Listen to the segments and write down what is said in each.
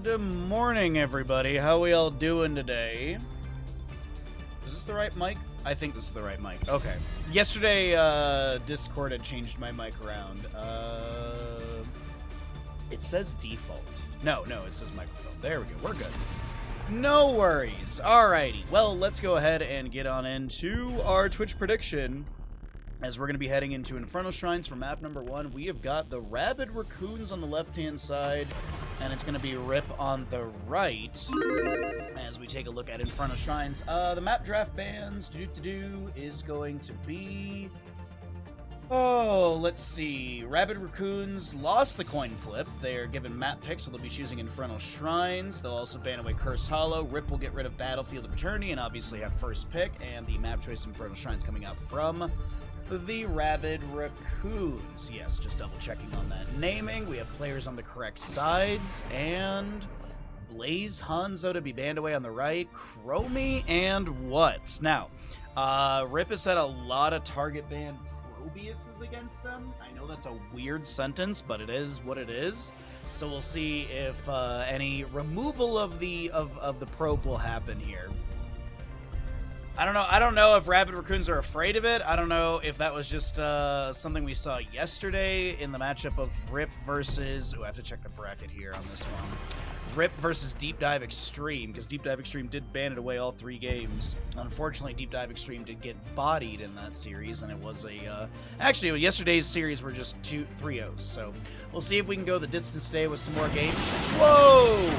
Good morning, everybody. How we all doing today? Is this the right mic? I think this is the right mic. Okay. Yesterday, Discord had changed my mic around. It says default. No, it says microphone. There we go. We're good. No worries. Alrighty. Well, let's go ahead and get on into our Twitch prediction. As we're going to be heading into Infernal Shrines for map number 1, we have got the RabidRaccoons on the left-hand side, and it's going to be Rip on the right, as we take a look at Infernal Shrines. The map draft bands is going to be... Oh, let's see. RabidRaccoons lost the coin flip. They are given map picks, so they'll be choosing Infernal Shrines. They'll also ban away Cursed Hollow. Rip will get rid of Battlefield of Eternity and obviously have first pick, and the map choice Infernal Shrines coming out from the RabidRaccoons. Yes, just double checking on that naming. We have players on the correct sides, and Blaze Hanzo to be banned away on the right, Chromie, and what? Now, Rip has had a lot of target ban Probiuses against them. I know that's a weird sentence, but it is what it is. So we'll see if any removal of the probe will happen here. I don't know if RabidRaccoons are afraid of it. I don't know if that was just something we saw yesterday in the matchup of Rip versus... Oh, I have to check the bracket here on this one. Rip versus Deep Dive Extreme, because Deep Dive Extreme did ban it away all 3 games. Unfortunately, Deep Dive Extreme did get bodied in that series, and it was a... Actually, yesterday's series were just 3-0s, so we'll see if we can go the distance today with some more games. Whoa!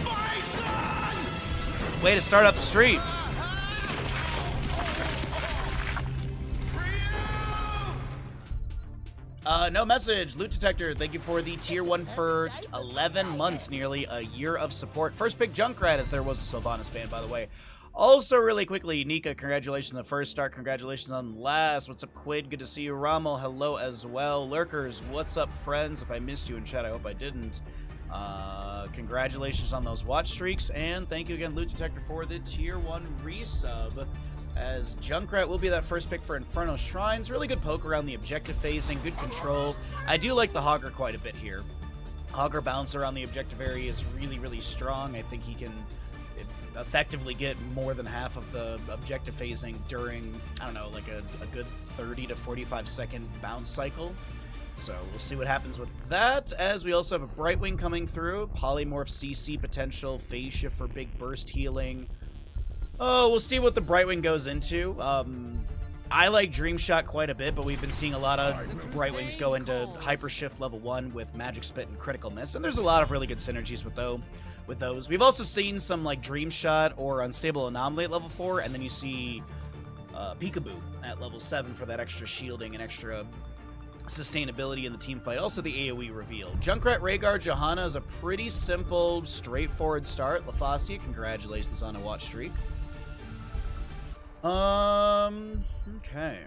Bison! Way to start out the stream. No message. Loot Detector, thank you for the tier 1 for 11 months, nearly a year of support. First pick Junkrat, as there was a Sylvanas ban, by the way. Also, really quickly, Nika, congratulations on the first start. Congratulations on the last. What's up, Quid? Good to see you. Rommel, hello as well. Lurkers, what's up, friends? If I missed you in chat, I hope I didn't. Congratulations on those watch streaks, and thank you again, Loot Detector, for the tier 1 resub. As Junkrat will be that first pick for Infernal Shrines. Really good poke around the objective phasing, good control. I do like the Hogger quite a bit here. Hogger bounce around the objective area is really, really strong. I think he can effectively get more than half of the objective phasing during, I don't know, like a good 30 to 45 second bounce cycle. So we'll see what happens with that, as we also have a Brightwing coming through. Polymorph CC potential, phase shift for big burst healing. Oh, we'll see what the Brightwing goes into. I like Dream Shot quite a bit, but we've been seeing a lot of Brightwings go into Hyper Shift level 1 with Magic Spit and Critical Miss, and there's a lot of really good synergies with those. We've also seen some like Dream Shot or Unstable Anomaly at level 4, and then you see Peekaboo at level 7 for that extra shielding and extra sustainability in the team fight. Also the AoE reveal. Junkrat, Rhaegar, Johanna is a pretty simple, straightforward start. Lafasia, congratulations on a watch streak. Okay.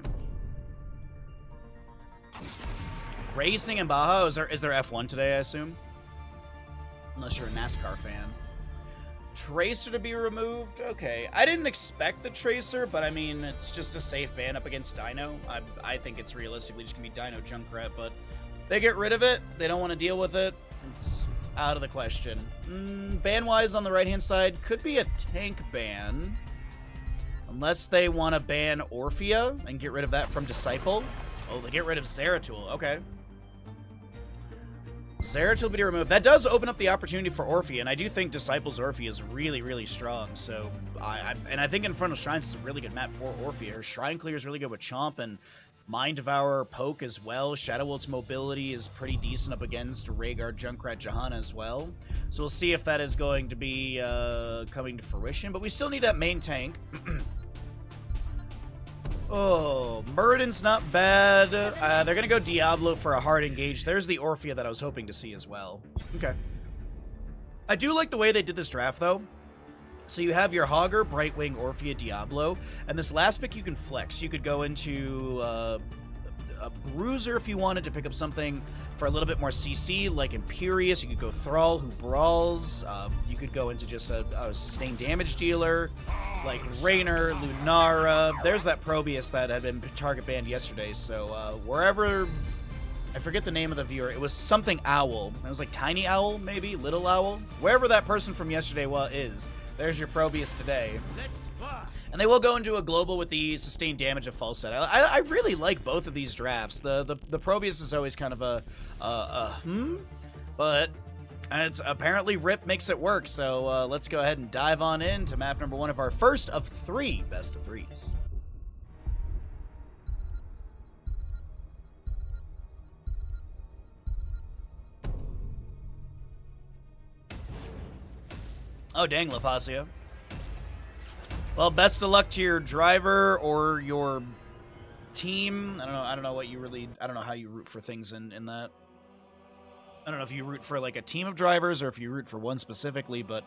Racing and Baja, is there F1 today, I assume? Unless you're a NASCAR fan. Tracer to be removed? Okay. I didn't expect the Tracer, but I mean, it's just a safe ban up against Dino. I think it's realistically just gonna be Dino Junkrat, but they get rid of it. They don't want to deal with it. It's out of the question. Ban-wise on the right-hand side, could be a tank ban. Unless they want to ban Orphea and get rid of that from Disciple. Oh, they get rid of Zeratul. Okay. Zeratul be removed. That does open up the opportunity for Orphea, and I do think Disciple's Orphea is really, really strong. So, I think Infernal Shrines is a really good map for Orphea. Her Shrine Clear is really good with Chomp, and Mind Devourer poke as well. Shadow Wilt's mobility is pretty decent up against Rhaegar, Junkrat, Johanna as well. So we'll see if that is going to be coming to fruition, but we still need that main tank. Oh, Murden's not bad. They're going to go Diablo for a hard engage. There's the Orphea that I was hoping to see as well. Okay. I do like the way they did this draft, though. So you have your Hogger, Brightwing, Orphea, Diablo, and this last pick you can flex. You could go into a Bruiser if you wanted to pick up something for a little bit more CC, like Imperious. You could go Thrall, who brawls. You could go into just a sustained damage dealer, like Raynor, Lunara. There's that Probius that had been target banned yesterday. So wherever I forget the name of the viewer. It was something Owl. It was like Tiny Owl, maybe? Little Owl? Wherever that person from yesterday is. There's your Probius today. And they will go into a global with the sustained damage of Falstad. I really like both of these drafts. The Probius is always kind of but it's apparently Rip makes it work. So let's go ahead and dive on into map number 1 of our first of 3 best of 3s. Oh, dang, LaFazio. Well, best of luck to your driver or your team. I don't know what you really... I don't know how you root for things in that. I don't know if you root for, like, a team of drivers or if you root for one specifically, but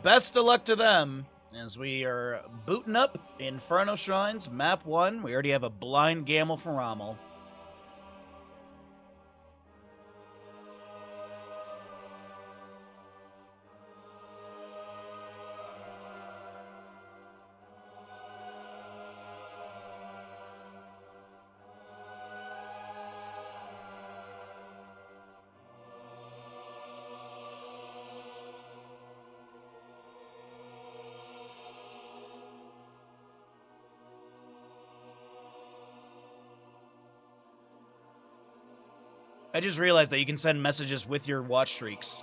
best of luck to them as we are booting up Inferno Shrines, map 1. We already have a blind gamble from Rommel. I just realized that you can send messages with your watch streaks.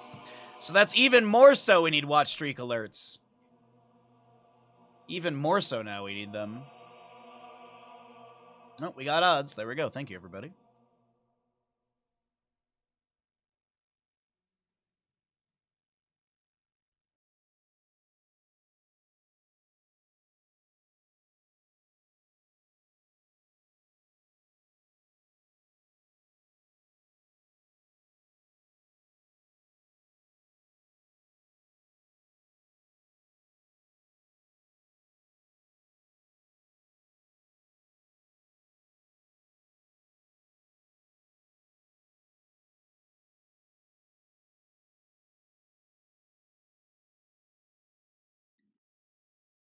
So that's even more so we need watch streak alerts. Even more so now we need them. Oh, we got odds. There we go. Thank you, everybody.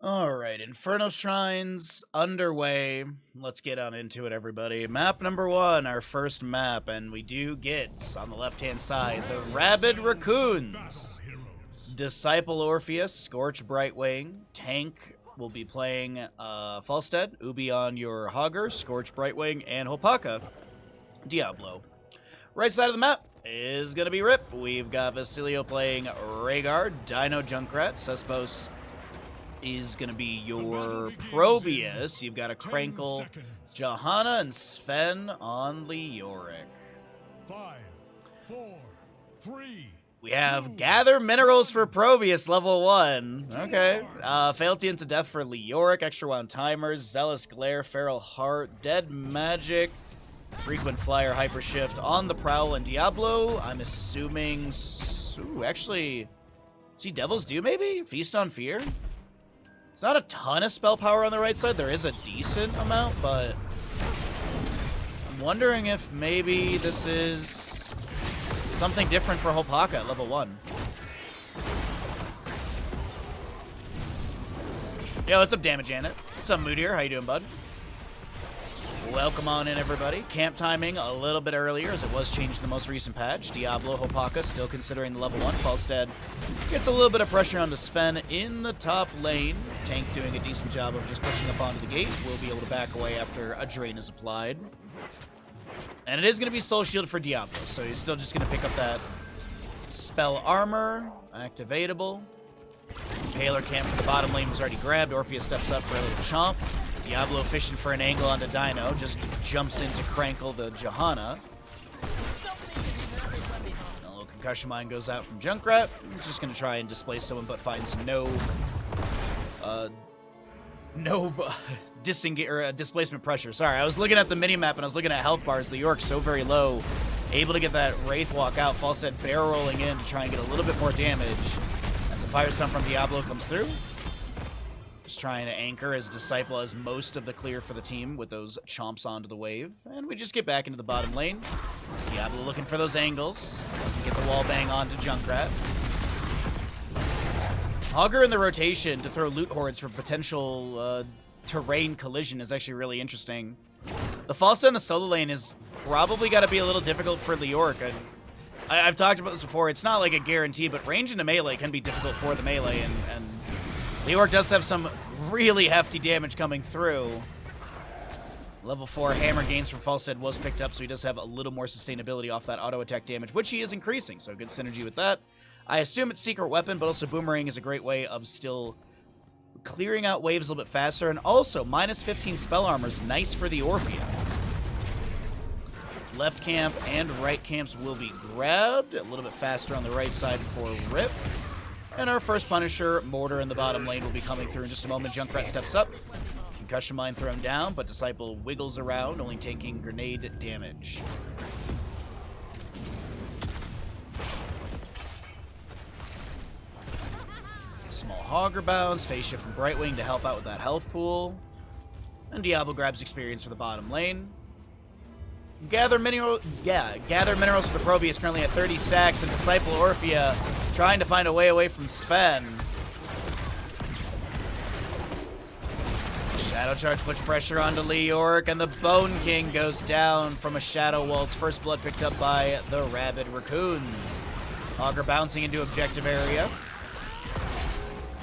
Alright, Inferno Shrines underway. Let's get on into it, everybody. Map number 1, our first map, and we do get, on the left-hand side, the RabidRaccoons. Disciple Orpheus, Scorch Brightwing, Tank will be playing Falstad, Ubi on your Hogger, Scorch Brightwing, and Hopaka, Diablo. Right side of the map is going to be Rip. We've got Vasilio playing Rhaegar, Dino Junkrat, Sespos is going to be your Probius. You've got a Krankle, Johanna, and Sven on Leoric. 5, 4, 3. We have Gather Minerals for Probius, level 1. Okay. Fealty into Death for Leoric, Extra Wound Timers, Zealous Glare, Feral Heart, Dead Magic, Frequent Flyer, Hyper Shift on the Prowl, and Diablo. I'm assuming... Ooh, actually... See, Devil's Due, maybe? Feast on Fear? It's not a ton of spell power on the right side. There is a decent amount, but I'm wondering if maybe this is something different for Hopaka at level 1. Yo, what's up, Damage Janet? What's up, Moodier? How you doing, bud? Welcome on in, everybody. Camp timing a little bit earlier, as it was changed in the most recent patch. Diablo, Hopaka still considering the level 1. Falstad gets a little bit of pressure onto Sven in the top lane. Tank doing a decent job of just pushing up onto the gate. Will be able to back away after a drain is applied. And it is going to be Soul Shield for Diablo, so he's still just going to pick up that Spell Armor, activatable. Paler Camp for the bottom lane was already grabbed. Orpheus steps up for a little chomp. Diablo fishing for an angle onto Dino, just jumps into Krankle the Johanna. A little Concussion Mine goes out from Junkrat. He's just going to try and displace someone, but finds no displacement pressure. Sorry, I was looking at the mini-map and I was looking at health bars. The York's so very low. Able to get that Wraith Walk out. Falstad barrel rolling in to try and get a little bit more damage. As a Fire Stun from Diablo comes through. Just trying to anchor his Disciple as most of the clear for the team with those chomps onto the wave. And we just get back into the bottom lane. Diablo looking for those angles. Doesn't get the wall bang onto Junkrat. Hogger in the rotation to throw loot hordes for potential terrain collision is actually really interesting. The false in the solo lane is probably got to be a little difficult for Leoric. I've talked about this before. It's not like a guarantee, but range into melee can be difficult for the melee, and Leoric does have some really hefty damage coming through. Level 4 hammer gains from Falstead was picked up, so he does have a little more sustainability off that auto attack damage, which he is increasing, so good synergy with that. I assume it's secret weapon, but also boomerang is a great way of still clearing out waves a little bit faster, and also minus 15 spell armor is nice for the Orphea. Left camp and right camps will be grabbed a little bit faster on the right side for Rip. And our first Punisher, Mortar in the bottom lane, will be coming through in just a moment. Junkrat steps up. Concussion Mine thrown down, but Disciple wiggles around, only taking grenade damage. Small Hogger bounce, phase shift from Brightwing to help out with that health pool. And Diablo grabs experience for the bottom lane. Gather minerals for the Proby is currently at 30 stacks, and Disciple Orphea trying to find a way away from Sven. Shadow Charge puts pressure onto Leoric, and the Bone King goes down from a Shadow Waltz. First blood picked up by the RabidRaccoons. Augur bouncing into objective area.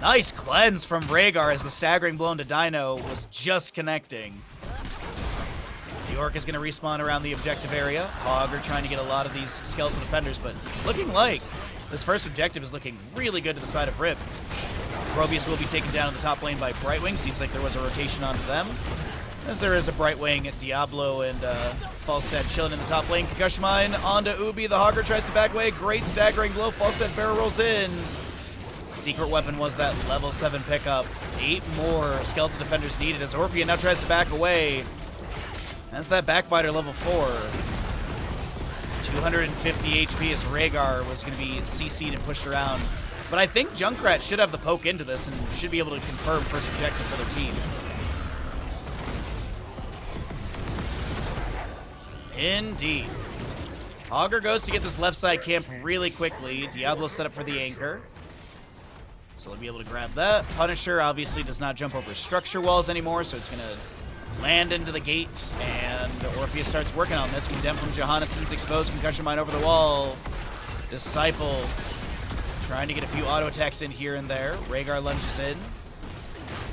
Nice cleanse from Rhaegar as the staggering blow into Dino was just connecting. Leoric is going to respawn around the objective area. Augur trying to get a lot of these skeletal defenders, but it's looking like this first objective is looking really good to the side of Rip. Probius will be taken down in the top lane by Brightwing. Seems like there was a rotation onto them. As there is a Brightwing, Diablo, and Falstead chilling in the top lane. Concussion Mine onto Ubi. The Hogger tries to back away. Great staggering blow. Falstead barrel rolls in. Secret weapon was that level 7 pickup. 8 more skeletal defenders needed as Orphea now tries to back away. That's that backbiter level 4. 250 HP as Rhaegar was going to be CC'd and pushed around. But I think Junkrat should have the poke into this and should be able to confirm first objective for their team. Indeed. Augur goes to get this left side camp really quickly. Diablo set up for the anchor. So he'll be able to grab that. Punisher obviously does not jump over structure walls anymore, so it's going to land into the gate. And Orpheus starts working on this. Condemned from Johannesson's exposed Concussion Mine over the wall. Disciple trying to get a few auto attacks in here and there. Rhaegar lunges in.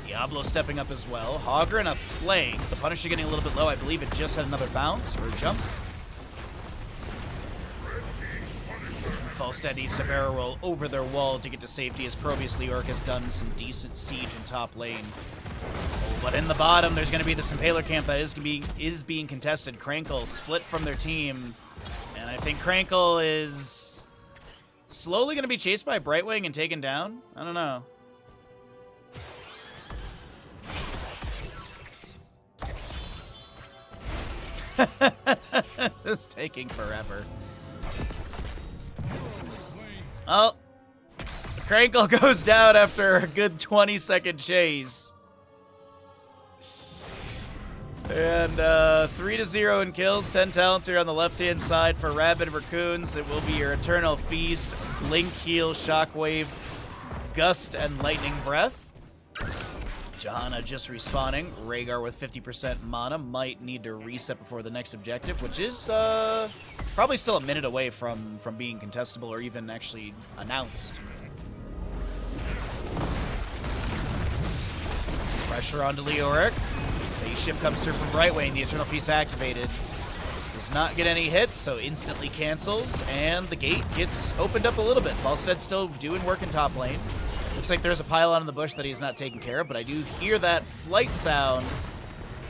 Diablo stepping up as well. Hogger and a flank. The Punisher getting a little bit low. I believe it just had another bounce or a jump. Falstead needs to barrel roll over their wall to get to safety as Probius Leoric has done some decent siege in top lane. But in the bottom, there's going to be this Impaler camp that is being contested. Crankle split from their team. And I think Crankle is slowly going to be chased by Brightwing and taken down. I don't know. It's taking forever. Oh, Crankle goes down after a good 20-second chase. And 3-0 in kills, 10 talent here on the left-hand side for RabidRaccoons. It will be your Eternal Feast, Blink Heal, Shockwave, Gust, and Lightning Breath. Johanna just respawning. Rhaegar with 50% mana might need to reset before the next objective, which is probably still a minute away from being contestable or even actually announced. Pressure onto Leoric. Phase shift comes through from Brightwing. The Eternal Feast activated. Does not get any hits, so instantly cancels, and the gate gets opened up a little bit. Falstead still doing work in top lane. Looks like there's a pylon in the bush that he's not taking care of, but I do hear that flight sound.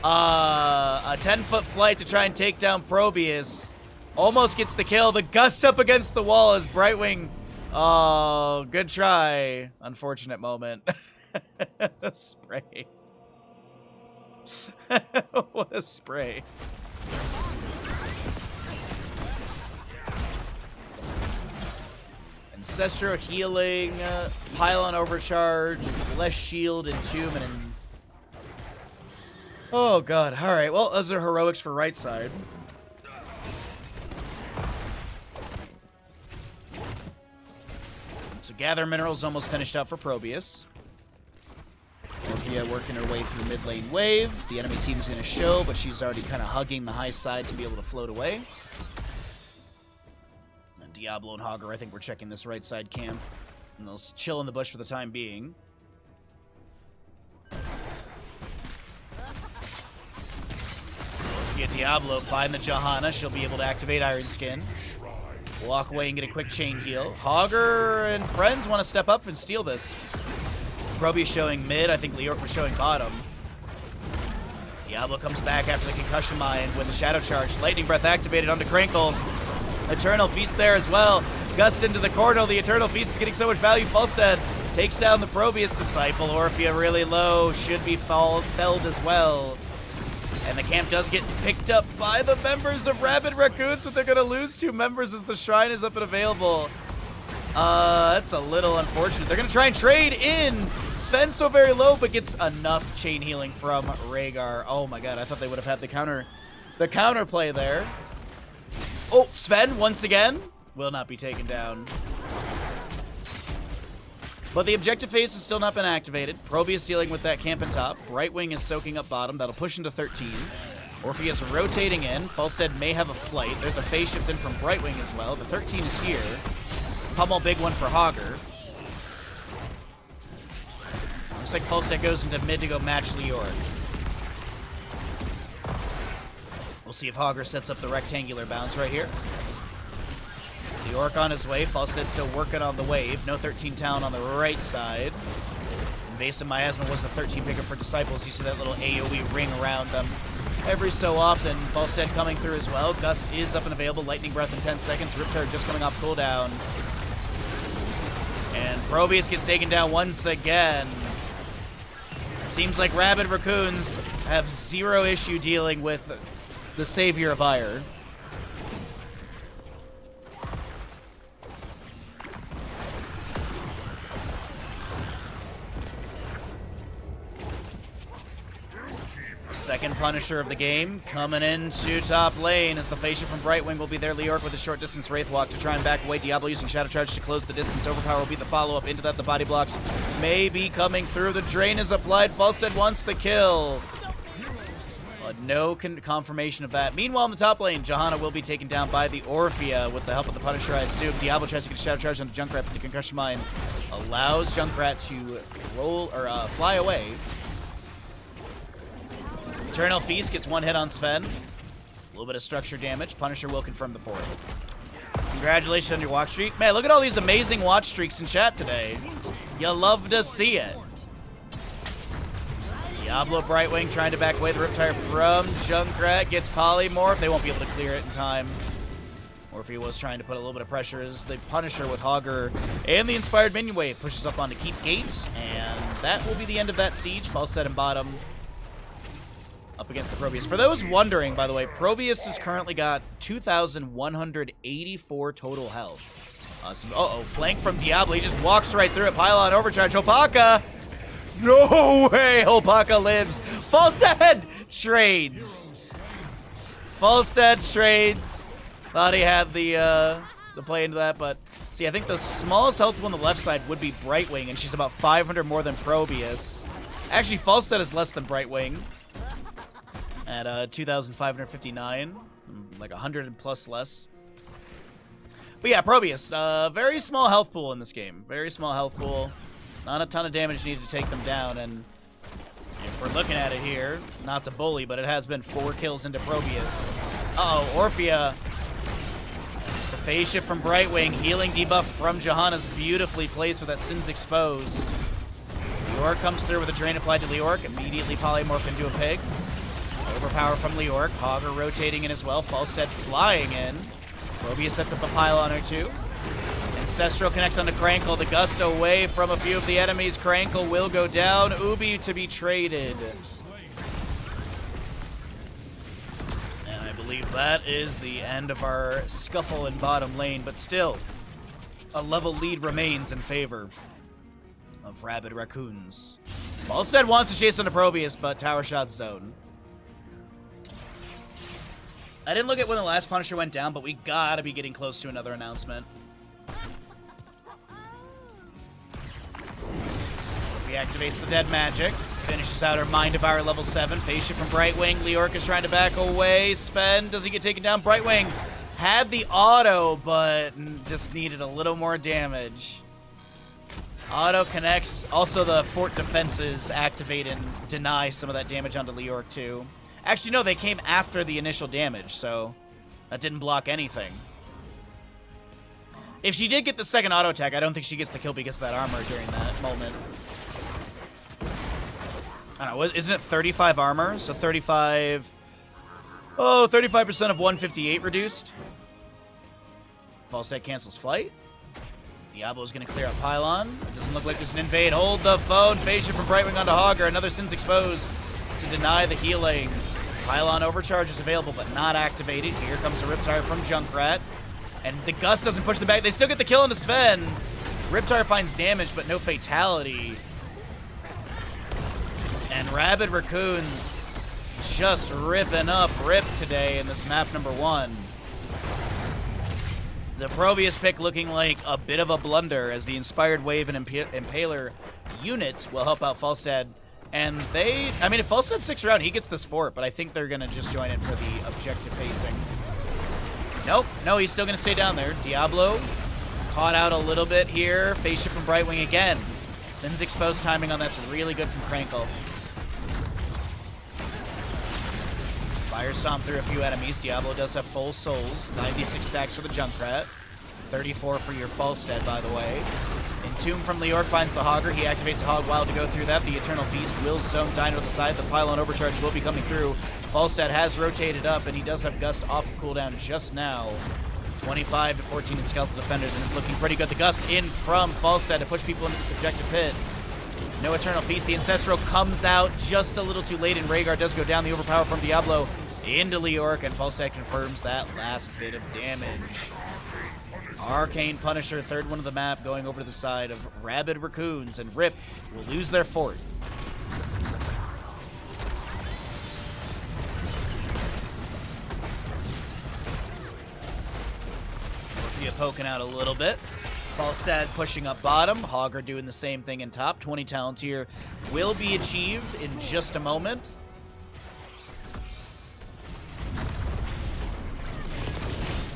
A 10-foot flight to try and take down Probius. Almost gets the kill. The Gust up against the wall as Brightwing. Oh, good try. Unfortunate moment. Spray. What a spray. Ancestral healing, pylon overcharge, less shield, entombment, and... Oh god, alright, well, those are heroics for right side. So Gather Minerals almost finished up for Probius. Orphea working her way through mid lane wave. The enemy team's going to show, but she's already kind of hugging the high side to be able to float away. And Diablo and Hogger, I think we're checking this right side camp. And they'll chill in the bush for the time being. Orphea Diablo find the Johanna. She'll be able to activate Iron Skin. Walk away and get a quick chain heal. Hogger and friends want to step up and steal this. Proby showing mid. I think Leorc was showing bottom. Diablo comes back after the concussion mine with the shadow charge. Lightning breath activated onto Crankle. Eternal Feast there as well. Gust into the corridor. The Eternal Feast is getting so much value. Falstead takes down the Probius disciple. Orphea really low. Should be felled as well. And the camp does get picked up by the members of RabidRaccoons, but they're going to lose 2 members as the shrine is up and available. That's a little unfortunate. They're going to try and trade in. Sven's so very low, but gets enough chain healing from Rhaegar. Oh my god, I thought they would have had the counter play there. Oh, Sven, once again, will not be taken down. But the objective phase has still not been activated. Proby is dealing with that camp and top. Brightwing is soaking up bottom. That'll push into 13. Orpheus rotating in. Falstead may have a flight. There's a phase shift in from Brightwing as well. The 13 is here. Pummel big one for Hogger. Looks like Falstead goes into mid to go match Leorc. We'll see if Hogger sets up the rectangular bounce right here. Leorc on his way. Falstead still working on the wave. No 13 talent on the right side. Invasive Miasma was the 13 pickup for Disciples. You see that little AoE ring around them every so often. Falstead coming through as well. Gust is up and available. Lightning Breath in 10 seconds. Riptide just coming off cooldown. And Probius gets taken down once again. Seems like RabidRaccoons have zero issue dealing with the Savior of Ire. Second Punisher of the game coming into top lane as the phase shift from Brightwing will be there. Leorc with a short distance Wraith Walk to try and back away. Diablo using Shadow Charge to close the distance. Overpower will be the follow-up. Into that, the body blocks may be coming through. The drain is applied. Falstead wants the kill. But no confirmation of that. Meanwhile, in the top lane, Johanna will be taken down by the Orphea with the help of the Punisher, I assume. Diablo tries to get a Shadow Charge on the Junkrat, but the Concussion Mine allows Junkrat to roll or fly away. Eternal Feast gets one hit on Sven. A little bit of structure damage. Punisher will confirm the fourth. Congratulations on your watch streak. Man, look at all these amazing watch streaks in chat today. You love to see it. Diablo Brightwing trying to back away the Riptire from Junkrat. Gets Polymorph. They won't be able to clear it in time. Orphea was trying to put a little bit of pressure as the Punisher with Hogger and the Inspired Minion Wave pushes up onto Keep Gates. And that will be the end of that siege. Falstead and bottom. Up against the Probius. For those wondering, by the way, Probius has currently got 2,184 total health. Uh-oh, flank from Diablo. He just walks right through it. Pylon overcharge. Hopaka! No way! Hopaka lives. Falstead trades. Falstead trades. Thought he had the play into that, but see, I think the smallest health on the left side would be Brightwing, and she's about 500 more than Probius. Actually, Falstead is less than Brightwing. At 2,559, like 100 plus less. But yeah, Probius, very small health pool in this game. Very small health pool. Not a ton of damage needed to take them down. And if we're looking at it here, not to bully, but it has been 4 kills into Probius. Uh-oh, Orphea. It's a phase shift from Brightwing. Healing debuff from Johanna's beautifully placed with that Sin's Exposed. Leorc comes through with a drain applied to Leorc. Immediately polymorph into a pig. Overpower from Leorc. Hogger rotating in as well. Falstead flying in. Probius sets up a pylon or two. Ancestral connects onto Crankle. The gust away from a few of the enemies. Crankle will go down. Ubi to be traded. And I believe that is the end of our scuffle in bottom lane. But still, a level lead remains in favor of RabidRaccoons. Falstead wants to chase onto Probius, but tower shot zone. I didn't look at when the last Punisher went down, but we gotta be getting close to another announcement. If he activates the dead magic, Finishes out her Mind Devour level 7. Phase shift from Brightwing. Leoric is trying to back away. Sven, does he get taken down? Brightwing had the auto, but just needed a little more damage. Auto connects. Also, the fort defenses activate and deny some of that damage onto Leoric, too. Actually, no, they came after the initial damage, so that didn't block anything. If she did get the second auto attack, I don't think she gets the kill because of that armor during that moment. I don't know, isn't it 35 armor? So 35... Oh, 35% of 158 reduced. Falstad cancels flight. Diablo's going to clear up Pylon. It doesn't look like there's an invade. Hold the phone. Phase shift from Brightwing onto Hogger. Another Sin's exposed to deny the healing. Pylon overcharge is available, but not activated. Here comes a Riptire from Junkrat. And the Gust doesn't push them back. They still get the kill into Sven. Riptire finds damage, but no fatality. And RabidRaccoons just ripping up Rip today in this map number 1. The Probius pick looking like a bit of a blunder as the Inspired Wave and Impaler units will help out Falstad. And they, I mean, if Falstad sticks around, he gets this fort, but I think they're going to just join in for the objective phasing. Nope, no, he's still going to stay down there. Diablo caught out a little bit here. Phase shift from Brightwing again. Sin's exposed timing on that's really good from Crankle. Fire Stomp through a few enemies. Diablo does have full souls. 96 stacks for the Junkrat. 34 for your Falstad, by the way. Entomb from Leoric finds the Hogger. He activates the Hog Wild to go through that. The Eternal Feast will zone Dino to the side. The Pylon Overcharge will be coming through. Falstad has rotated up, and he does have Gust off of cooldown just now. 25 to 14 in Skeletal Defenders, and it's looking pretty good. The Gust in from Falstad to push people into this objective pit. No Eternal Feast. The Ancestral comes out just a little too late, and Rhaegar does go down. The overpower from Diablo into Leoric, and Falstad confirms that last bit of damage. Arcane Punisher, third one of the map, going over to the side of RabidRaccoons, and Rip will lose their fort. Orphea poking out a little bit. Falstad pushing up bottom. Hogger doing the same thing in top. 20 talent here will be achieved in just a moment.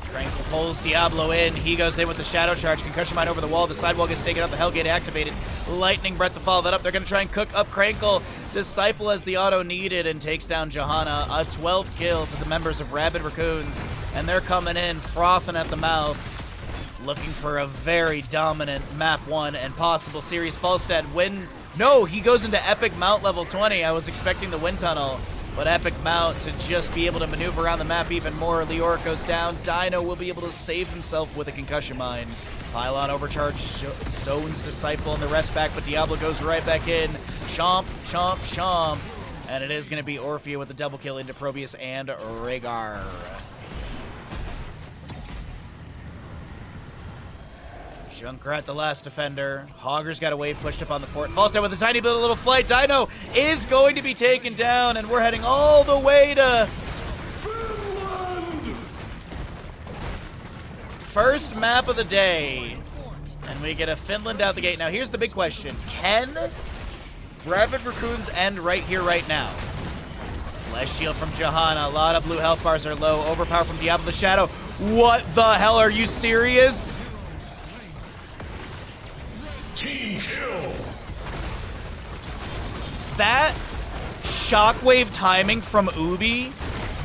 Crankle pulls Diablo in. He goes in with the Shadow Charge. Concussion Mine over the wall. The sidewall gets taken out. The Hellgate activated. Lightning Breath to follow that up. They're going to try and cook up Crankle. Disciple as the auto needed and takes down Johanna. A 12th kill to the members of RabidRaccoons. And they're coming in, frothing at the mouth. Looking for a very dominant map 1 and possible series. Falstad win. No, he goes into Epic Mount level 20. I was expecting the Wind Tunnel. But Epic Mount to just be able to maneuver around the map even more. Leoric goes down. Dino will be able to save himself with a Concussion Mine. Pylon Overcharge zones Disciple and the rest back, but Diablo goes right back in. Chomp, chomp, chomp. And it is going to be Orphea with a double kill into Probius and Rhaegar. Junkrat, the last defender. Hogger's got a wave pushed up on the fort. Falstad with a tiny bit of little flight. Dino is going to be taken down, and we're heading all the way to Finland. First map of the day. And we get a Finland out the gate. Now, here's the big question. Can RabidRaccoons end right here, right now? Flesh Shield from Johanna. A lot of blue health bars are low. Overpower from Diablo the Shadow. What the hell? Are you serious? Team kill. That shockwave timing from Ubi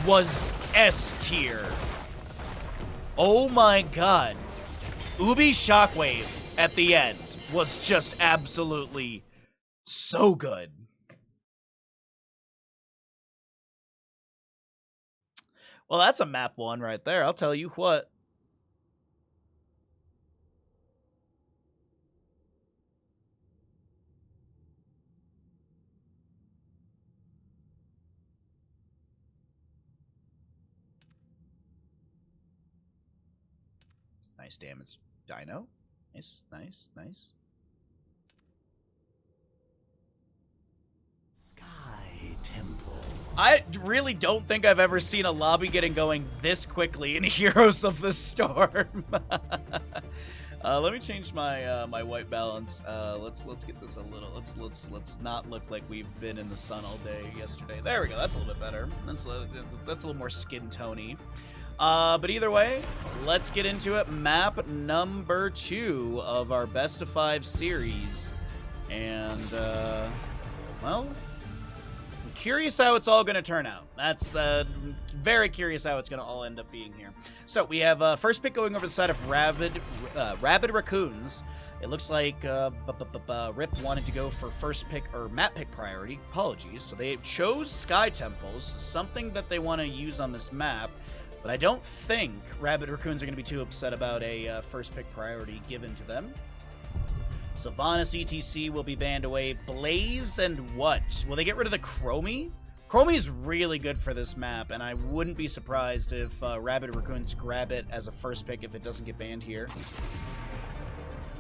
was S tier. Oh my god. Ubi's shockwave at the end was just absolutely so good. Well, that's a map 1 right there. I'll tell you what. Nice damage. Dino. Nice, nice, nice. Sky Temple. I really don't think I've ever seen a lobby getting going this quickly in Heroes of the Storm. Let me change my my white balance. Let's get this a little. Let's not look like we've been in the sun all day yesterday. There we go. That's a little bit better. That's a little more skin tony. But either way, let's get into it. Map number 2 of our best of 5 series, and well, I'm curious how it's all going to turn out. That's very curious how it's going to all end up being here. So we have first pick going over the side of RabidRaccoons. It looks like Rip wanted to go for first pick or map pick priority. Apologies. So they chose Sky Temples, something that they want to use on this map. But I don't think RabidRaccoons are going to be too upset about a first pick priority given to them. Sylvanas ETC will be banned away. Blaze and what? Will they get rid of the Chromie? Chromie's really good for this map, and I wouldn't be surprised if RabidRaccoons grab it as a first pick if it doesn't get banned here.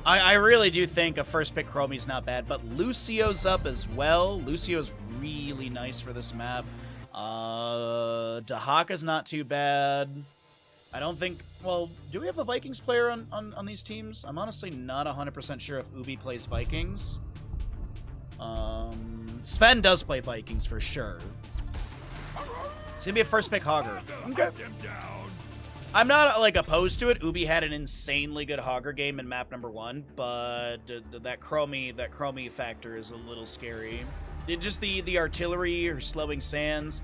I really do think a first pick Chromie's not bad, but Lucio's up as well. Lucio's really nice for this map. Dahaka's not too bad. I don't think... Well, do we have the Vikings player on these teams? I'm honestly not 100% sure if Ubi plays Vikings. Sven does play Vikings for sure. It's gonna be a first pick Hogger. Okay. I'm not, like, opposed to it. Ubi had an insanely good Hogger game in map number 1, but that Chromie factor is a little scary. Just the artillery or slowing sands.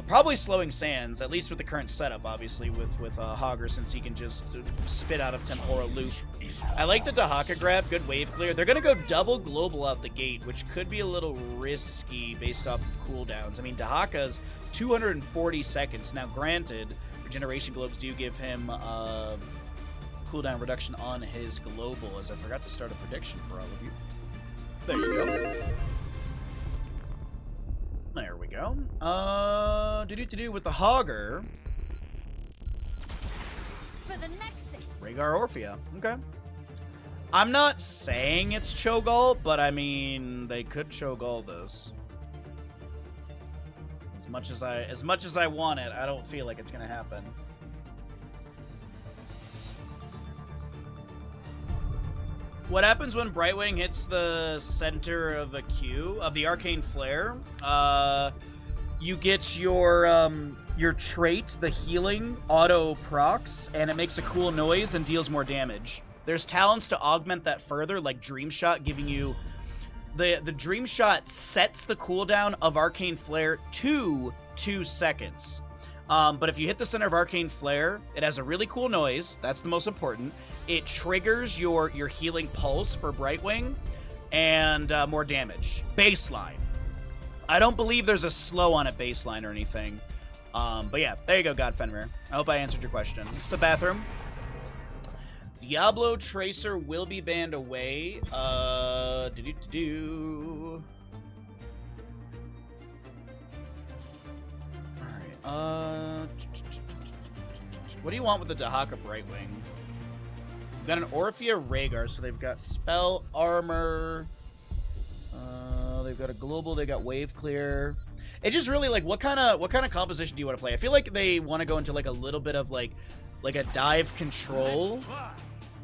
Probably slowing sands, at least with the current setup, obviously, with Hogger, since he can just spit out of Temporal Loop. I like the Dahaka grab, good wave clear. They're going to go double global out the gate, which could be a little risky based off of cooldowns. I mean, Dahaka's 240 seconds. Now, granted, regeneration globes do give him cooldown reduction on his global, as I forgot to start a prediction for all of you. There you go. There we go. Do with the Hogger. For the next Rhaegar Orphea. Okay. I'm not saying it's Cho'Gall, but I mean they could Cho'Gall this. As much as I want it, I don't feel like it's gonna happen. What happens when Brightwing hits the center of a Q of the Arcane Flare? You get your trait, the healing, auto procs, and it makes a cool noise and deals more damage. There's talents to augment that further, like Dream Shot, giving you the Dream Shot sets the cooldown of Arcane Flare to 2 seconds. But if you hit the center of Arcane Flare, it has a really cool noise. That's the most important. It triggers your healing pulse for Brightwing and more damage. Baseline. I don't believe there's a slow on it baseline or anything. But yeah, there you go, God Fenrir. I hope I answered your question. It's a bathroom. Diablo Tracer will be banned away. Alright, what do you want with the Dahaka Brightwing? We've got an Orphea Rhaegar, so they've got spell, armor. They've got a global. They got wave clear. It's just really like what kind of composition do you want to play? I feel like they want to go into like a little bit of like a dive control.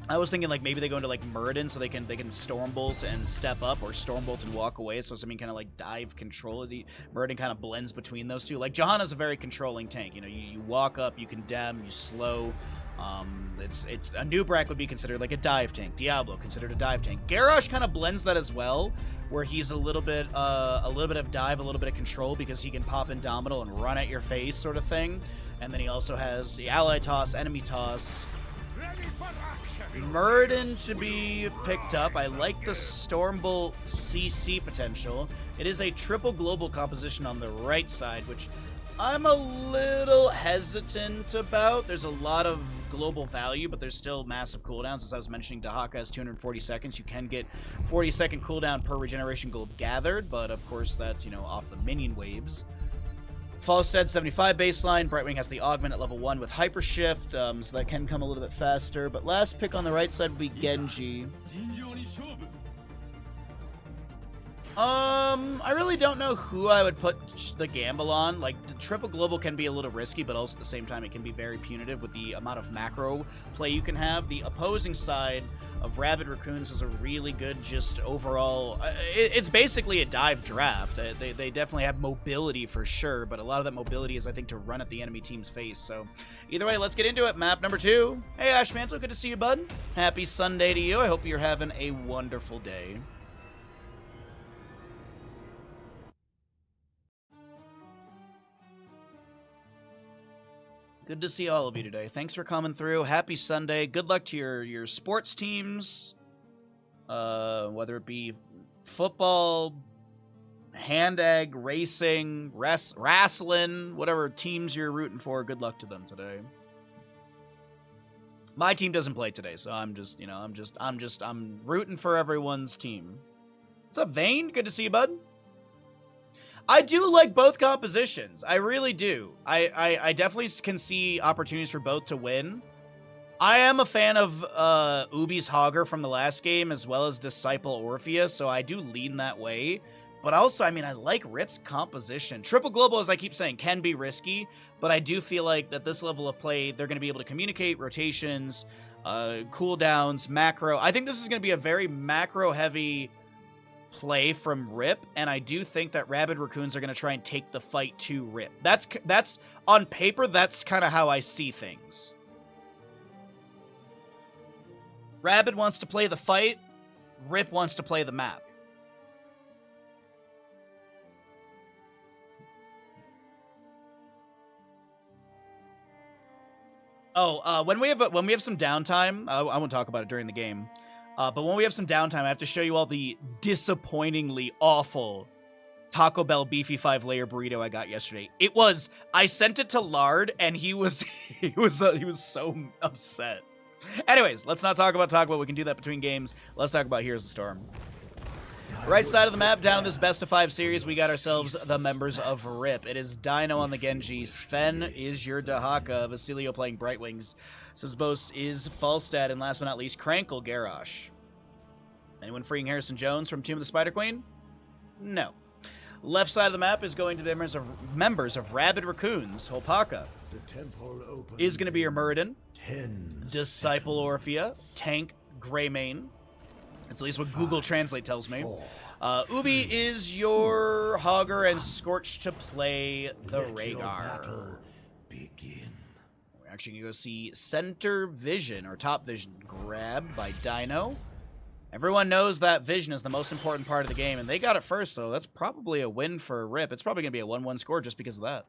I was thinking like maybe they go into like Muradin so they can Stormbolt and step up, or Stormbolt and walk away. So something kind of like dive control. The Muradin kind of blends between those two. Like Johanna's a very controlling tank. You know, you walk up, you condemn, you slow. It's a Nubrak would be considered like a dive tank. Diablo considered a dive tank. Garrosh kind of blends that as well, where he's a little bit of dive, a little bit of control, because he can pop Indomitable and run at your face, sort of thing. And then he also has the ally toss, enemy toss. Muradin to be picked up. I like the Stormbolt CC potential. It is a triple global composition on the right side, which I'm a little hesitant about. There's a lot of global value, but there's still massive cooldowns. As I was mentioning, Dahaka has 240 seconds. You can get 40-second cooldown per regeneration gold gathered, but of course that's, you know, off the minion waves. Falstead 75 baseline. Brightwing has the augment at level 1 with Hyper Shift, so that can come a little bit faster. But last pick on the right side would be Genji. I really don't know who I would put the gamble on. Like, the triple global can be a little risky, but also at the same time, it can be very punitive with the amount of macro play you can have. The opposing side of RabidRaccoons is a really good, just overall... it's basically a dive draft. They definitely have mobility for sure, but a lot of that mobility is, I think, to run at the enemy team's face. So, either way, let's get into it. Map number 2. Hey, Ashmantle, good to see you, bud. Happy Sunday to you. I hope you're having a wonderful day. Good to see all of you today. Thanks for coming through. Happy Sunday. Good luck to your sports teams. Whether it be football, hand egg, racing, wrestling, whatever teams you're rooting for, good luck to them today. My team doesn't play today, so I'm just, you know, I'm rooting for everyone's team. What's up, Vane? Good to see you, bud. I do like both compositions. I really do. I definitely can see opportunities for both to win. I am a fan of Ubi's Hogger from the last game, as well as Disciple Orpheus, so I do lean that way. But also, I mean, I like Rip's composition. Triple Global, as I keep saying, can be risky, but I do feel like at this level of play, they're going to be able to communicate rotations, cooldowns, macro. I think this is going to be a very macro-heavy play from Rip, and I do think that RabidRaccoons are going to try and take the fight to Rip. That's on paper, that's kind of how I see things. Rabid wants to play the fight, Rip wants to play the map. Oh, when we have some downtime, I won't talk about it during the game. But when we have some downtime, I have to show you all the disappointingly awful Taco Bell Beefy 5-layer burrito I got yesterday. I sent it to Lard, and he was so upset. Anyways, let's not talk about Taco Bell. We can do that between games. Let's talk about Here's the Storm. Right side of the map, down in this best of 5 series, we got ourselves the members of RIP. It is Dino on the Genji. Sven is your Dahaka. Vasilio playing Brightwings. Sysbos is Falstad. And last but not least, Krankle Garrosh. Anyone freeing Harrison Jones from Tomb of the Spider Queen? No. Left side of the map is going to the members of RabidRaccoons. Hopaka is going to be your Muradin. Disciple Orphea. Tank Greymane. That's at least what Google Translate tells me. Ubi is your Hogger, and Scorch to play the Rhaegar. We're actually going to go see Center Vision, or Top Vision, grabbed by Dino. Everyone knows that Vision is the most important part of the game, and they got it first, so that's probably a win for Rip. It's probably going to be a 1-1 score just because of that.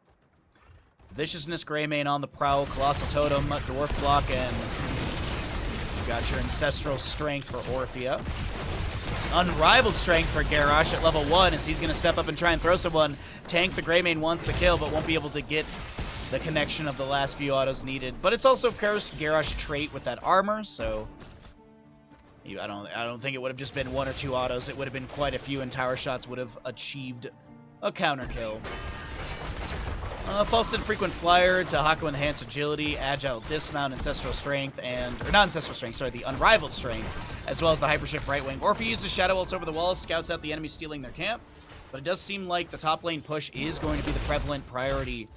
Viciousness Greymane on the prowl, Colossal Totem, Dwarf Block, and got your Ancestral Strength for Orphea. Unrivaled Strength for Garrosh at level 1 as he's going to step up and try and throw someone. Tank the Greymane wants the kill, but won't be able to get the connection of the last few autos needed. But it's also cursed Garrosh trait with that armor, so I don't think it would have just been 1 or 2 autos. It would have been quite a few, and Tower Shots would have achieved a counter kill. False and Frequent Flyer, Dahaka Enhanced Agility, Agile Dismount, Ancestral Strength, or not Ancestral Strength, sorry, the Unrivaled Strength, as well as the Hypershift Brightwing. Orphea uses Shadow Ults over the walls, scouts out the enemy stealing their camp, but it does seem like the top lane push is going to be the prevalent priority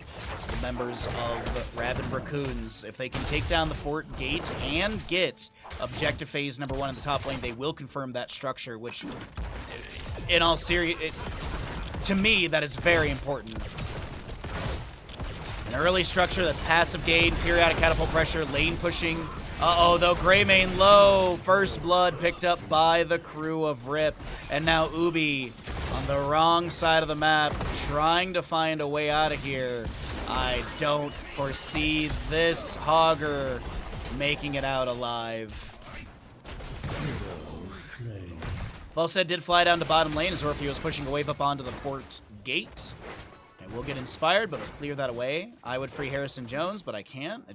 to the members of RabidRaccoons. If they can take down the fort gate and get objective phase number 1 in the top lane, they will confirm that structure, which, in all seriousness, to me, that is very important. An early structure that's passive gain, periodic catapult pressure, lane pushing. Uh-oh, though, Greymane low. First blood picked up by the crew of RIP. And now Ubi on the wrong side of the map, trying to find a way out of here. I don't foresee this Hogger making it out alive. Falstead did fly down to bottom lane as Orphea was pushing a wave up onto the fort gate. We'll get inspired, but we'll clear that away. I would free Harrison Jones, but I can't. I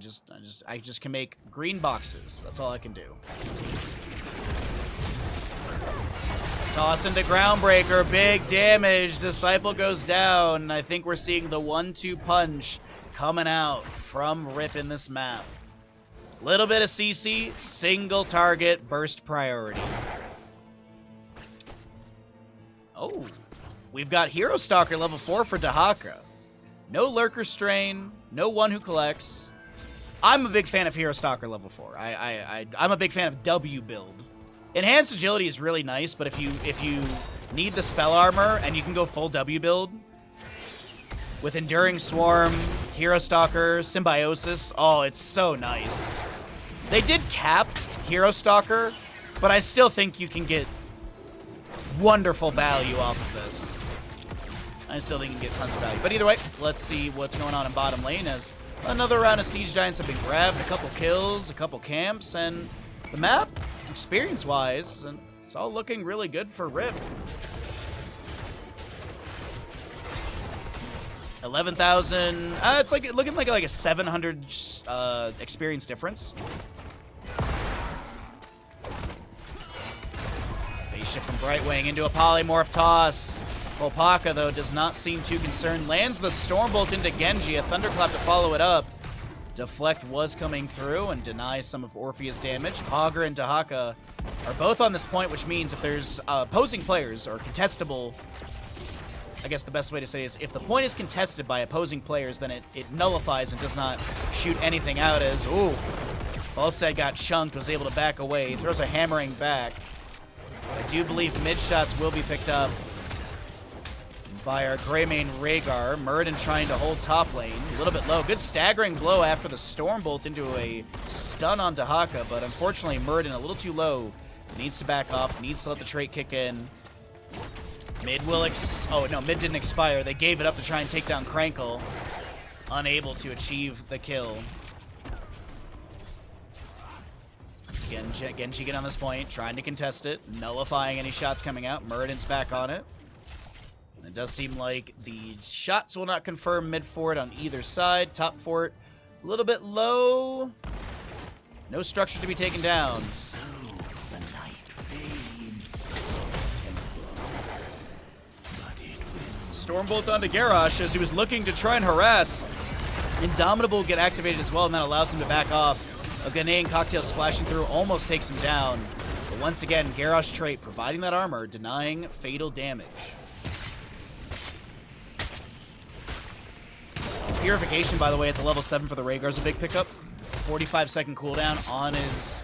just can make green boxes. That's all I can do. Toss into Groundbreaker, big damage. Disciple goes down. I think we're seeing the 1-2 punch coming out from Rip in this map. Little bit of CC, single target, burst priority. Oh, we've got Hero Stalker level 4 for Dahaka. No Lurker Strain, no One Who Collects. I'm a big fan of Hero Stalker level 4. I'm a big fan of W build. Enhanced Agility is really nice, but if you need the spell armor and you can go full W build with Enduring Swarm, Hero Stalker, Symbiosis, oh, it's so nice. They did cap Hero Stalker, but I still think you can get wonderful value off of this. I still think you can get tons of value. But either way, let's see what's going on in bottom lane as another round of Siege Giants have been grabbed, a couple kills, a couple camps, and the map, experience-wise, and it's all looking really good for Rip. 11,000. It's like looking like a 700 experience difference. Base shift from Brightwing into a polymorph toss. Opaka, though, does not seem too concerned. Lands the Stormbolt into Genji, a Thunderclap to follow it up. Deflect was coming through and denies some of Orpheus' damage. Augur and Dahaka are both on this point, which means if there's opposing players or contestable, I guess the best way to say is if the point is contested by opposing players, then it nullifies and does not shoot anything out as, ooh, Volstead got chunked, was able to back away. He throws a hammering back. I do believe mid shots will be picked up by our Greymane Rhaegar. Muradin trying to hold top lane. A little bit low. Good staggering blow after the Stormbolt into a stun on Dahaka, but unfortunately Muradin a little too low. Needs to back off, needs to let the trait kick in. Mid will oh no, mid didn't expire. They gave it up to try and take down Krankle. Unable to achieve the kill. Once again, Genji get on this point, trying to contest it, nullifying any shots coming out. Muradin's back on it. It does seem like the shots will not confirm mid fort on either side. Top fort, a little bit low. No structure to be taken down. Stormbolt onto Garrosh as he was looking to try and harass. Indomitable will get activated as well, and that allows him to back off. A Ghanaian cocktail splashing through almost takes him down. But once again, Garrosh trait providing that armor, denying fatal damage. Purification, by the way, at the level 7 for the Rhaegar is a big pickup. 45-second cooldown on his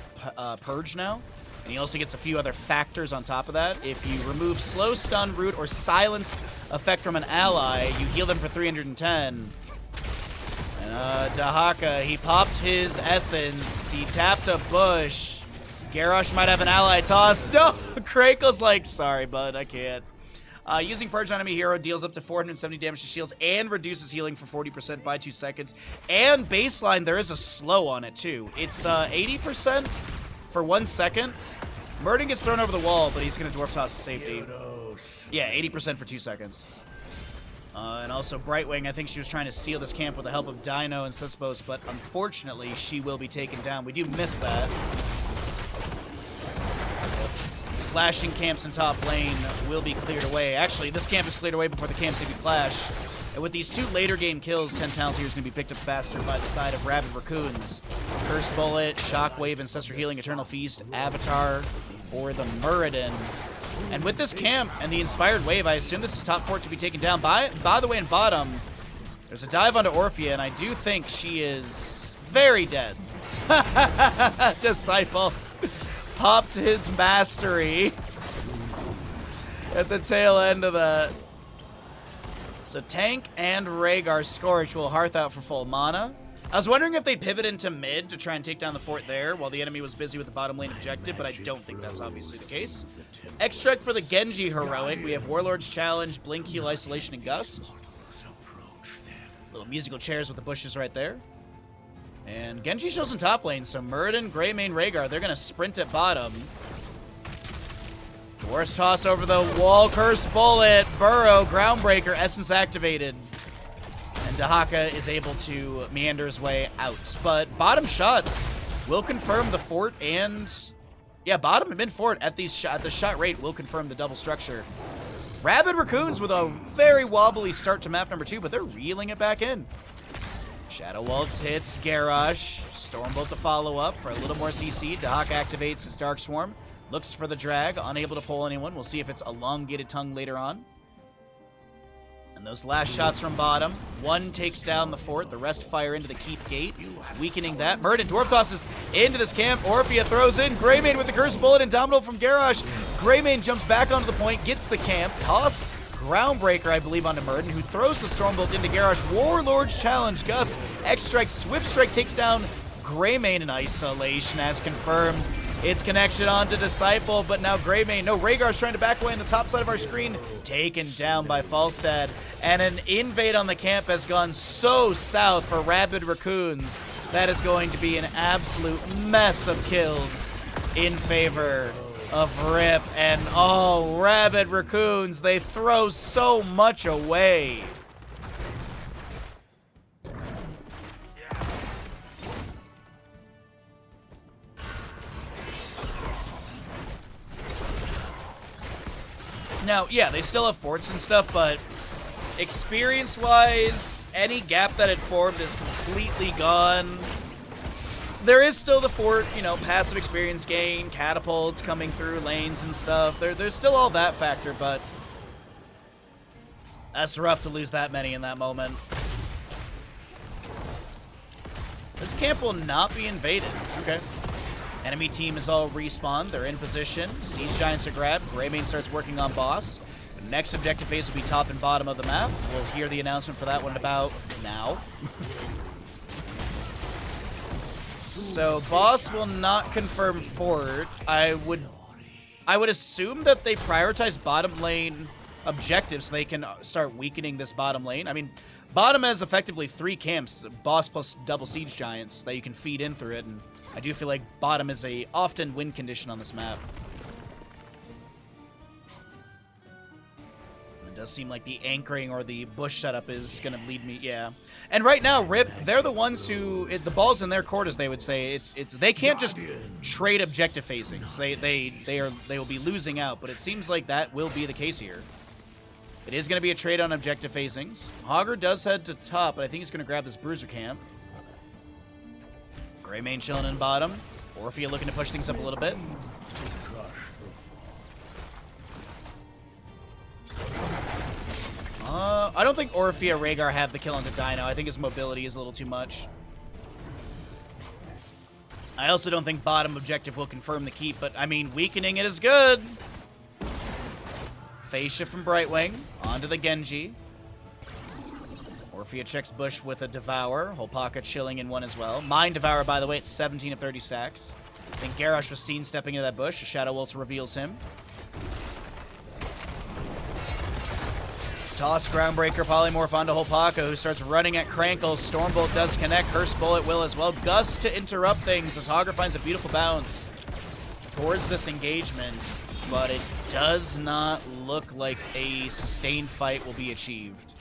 Purge now. And he also gets a few other factors on top of that. If you remove slow, stun, root, or silence effect from an ally, you heal them for 310. And Dahaka, he popped his essence. He tapped a bush. Garrosh might have an ally toss. No! Krankle's like, sorry, bud, I can't. Using Purge on enemy hero deals up to 470 damage to shields and reduces healing for 40% by 2 seconds. And baseline, there is a slow on it, too. It's 80% for 1 second. Muradin gets thrown over the wall, but he's going to Dwarf Toss to safety. Yeah, 80% for 2 seconds. And also Brightwing, I think she was trying to steal this camp with the help of Dino and Sispos, but unfortunately, she will be taken down. We do miss that. Clashing camps in top lane will be cleared away. Actually, this camp is cleared away before the camps even clash. And with these 2 later game kills, 10 talent here is going to be picked up faster by the side of RabidRaccoons. Curse Bullet, Shockwave, Ancestor Healing, Eternal Feast, Avatar for the Muradin. And with this camp and the Inspired Wave, I assume this is top fort to be taken down. By the way, in bottom, there's a dive onto Orphea, and I do think she is very dead. Disciple popped his mastery at the tail end of that. So Tank and Rhaegar Scorch will Hearth out for full mana. I was wondering if they'd pivot into mid to try and take down the fort there while the enemy was busy with the bottom lane objective, but I don't think that's obviously the case. Extract for the Genji heroic. We have Warlord's Challenge, Blink, Heal, Isolation, and Gust. Little musical chairs with the bushes right there. And Genji shows in top lane, so Muradin, Greymane, Rhaegar, they're going to sprint at bottom. Dwarf's Toss over the wall, Cursed Bullet, Burrow, Groundbreaker, Essence activated. And Dahaka is able to meander his way out. But bottom shots will confirm the fort and... yeah, bottom and mid fort at the shot rate will confirm the double structure. RabidRaccoons with a very wobbly start to map number 2, but they're reeling it back in. Shadow Waltz hits Garrosh. Stormbolt to follow up for a little more CC. Dahaka activates his Dark Swarm. Looks for the drag, unable to pull anyone. We'll see if it's elongated tongue later on. And those last shots from bottom. One takes down the fort. The rest fire into the keep gate, weakening that. Murden Dwarf tosses into this camp. Orphea throws in. Greymane with the curse bullet. Indomitable from Garrosh. Greymane jumps back onto the point, gets the camp. Toss. Groundbreaker, I believe, onto Murden, who throws the Stormbolt into Garrosh. Warlord's challenge. Gust. X-Strike. Swift Strike takes down Greymane in isolation as confirmed. It's connection onto Disciple, but now Greymane. No, Rhaegar's trying to back away on the top side of our screen. Taken down by Falstad. And an invade on the camp has gone so south for RabidRaccoons. That is going to be an absolute mess of kills in favor of Rip. And oh, RabidRaccoons, they throw so much away. Now, yeah, they still have forts and stuff, but experience-wise, any gap that had formed is completely gone. There is still the fort, you know, passive experience gain, catapults coming through lanes and stuff. There's still all that factor, but that's rough to lose that many in that moment. This camp will not be invaded. Okay. Enemy team is all respawned. They're in position. Siege Giants are grabbed. Greymane starts working on boss. The next objective phase will be top and bottom of the map. We'll hear the announcement for that one about now. So boss will not confirm fort. I would assume that they prioritize bottom lane objectives so they can start weakening this bottom lane. I mean, bottom has effectively 3 camps, boss plus double Siege Giants, that you can feed in through it, and I do feel like bottom is a often win condition on this map. It does seem like the anchoring or the bush setup is going to lead me, yeah. And right now, Rip, they're the ones who, the ball's in their court, as they would say. It's they can't just trade objective phasings. They will be losing out, but it seems like that will be the case here. It is going to be a trade on objective phasings. Hogger does head to top, but I think he's going to grab this Bruiser camp. Greymane chilling in bottom. Orphea looking to push things up a little bit. I don't think Orphea Rhaegar have the kill onto Dino. I think his mobility is a little too much. I also don't think bottom objective will confirm the keep, but I mean, weakening it is good. Phase shift from Brightwing onto the Genji. Orphea checks Bush with a Devour. Holpaka chilling in one as well. Mind Devour, by the way, it's 17 of 30 stacks. I think Garrosh was seen stepping into that bush. A Shadow Waltz reveals him. Toss Groundbreaker, Polymorph onto Holpaka, who starts running at Crankle. Stormbolt does connect. Curse Bullet will as well. Gust to interrupt things as Hogger finds a beautiful bounce towards this engagement, but it does not look like a sustained fight will be achieved.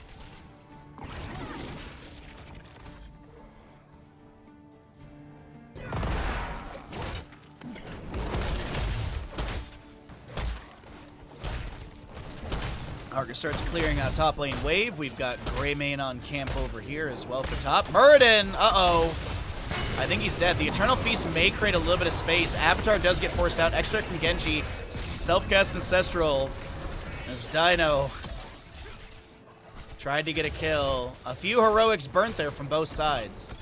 Hogger starts clearing out top lane wave. We've got Greymane on camp over here as well for top. Murden! Uh-oh. I think he's dead. The Eternal Feast may create a little bit of space. Avatar does get forced out. Extract from Genji. Self-cast Ancestral. As Dino tried to get a kill. A few heroics burnt there from both sides.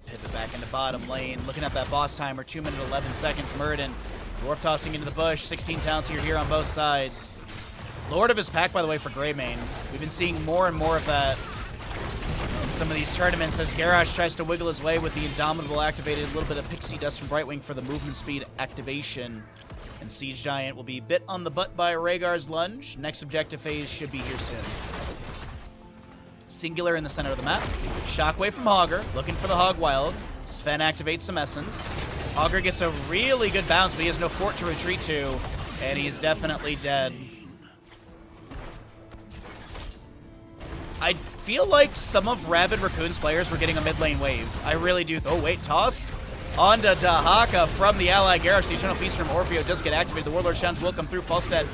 Pivot back into bottom lane. Looking at that boss timer. 2 minutes 11 seconds. Murden. Dwarf tossing into the bush. 16 talents here on both sides. Lord of his pack, by the way, for Greymane. We've been seeing more and more of that in some of these tournaments as Garrosh tries to wiggle his way with the Indomitable activated. A little bit of Pixie Dust from Brightwing for the movement speed activation. And Siege Giant will be bit on the butt by Rhaegar's lunge. Next objective phase should be here soon. Singular in the center of the map. Shockwave from Hogger, looking for the Hog Wild. Sven activates some Essence. Hogger gets a really good bounce, but he has no fort to retreat to, and he's definitely dead. I feel like some of RabidRaccoons players were getting a mid lane wave. I really do. Oh, wait, toss onto Dahaka from the ally Garrosh. The Eternal Feast from Orphea does get activated. The Warlord Challenge will come through. Falstad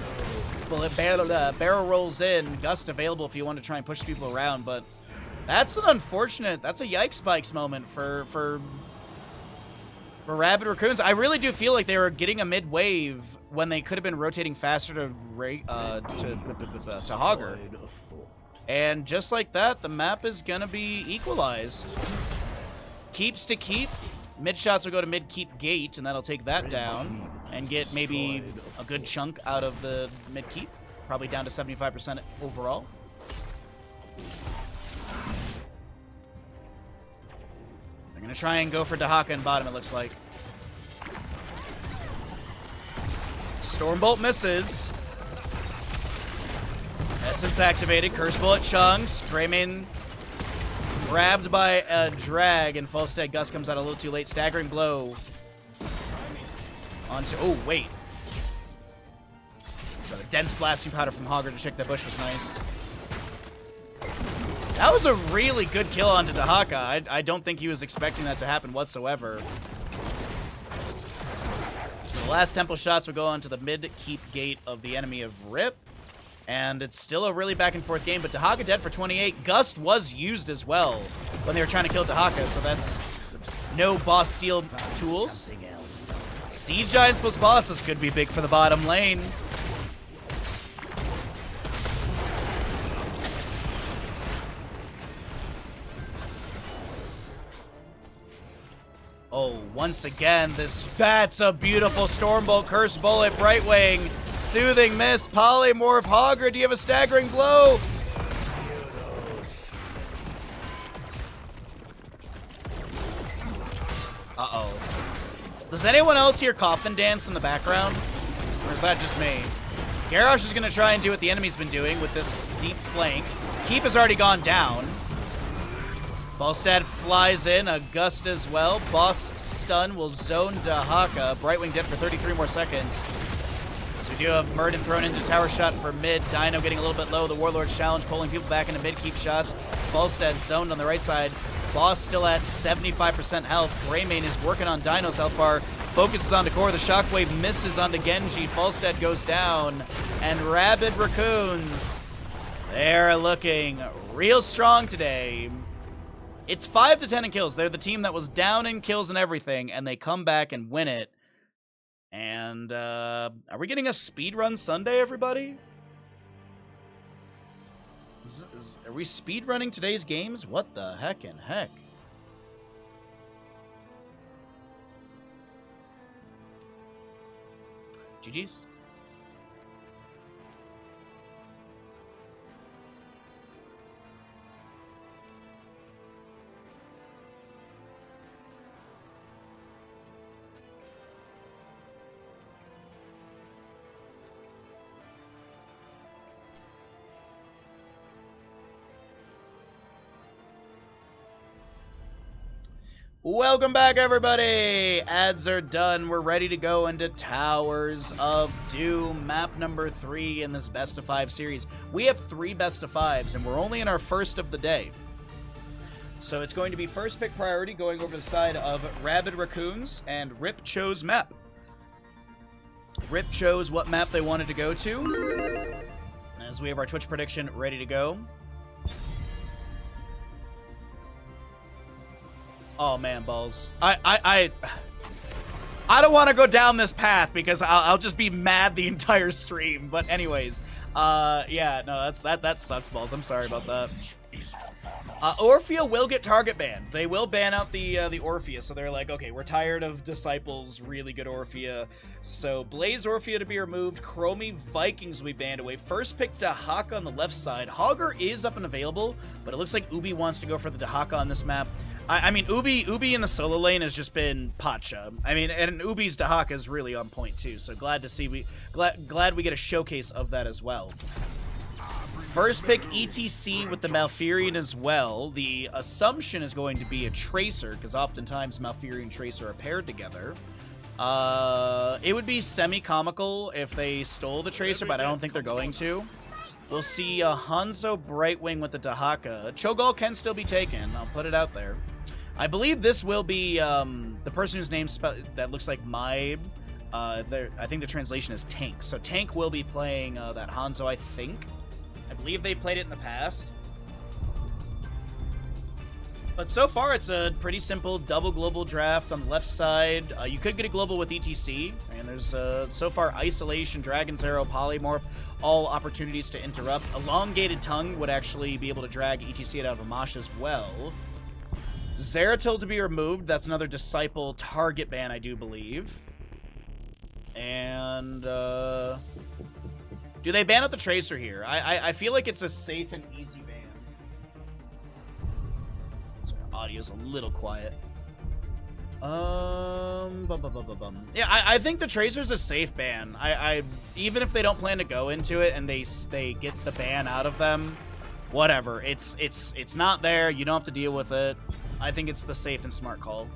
barrel rolls in. Gust available if you want to try and push people around, but that's an unfortunate, that's a yikes spikes moment for For RabidRaccoons, I really do feel like they were getting a mid-wave when they could have been rotating faster to Hogger. And just like that, the map is going to be equalized. Keeps to keep. Mid shots will go to mid keep gate, and that'll take that down and get maybe a good chunk out of the mid keep. Probably down to 75% overall. They're going to try and go for Dahaka in bottom, it looks like. Stormbolt misses. Essence activated. Curse Bullet chunks. Greymane grabbed by a drag, and Falstad Gust comes out a little too late. Staggering blow. Onto... Oh, wait. So the dense blasting powder from Hogger to check that bush was nice. That was a really good kill onto Dahaka. I don't think he was expecting that to happen whatsoever. So the last tempo shots will go onto the mid-keep gate of the enemy of Rip. And it's still a really back-and-forth game, but Dahaka dead for 28. Gust was used as well when they were trying to kill Dahaka, so that's no boss steal tools. Siege Giants plus boss. This could be big for the bottom lane. Oh, once again, that's a beautiful Stormbolt, Curse Bullet, Brightwing, Soothing Mist, Polymorph, Hogger, do you have a Staggering Blow? Uh-oh. Does anyone else hear Coffin Dance in the background? Or is that just me? Garrosh is going to try and do what the enemy's been doing with this deep flank. Keep has already gone down. Falstad flies in, a Gust as well. Boss stun will zone Dahaka. Brightwing dead for 33 more seconds. So we do have Murden thrown into tower shot for mid. Dino getting a little bit low. The Warlord's challenge pulling people back into mid keep shots. Falstad zoned on the right side. Boss still at 75% health. Greymane is working on Dino's health bar. Focuses on the core. The Shockwave misses onto Genji. Falstad goes down. And RabidRaccoons, they're looking real strong today. It's 5 to 10 in kills. They're the team that was down in kills and everything, and they come back and win it. And, are we getting a speedrun Sunday, everybody? Are we speedrunning today's games? What the heck in heck? GG's. Welcome back, everybody! Ads are done. We're ready to go into Towers of Doom, map number 3 in this Best of 5 series. We have 3 Best of 5s, and we're only in our first of the day. So it's going to be first pick priority going over the side of RabidRaccoons, and Rip chose map. Rip chose what map they wanted to go to, as we have our Twitch prediction ready to go. Oh man, balls. I don't want to go down this path because I'll just be mad the entire stream. But anyways, yeah, no, that sucks, balls. I'm sorry about that. Orphea will get target banned. They will ban out the Orphea, so they're like, okay, we're tired of Disciples, really good Orphea. So Blaze Orphea to be removed. Chromie Vikings will be banned away. First pick Dahaka on the left side. Hogger is up and available, but it looks like Ubi wants to go for the Dahaka on this map. I mean, Ubi in the solo lane has just been Pacha. I mean, and Ubi's Dahaka is really on point too. So glad to see glad we get a showcase of that as well. First pick ETC with the Malfurion as well. The assumption is going to be a Tracer, because oftentimes Malfurion and Tracer are paired together. It would be semi-comical if they stole the Tracer, but I don't think they're going to. We'll see Hanzo Brightwing with the Dahaka. Cho'Gall can still be taken. I'll put it out there. I believe this will be the person whose name that looks like Maib. I think the translation is Tank. So Tank will be playing that Hanzo, I think. I believe they played it in the past. But so far, it's a pretty simple double global draft on the left side. You could get a global with ETC, and there's so far Isolation, Dragon's Arrow, Polymorph, all opportunities to interrupt. Elongated Tongue would actually be able to drag ETC out of Amash as well. Zeratil to be removed. That's another Disciple target ban, I do believe. And, do they ban out the Tracer here? I feel like it's a safe and easy ban. Audio's a little quiet. Yeah, I think the Tracer's a safe ban. I even if they don't plan to go into it and they get the ban out of them, whatever. It's not there. You don't have to deal with it. I think it's the safe and smart call.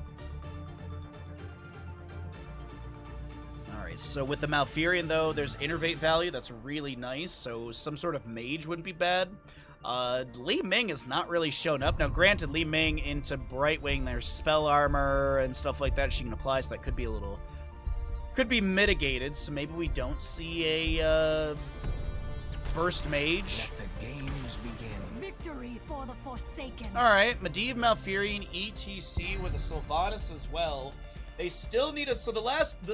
All right, so with the Malfurion though, there's Innervate value. That's really nice. So some sort of mage wouldn't be bad. Li Ming has not really shown up. Now, granted, Li Ming into Brightwing, there's spell armor and stuff like that she can apply, so that could be a little... could be mitigated, so maybe we don't see a, Burst Mage. Let the games begin. Victory for the Forsaken. Alright, Medivh, Malfurion, ETC with a Sylvanas as well. They still need a... so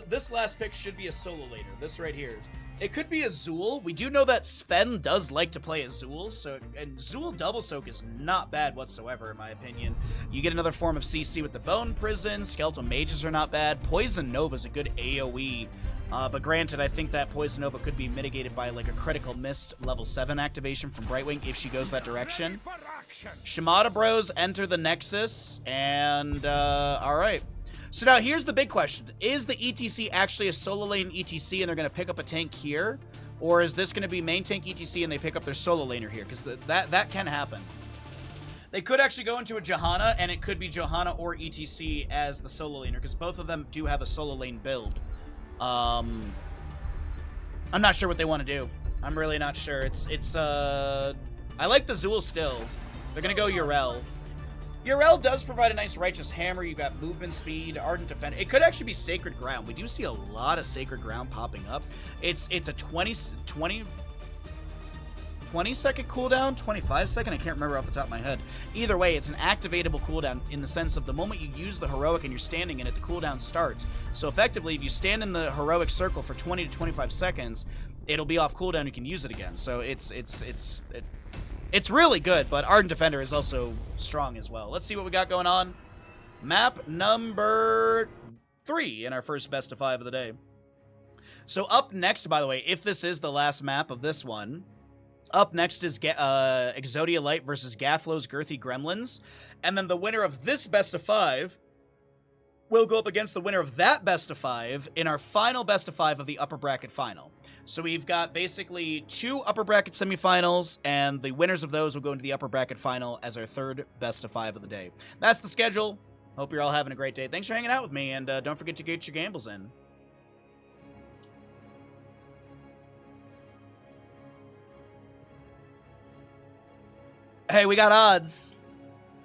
this last pick should be a solo laner, this right here. It could be Azul. We do know that Sven does like to play Azul, and Azul Double Soak is not bad whatsoever, in my opinion. You get another form of CC with the Bone Prison. Skeletal Mages are not bad. Poison Nova is a good AoE. But granted, I think that Poison Nova could be mitigated by like a Critical Mist level 7 activation from Brightwing if she goes that direction. Shimada Bros enter the Nexus, and alright. So now here's the big question. Is the ETC actually a solo lane ETC and they're going to pick up a tank here? Or is this going to be main tank ETC and they pick up their solo laner here? Because that can happen. They could actually go into a Johanna, and it could be Johanna or ETC as the solo laner, because both of them do have a solo lane build. I'm not sure what they want to do. I'm really not sure. I like the Zool still. They're going to go Yrel. Yrel does provide a nice Righteous Hammer. You've got movement speed, Ardent Defense. It could actually be Sacred Ground. We do see a lot of Sacred Ground popping up. It's a 20 second cooldown, 25 second. I can't remember off the top of my head. Either way, it's an activatable cooldown in the sense of the moment you use the heroic and you're standing in it, the cooldown starts. So effectively, if you stand in the heroic circle for 20 to 25 seconds, it'll be off cooldown. You can use it again. So it's really good, but Ardent Defender is also strong as well. Let's see what we got going on. Map number 3 in our first best of 5 of the day. So up next, by the way, if this is the last map of this one, up next is Exodia Light versus Gathlo's Girthy Gremlins. And then the winner of this best of 5 will go up against the winner of that best of 5 in our final best of 5 of the upper bracket final. So we've got basically 2 upper bracket semifinals, and the winners of those will go into the upper bracket final as our third best of 5 of the day. That's the schedule. Hope you're all having a great day. Thanks for hanging out with me, and don't forget to get your gambles in. Hey, we got odds.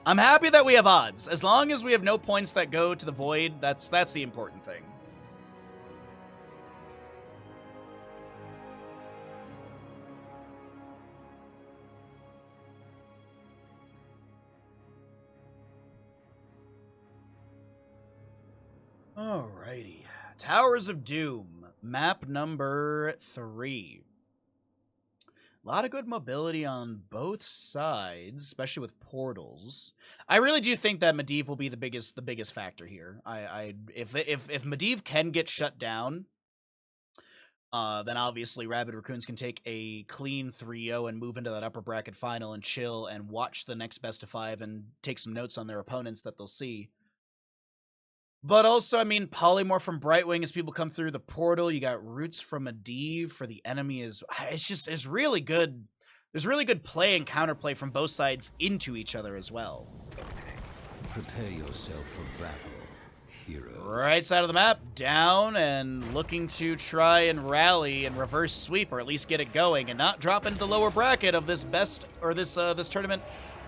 I'm happy that we have odds. As long as we have no points that go to the void, that's the important thing. Alrighty. Towers of Doom, map number 3. A lot of good mobility on both sides, especially with portals. I really do think that Medivh will be the biggest factor here. If Medivh can get shut down, then obviously RabidRaccoons can take a clean 3-0 and move into that upper bracket final and chill and watch the next best of 5 and take some notes on their opponents that they'll see. But also, I mean, Polymorph from Brightwing as people come through the portal. You got Roots from Medivh for the enemy. It's really good. There's really good play and counterplay from both sides into each other as well. Prepare yourself for battle, hero. Right side of the map, down and looking to try and rally and reverse sweep, or at least get it going and not drop into the lower bracket of this this tournament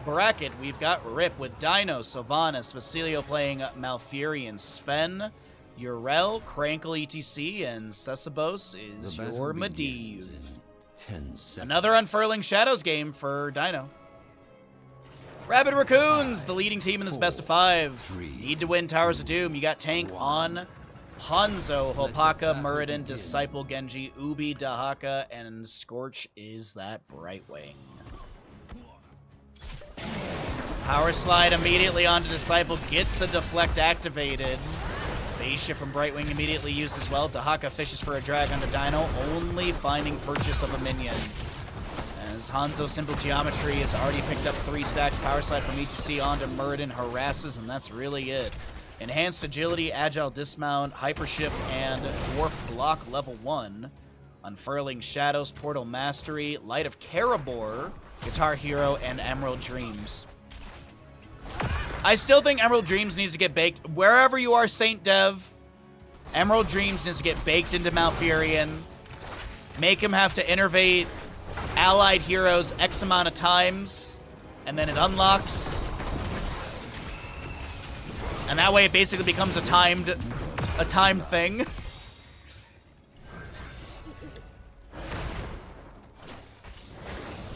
bracket. We've got Rip with Dino, Sylvanas, Vasilio playing Malfurion, Sven, Yrel, Crankle ETC, and Sesabos is your Medivh. 10 seconds. Another Unfurling Shadows game for Dino. RabidRaccoons, the leading team in this best of 5. Need to win Towers of Doom. You got tank on Hanzo, Hopaka, Muradin, Disciple, Genji, Ubi, Dahaka, and Scorch is that Brightwing. Power Slide immediately onto Disciple, gets a Deflect activated. Phase Shift from Brightwing immediately used as well. Dahaka fishes for a drag onto Dino, only finding purchase of a minion. As Hanzo Simple Geometry has already picked up 3 stacks. Power Slide from ETC onto Muradin, harasses, and that's really it. Enhanced Agility, Agile Dismount, Hyper Shift, and Dwarf Block level 1. Unfurling Shadows, Portal Mastery, Light of Karabor, Guitar Hero, and Emerald Dreams. I still think Emerald Dreams needs to get baked. Wherever you are, Saint Dev, Emerald Dreams needs to get baked into Malfurion. Make him have to innervate allied heroes X amount of times, and then it unlocks. And that way it basically becomes a timed thing.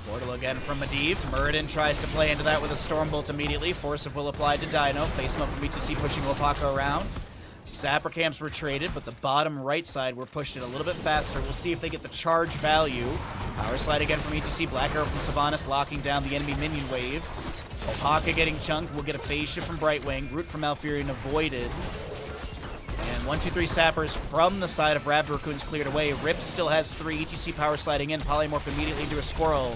Portal again from Medivh. Muradin tries to play into that with a Stormbolt immediately. Force of Will applied to Dino. Face mode from ETC pushing Opaka around. Sapper camps were traded, but the bottom right side were pushed in a little bit faster. We'll see if they get the charge value. Power Slide again from ETC. Black Arrow from Sylvanas locking down the enemy minion wave. Opaka getting chunked. We'll get a Phase Shift from Brightwing. Root from Malfurion avoided. And 1, 2, 3 Sappers from the side of RabidRaccoons cleared away. Rip still has 3. ETC power sliding in. Polymorph immediately into a Squirrel.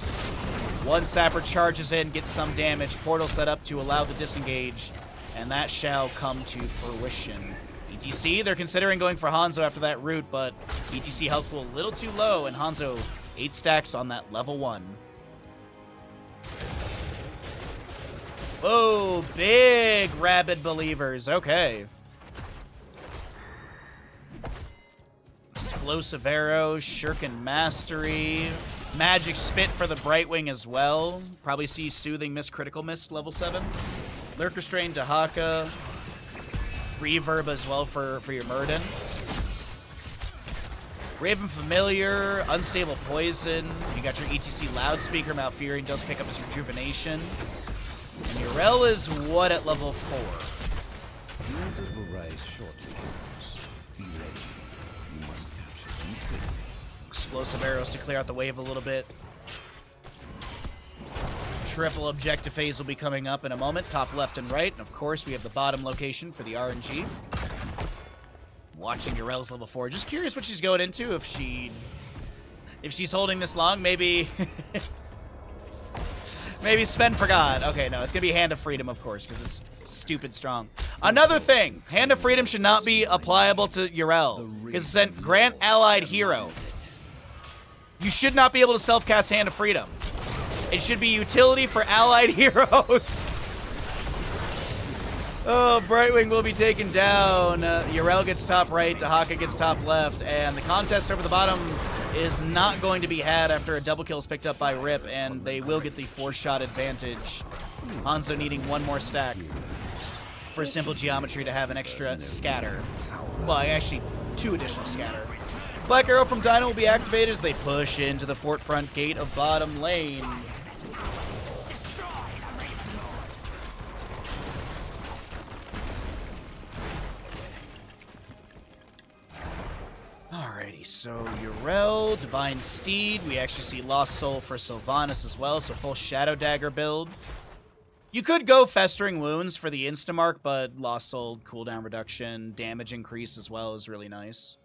1 Sapper charges in, gets some damage. Portal set up to allow the disengage. And that shall come to fruition. ETC, they're considering going for Hanzo after that root, but ETC health pool a little too low, and Hanzo 8 stacks on that level 1. Oh, big Rabid believers. Okay. Explosive Arrow, Shuriken Mastery, Magic Spit for the Brightwing as well. Probably see Soothing Mist, Critical Mist, level 7. Lurk Restrain, Dahaka. Reverb as well for your Muradin. Raven Familiar, Unstable Poison. You got your ETC Loudspeaker. Malfurion does pick up his Rejuvenation. And Urel is what at level 4? Waters will rise shortly. Be ready. You must capture them quickly. Explosive Arrows to clear out the wave a little bit. Triple objective phase will be coming up in a moment, top left and right. And of course, we have the bottom location for the RNG. Watching Urel's level 4. Just curious what she's going into. If she's holding this long, maybe maybe Sven forgot. Okay, no, it's gonna be Hand of Freedom, of course, because it's stupid strong. Another thing, Hand of Freedom should not be applicable to Urel, because it sent Grant Allied Hero. You should not be able to self-cast Hand of Freedom. It should be utility for allied heroes. Oh, Brightwing will be taken down. Urel gets top right, Dahaka gets top left, and the contest over the bottom is not going to be had after a double kill is picked up by Rip, and they will get the 4-shot advantage. Hanzo needing 1 more stack for Simple Geometry to have an extra scatter. Well, actually, 2 additional scatter. Black Arrow from Dino will be activated as they push into the fort front gate of bottom lane. Alrighty, so Urel, Divine Steed. We actually see Lost Soul for Sylvanas as well, so full Shadow Dagger build. You could go Festering Wounds for the Instamark, but Lost Soul cooldown reduction, damage increase as well is really nice.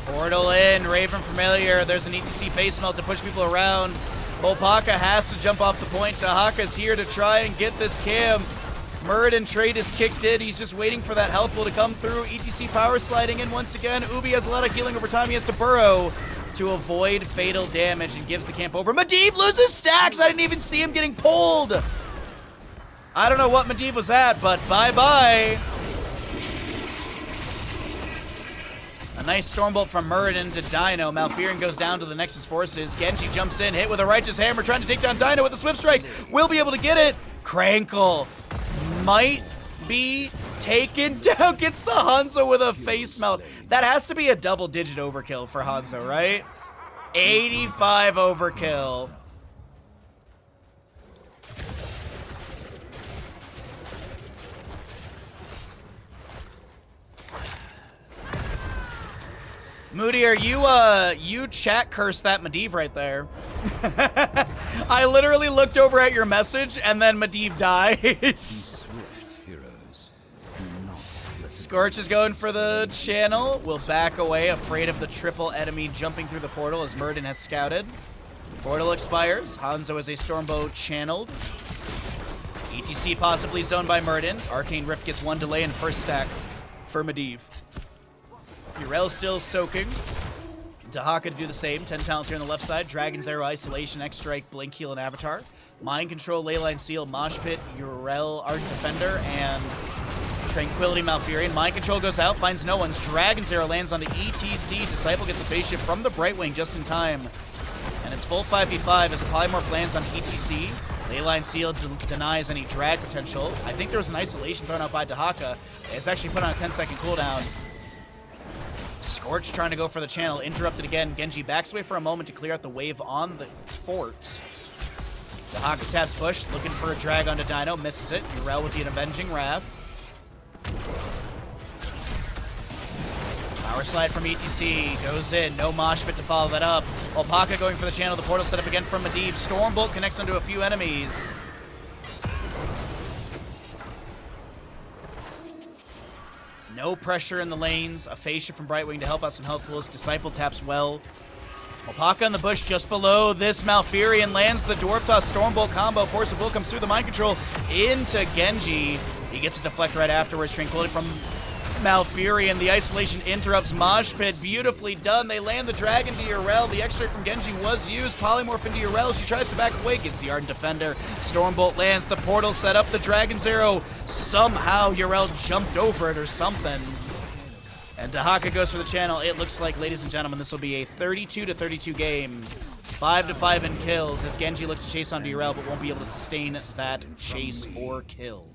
Portal in, Raven Familiar. There's an ETC face melt to push people around. Opaka has to jump off the point. Dahaka's here to try and get this cam. Muradin trade is kicked in. He's just waiting for that health pool to come through. ETC power sliding in once again. Ubi has a lot of healing over time. He has to burrow to avoid fatal damage and gives the camp over. Medivh loses stacks. I didn't even see him getting pulled. I don't know what Medivh was at, but bye-bye. A nice Stormbolt from Muradin to Dino. Malfurion goes down to the Nexus Forces. Genji jumps in, hit with a Righteous Hammer, trying to take down Dino with a Swift Strike. Will be able to get it. Crankle might be taken down, gets the Hanzo with a face melt. That has to be a double-digit overkill for Hanzo, right? 85 overkill. Moody, are you chat cursed that Medivh right there. I literally looked over at your message and then Medivh dies. Scorch is going for the channel. Will back away, afraid of the triple enemy jumping through the portal as Murden has scouted. Portal expires. Hanzo is a Stormbow channeled. ETC possibly zoned by Murden. Arcane Rift gets one delay and first stack for Medivh. Yrel still soaking. Dahaka to do the same. 10 talents here on the left side. Dragon's Arrow, Isolation, X-Strike, Blink, Heal, and Avatar. Mind Control, Leyline Seal, Mosh Pit, Yrel, Ardent Defender, and Tranquility Malfurion. Mind Control goes out, finds no one's. Dragon's Arrow lands onto ETC. Disciple gets a phase shift from the Brightwing just in time. And it's full 5v5 as a Polymorph lands on ETC. Leyline Seal denies any drag potential. I think there was an Isolation thrown out by Dahaka. It's actually put on a 10-second cooldown. Scorch trying to go for the channel. Interrupted again. Genji backs away for a moment to clear out the wave on the fort. Dahaka taps Bush, looking for a drag onto Dino. Misses it. Yrel with the Avenging Wrath. Power slide from ETC. Goes in. No mosh pit to follow that up. Alpaca going for the channel. The portal set up again from Medivh. Stormbolt connects onto a few enemies. No pressure in the lanes. A phase shift from Brightwing to help out some health pools. Disciple taps well. Alpaca in the bush just below this. Malfurion lands the Dwarf Toss Stormbolt combo. Force of Will comes through the mind control into Genji. He gets a deflect right afterwards. Tranquility from Malfurion. The Isolation interrupts Mosh Pit. Beautifully done. They land the Dragon to Yrel. The extract from Genji was used. Polymorph into Yrel. She tries to back away. Gets the Ardent Defender. Stormbolt lands. The portal set up. The Dragon's Arrow. Somehow Yrel jumped over it or something. And Dahaka goes for the channel. It looks like, ladies and gentlemen, this will be a 32-32 game. 5-5 in kills as Genji looks to chase onto Yrel, but won't be able to sustain that chase or kill.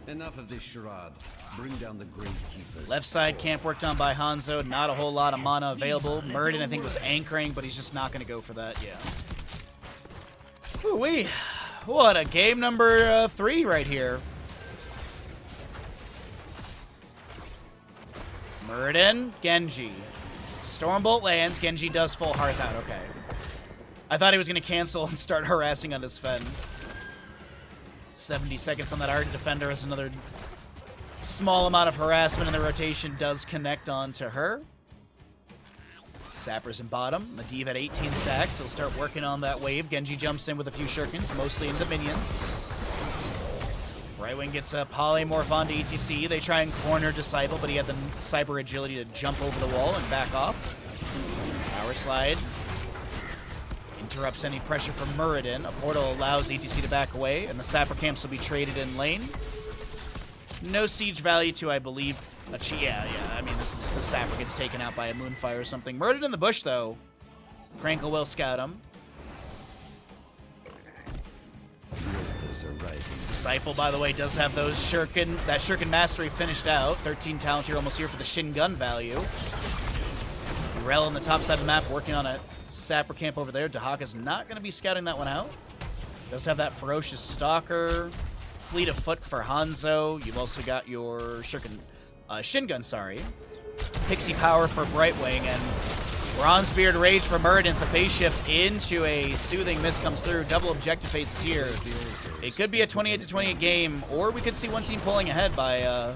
Enough of this charade. Bring down the Gravekeepers. Left side camp worked on by Hanzo. Not a whole lot of mana available. Murden, I think, was anchoring, but he's just not going to go for that. Yeah. Ooh-wee. What a game number 3 right here. Murden, Genji. Stormbolt lands. Genji does full Hearth out. Okay. I thought he was going to cancel and start harassing on his Sven. 70 seconds on that Ardent Defender as another small amount of harassment in the rotation does connect onto her. Sappers in bottom. Medivh at 18 stacks. He'll start working on that wave. Genji jumps in with a few shurikens, mostly into minions. Brightwing gets a polymorph onto ETC. They try and corner Disciple, but he had the cyber agility to jump over the wall and back off. Power slide. Interrupts any pressure from Muradin. A portal allows ETC to back away, and the Sapper camps will be traded in lane. No siege value to, I believe, yeah. I mean, this is the Sapper gets taken out by a Moonfire or something. Muradin in the bush, though. Crankle will scout him. Disciple, by the way, does have those that Shuriken Mastery finished out. 13 talents here, almost here for the Shin Gun value. Yrel on the top side of the map working on a Sapper camp over there. Dahaka's not going to be scouting that one out. Does have that Ferocious Stalker. Fleet of Foot for Hanzo. You've also got your Shin Gun, sorry. Pixie Power for Brightwing, and Bronzebeard Rage for Muradin as the phase shift into a Soothing Mist comes through. Double objective phases here. It could be a 28-28 game, or we could see one team pulling ahead by a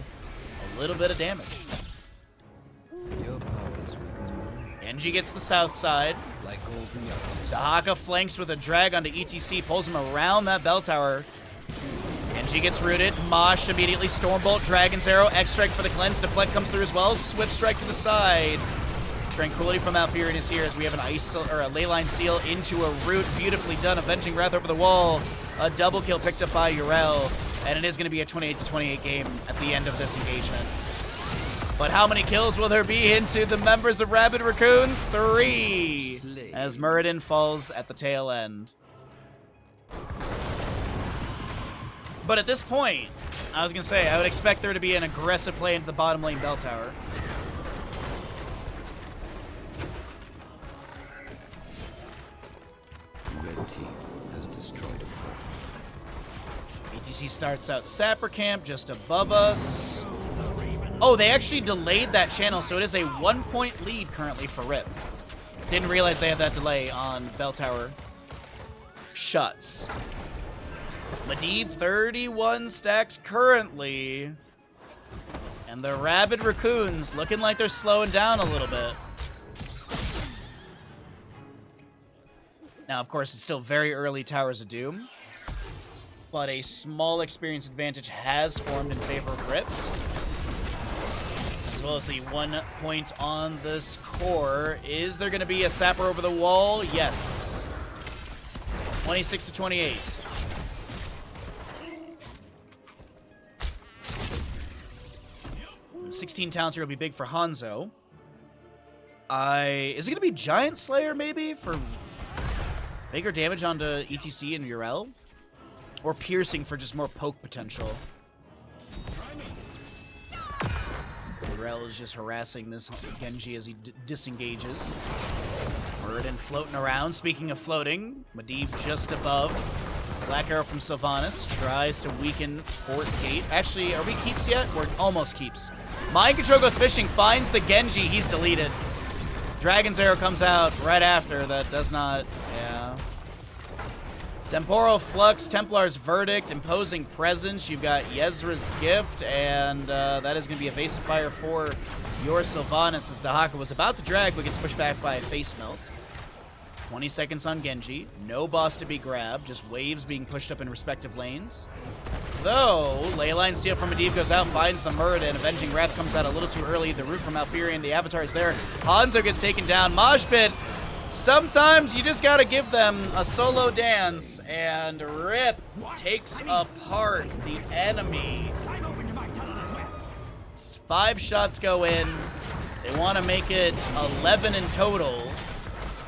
little bit of damage. Genji gets the south side. Dahaka flanks with a drag onto ETC, pulls him around that bell tower. Genji gets rooted. Mosh immediately. Stormbolt, Dragon's Arrow, X-Strike for the cleanse. Deflect comes through as well. Swift Strike to the side. Tranquility from Malfurion is here as we have an a Leyline Seal into a root. Beautifully done. Avenging Wrath over the wall. A double kill picked up by Yrel. And it is going to be a 28-28 game at the end of this engagement. But how many kills will there be into the members of RabidRaccoons? 3! As Muradin falls at the tail end. But at this point, I was going to say, I would expect there to be an aggressive play into the bottom lane bell tower. Red team has destroyed a fort. BTC starts out Sapper Camp just above us. Oh, they actually delayed that channel, so it is a 1-point lead currently for Rip. Didn't realize they had that delay on bell tower shuts. Medivh 31 stacks currently. And the RabidRaccoons looking like they're slowing down a little bit. Now, of course, it's still very early Towers of Doom. But a small experience advantage has formed in favor of Rip. As well as the 1 point on this core. Is there going to be a sapper over the wall? Yes. 26 to 28. Mm, 16 talents here will be big for Hanzo. Is it going to be Giant Slayer maybe for bigger damage onto ETC and Yrel? Or Piercing for just more poke potential? Yrel is just harassing this Genji as he disengages. Muradin floating around. Speaking of floating, Medivh just above. Black Arrow from Sylvanas tries to weaken Fort Gate. Actually, are we keeps yet? We're almost keeps. Mind Control goes fishing, finds the Genji. He's deleted. Dragon's Arrow comes out right after. That does not... Yeah. Temporal Flux, Templar's Verdict, Imposing Presence. You've got Yezra's Gift, and that is going to be Evasive Fire for your Sylvanas as Dahaka was about to drag, but gets pushed back by a Face Melt. 20 seconds on Genji. No boss to be grabbed, just waves being pushed up in respective lanes. Though, Leyline Seal from Medivh goes out, finds the Muradin. Avenging Wrath comes out a little too early. The Root from Alfurion, the Avatar is there. Hanzo gets taken down. Moshpit. Sometimes you just gotta give them a solo dance, and Rip takes apart the enemy. 5 shots go in. They want to make it 11 in total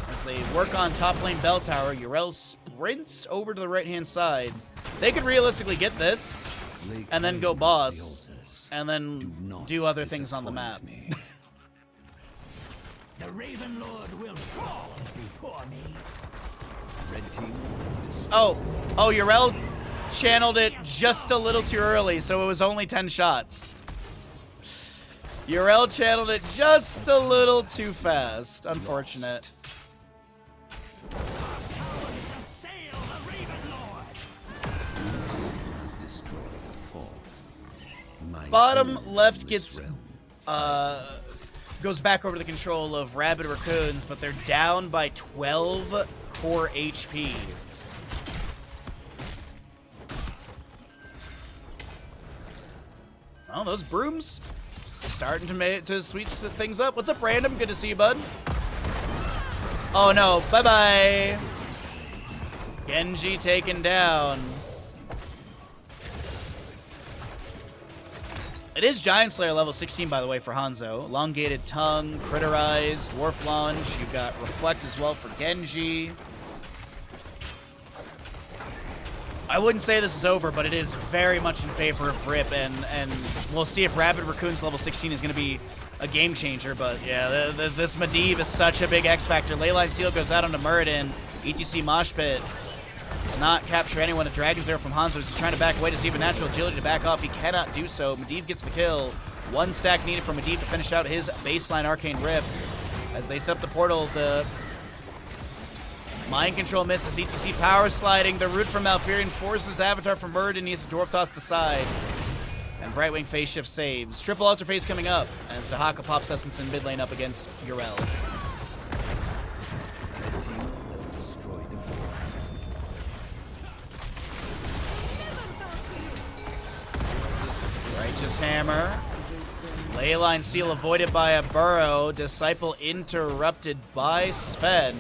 as they work on top lane bell tower. Yrel sprints over to the right-hand side. They could realistically get this and then go boss and then do other things on the map. The Raven Lord will fall before me. Red team. Oh, Yrel channeled it just a little too early, so it was only 10 shots. Yrel channeled it just a little too fast. Unfortunate. Bottom left gets goes back over to the control of RabidRaccoons, but they're down by 12 core HP. Oh, those brooms starting to sweep things up. What's up, Random? Good to see you, bud. Oh no, bye-bye. Genji taken down. It is Giant Slayer level 16, by the way, for Hanzo. Elongated Tongue, Critterize, Dwarf Launch. You've got Reflect as well for Genji. I wouldn't say this is over, but it is very much in favor of Rip, and we'll see if RabidRaccoons level 16 is going to be a game changer. But yeah, this Medivh is such a big X factor. Leyline Seal goes out onto Muradin. ETC Moshpit does not capture anyone. A Dragon's Arrow from Hanzo. He's trying to back away. Does he have a natural agility to back off? He cannot do so. Medivh gets the kill. 1 stack needed for Medivh to finish out his baseline Arcane Rift. As they set up the portal, the Mind Control misses. ETC power sliding. The Root from Alfurion forces Avatar from Muradin. He has to Dwarf Toss to the side. And Brightwing Phase Shift saves. Triple Alter Phase coming up as Dahaka pops Essence in mid lane up against Yrel. Righteous Hammer. Leyline Seal avoided by a Burrow. Disciple interrupted by Sven.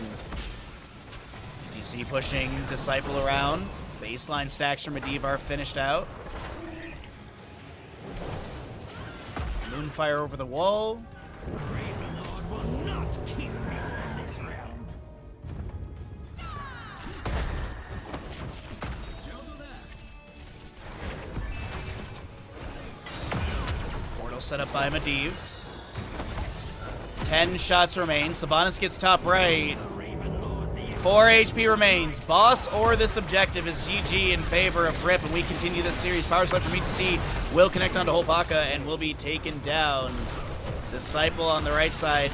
ETC pushing Disciple around. Baseline stacks from Medivh are finished out. Moonfire over the wall. Raven Lord will not keep me from this realm. set up by Medivh. 10 shots remain. Sylvanas gets top right. 4 HP remains. Boss or this objective is GG in favor of Rip, and we continue this series. Power Slide from ETC will connect onto Holpaka and will be taken down. Disciple on the right side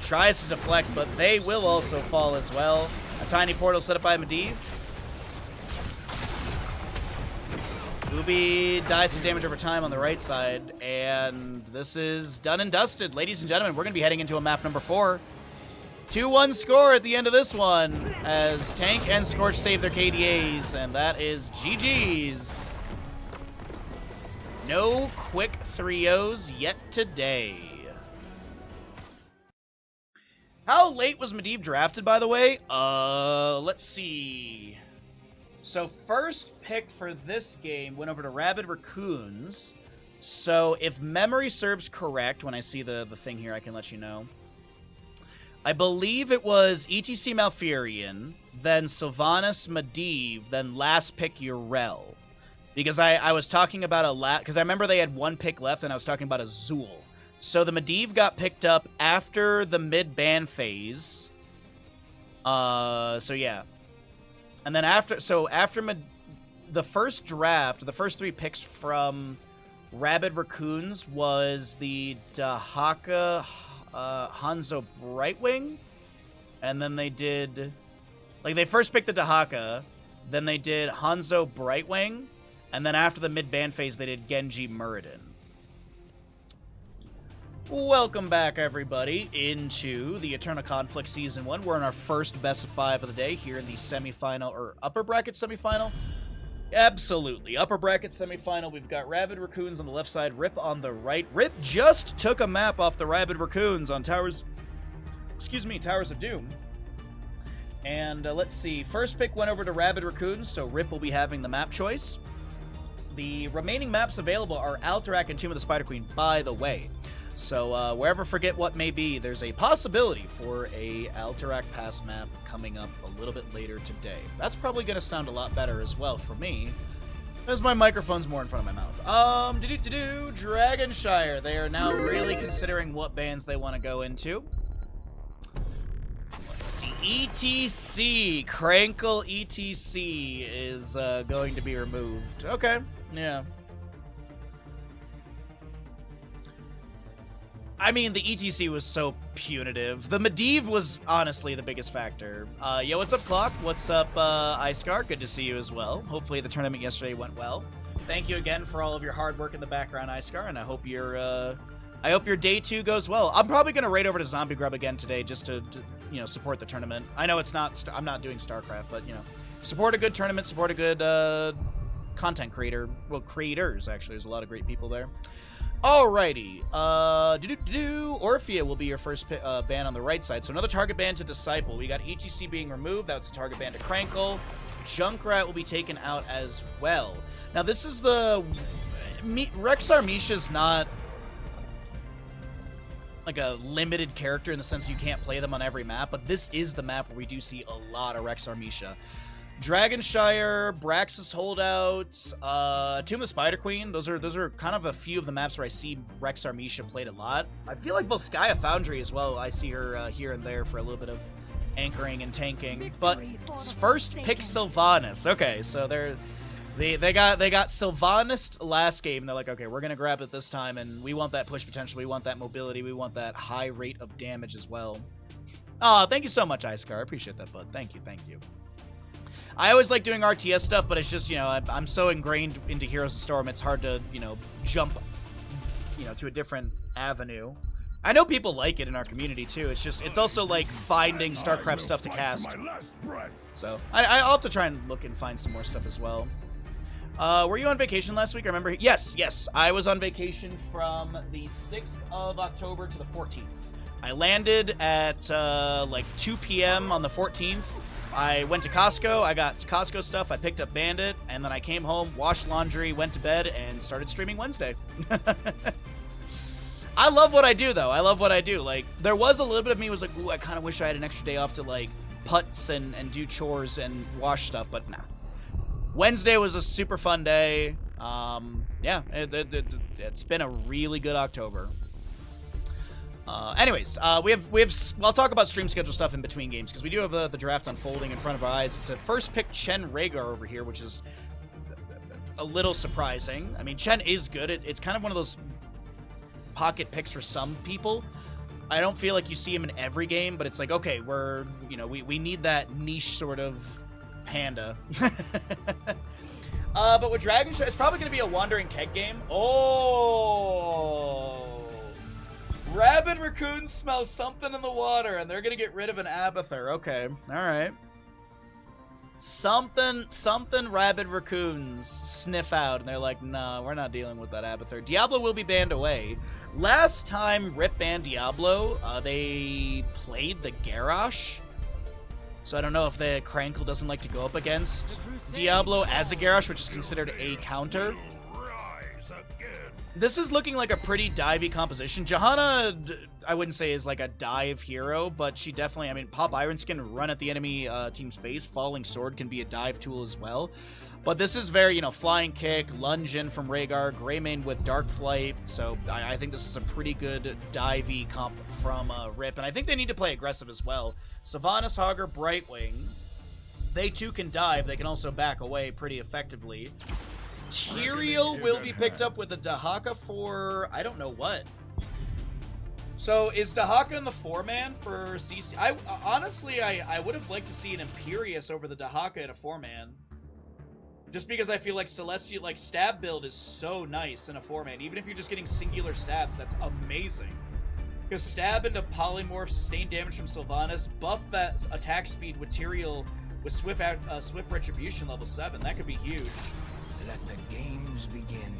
tries to deflect, but they will also fall as well. A tiny portal set up by Medivh. Ubi dies to damage over time on the right side, and this is done and dusted. Ladies and gentlemen, we're going to be heading into a map number 4. 2-1 score at the end of this one, as Tank and Scorch save their KDAs, and that is GG's. No quick 3-0s yet today. How late was Medivh drafted, by the way? Let's see. So first pick for this game went over to RabidRaccoons. So if memory serves correct, when I see the thing here, I can let you know. I believe it was ETC Malfurion, then Sylvanas Medivh, then last pick Urel. Because I was talking about because I remember they had 1 pick left, and I was talking about Azul. So the Medivh got picked up after the mid-ban phase. So yeah. And then after the first draft, the first 3 picks from RabidRaccoons was the Dahaka Hanzo Brightwing. And then they did, like, they first picked the Dahaka, then they did Hanzo Brightwing, and then after the mid-ban phase, they did Genji Muradin. Welcome back, everybody, into the Eternal Conflict Season 1. We're in our first best of 5 of the day here in the semifinal, or upper bracket semifinal? Absolutely. Upper bracket semifinal. We've got RabidRaccoons on the left side, Rip on the right. Rip just took a map off the RabidRaccoons on Towers of Doom. And let's see. First pick went over to RabidRaccoons, so Rip will be having the map choice. The remaining maps available are Alterac and Tomb of the Spider Queen, by the way. So wherever Forget What May Be, there's a possibility for a Alterac Pass map coming up a little bit later today. That's probably going to sound a lot better as well for me, as my microphone's more in front of my mouth. Dragonshire. They are now really considering what bands they want to go into. Let's see. ETC. Crankle ETC is going to be removed. Okay. Yeah. I mean, the ETC was so punitive. The Medivh was honestly the biggest factor. Yo, what's up, Clock? What's up, Iskar? Good to see you as well. Hopefully the tournament yesterday went well. Thank you again for all of your hard work in the background, Iskar, and I hope your day 2 goes well. I'm probably gonna raid over to Zombie Grub again today just to support the tournament. I know it's not. I'm not doing StarCraft, but support a good tournament, support a good content creator. Well, creators actually. There's a lot of great people there. Alrighty, Orphea will be your first ban on the right side. So another target ban to Disciple. We got ETC being removed. That's a target ban to Crankle. Junkrat will be taken out as well. Now this is the... Rexar Misha's not like a limited character in the sense you can't play them on every map, but this is the map where we do see a lot of Rexar Misha. Dragonshire, Braxis Holdouts, Tomb of the Spider Queen. Those are kind of a few of the maps where I see Rexar Misha played a lot. I feel like Volskaya Foundry as well. I see her here and there for a little bit of anchoring and tanking. But first pick Sylvanas. Okay, so they got Sylvanas last game. They're like, okay, we're gonna grab it this time, and we want that push potential. We want that mobility. We want that high rate of damage as well. Oh, thank you so much, Iskar. I appreciate that, bud. Thank you, thank you. I always like doing RTS stuff, but it's just, I'm so ingrained into Heroes of Storm, it's hard to, jump, to a different avenue. I know people like it in our community, too. It's also like finding StarCraft stuff to cast. So, I'll have to try and look and find some more stuff as well. Were you on vacation last week? I remember. Yes. I was on vacation from the 6th of October to the 14th. I landed at, like 2 p.m. on the 14th. I went to Costco, I got Costco stuff, I picked up Bandit, and then I came home, washed laundry, went to bed, and started streaming Wednesday. I love what I do, though. I love what I do. Like, there was a little bit of me was like, ooh, I kind of wish I had an extra day off to, like, putts and do chores and wash stuff, but nah. Wednesday was a super fun day. Yeah, it's been a really good October. Anyways, we have. I'll talk about stream schedule stuff in between games because we do have the draft unfolding in front of our eyes. It's a first pick Chen Rhaegar over here, which is a little surprising. I mean, Chen is good. It's kind of one of those pocket picks for some people. I don't feel like you see him in every game, but it's like, okay, we need that niche sort of panda. But with Dragon Show, it's probably going to be a Wandering Keg game. Oh! RabidRaccoons smell something in the water, and they're going to get rid of an Abathur. Okay, alright. Something RabidRaccoons sniff out, and they're like, nah, we're not dealing with that Abathur. Diablo will be banned away. Last time Rip banned Diablo, they played the Garrosh. So I don't know if the Crankle doesn't like to go up against Diablo as a Garrosh, which is considered a counter. This is looking like a pretty divey composition. Johanna, I wouldn't say is like a dive hero, but she definitely, I mean, Pop Irons can run at the enemy team's face. Falling Sword can be a dive tool as well. But this is very, Flying Kick, Lunge in from Rhaegar, Greymane with Dark Flight. So I think this is a pretty good divey comp from Rip. And I think they need to play aggressive as well. Sylvanas, Hogger, Brightwing. They too can dive. They can also back away pretty effectively. Tyrael will be picked up with a Dahaka for I don't know what. So is Dahaka in the 4-man for CC? Honestly, I would have liked to see an Imperious over the Dahaka in a 4-man. Just because I feel like Celestial, like stab build is so nice in a 4-man. Even if you're just getting singular stabs, that's amazing. Because stab into polymorph, sustain damage from Sylvanas, buff that attack speed with Tyrael with Swift Retribution level 7. That could be huge. Let the games begin.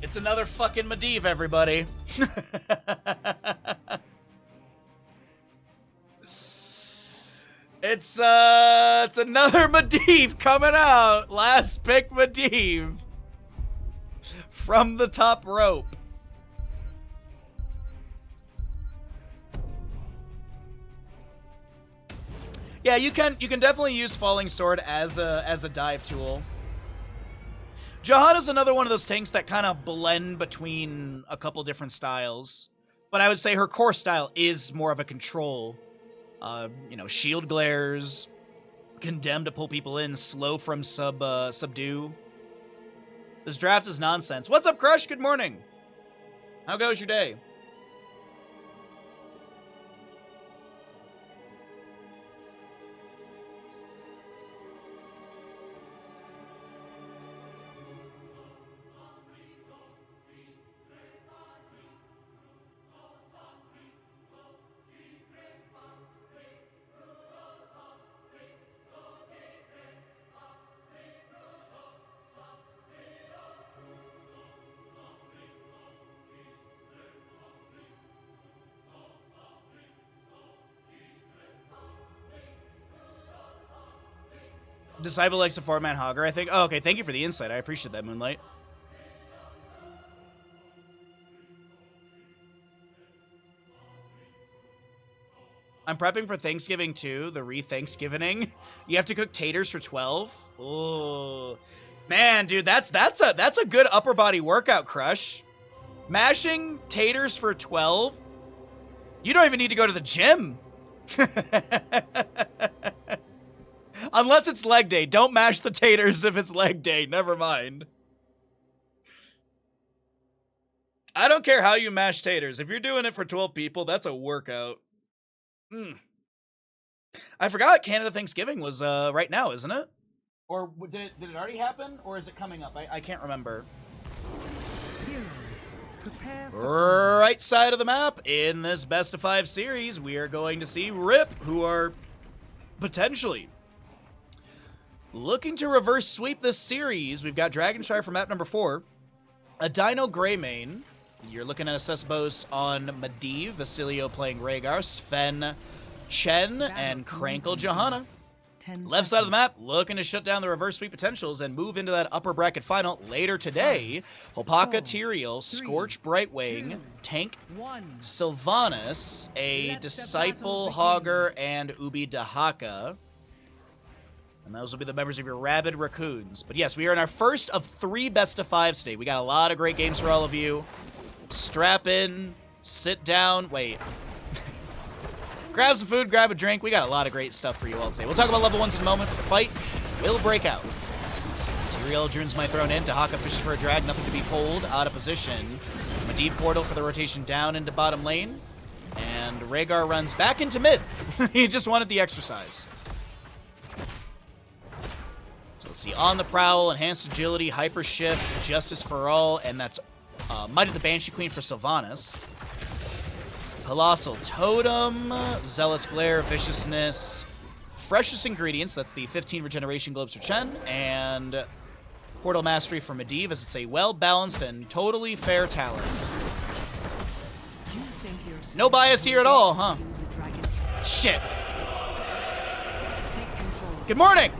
It's another fucking Medivh, everybody. It's another Medivh coming out. Last pick Medivh. From the top rope. Yeah, you can definitely use Falling Sword as a dive tool. Johanna's another one of those tanks that kind of blend between a couple different styles. But I would say her core style is more of a control. Shield glares, condemn to pull people in, slow from subdue. This draft is nonsense. What's up, Crush? Good morning. How goes your day? Disciple likes a 4-man Hogger, I think. Oh, okay. Thank you for the insight. I appreciate that, Moonlight. I'm prepping for Thanksgiving too, the re-Thanksgiving. You have to cook taters for 12. Oh, man, dude, that's a good upper body workout, Crush. Mashing taters for 12. You don't even need to go to the gym. Unless it's leg day. Don't mash the taters if it's leg day. Never mind. I don't care how you mash taters. If you're doing it for 12 people, that's a workout. I forgot Canada Thanksgiving was right now, isn't it? Or did it already happen? Or is it coming up? I can't remember. Right side of the map, in this best of 5 series, we are going to see Rip, who are potentially looking to reverse sweep this series. We've got Dragonshire for map number 4, a Dino Greymane. You're looking at a Cesbos on Medivh, Vasilio playing Rhaegar, Sven, Chen, and Crankle Johanna. Left side of the map, looking to shut down the reverse sweep potentials and move into that upper bracket final later today. Hopaka Tyrael, Scorch Brightwing, Tank Sylvanas, a Disciple Hogger, and Ubi Dahaka. And those will be the members of your RabidRaccoons. But yes, we are in our first of 3 best-of-5 state. We got a lot of great games for all of you. Strap in, sit down, wait. Grab some food, grab a drink. We got a lot of great stuff for you all today. We'll talk about level 1s in a moment, but the fight will break out. Tyrael drones my thrown in. Dahaka fishes for a drag, nothing to be pulled. Out of position. Medivh portal for the rotation down into bottom lane. And Rhaegar runs back into mid. He just wanted the exercise. So let's see. On the prowl, enhanced agility, hyper shift, justice for all, and that's Might of the Banshee Queen for Sylvanas. Colossal Totem, Zealous Glare, Viciousness, Freshest Ingredients, that's the 15 regeneration globes for Chen, and Portal Mastery for Medivh, as it's a well-balanced and totally fair talent. No bias here at all, huh? Shit. Good morning!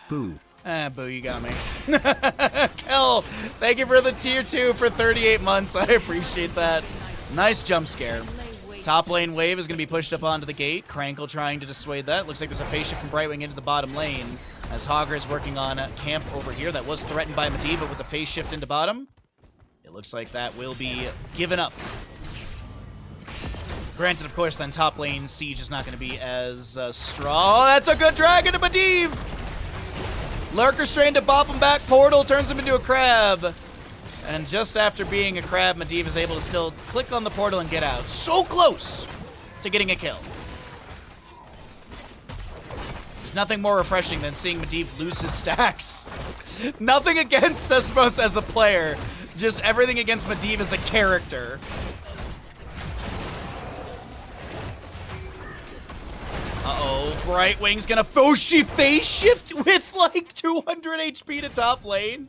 Boo. Boo, you got me. Kel, thank you for the tier 2 for 38 months. I appreciate that. Nice jump scare. Top lane wave is going to be pushed up onto the gate. Crankle trying to dissuade that. Looks like there's a phase shift from Brightwing into the bottom lane as Hogger is working on camp over here. That was threatened by Medivh, but with the phase shift into bottom, it looks like that will be given up. Granted, of course, then top lane siege is not going to be as strong. Oh, that's a good drag into Medivh! Lurker Strain to bop him back. Portal turns him into a crab. And just after being a crab, Medivh is able to still click on the portal and get out. So close to getting a kill. There's nothing more refreshing than seeing Medivh lose his stacks. Nothing against Sesmos as a player. Just everything against Medivh as a character. Uh-oh, Brightwing's gonna she phase shift with like 200 HP to top lane.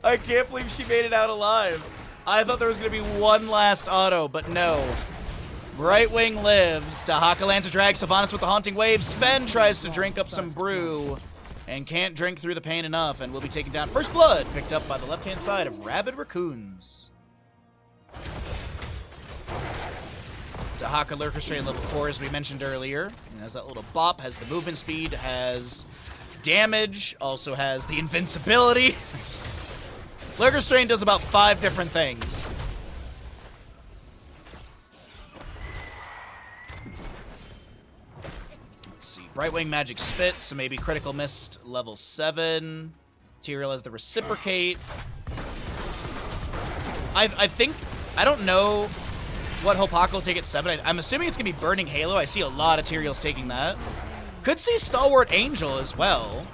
I can't believe she made it out alive. I thought there was gonna be one last auto, but no. Brightwing lives. Dahaka lands a drag. Sylvanas with the haunting wave. Sven tries to drink up some brew and can't drink through the pain enough and will be taken down. First blood picked up by the left-hand side of RabidRaccoons. Dahaka Lurker Strain level 4, as we mentioned earlier. It has that little bop, has the movement speed, has damage, also has the invincibility. Lurker Strain does about 5 different things. Let's see. Brightwing Magic Spit, so maybe Critical Mist level 7. Tyrael has the Reciprocate. I think, I don't know what Hopaka will take at 7. I'm assuming it's going to be Burning Halo. I see a lot of Tyraels taking that. Could see Stalwart Angel as well.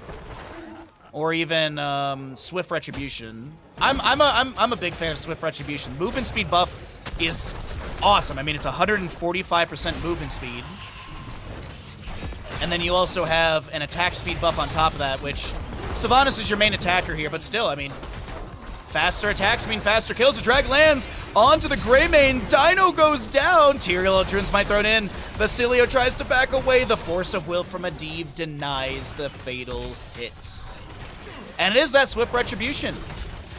Or even Swift Retribution. I'm a big fan of Swift Retribution. Movement speed buff is awesome. I mean, it's 145% movement speed. And then you also have an attack speed buff on top of that, which Sylvanas is your main attacker here, but still, I mean, faster attacks mean faster kills. The drag lands onto the Greymane. Dino goes down. Tyrael Eldrin's might thrown in. Basilio tries to back away. The force of will from Medivh denies the fatal hits. And it is that Swift Retribution.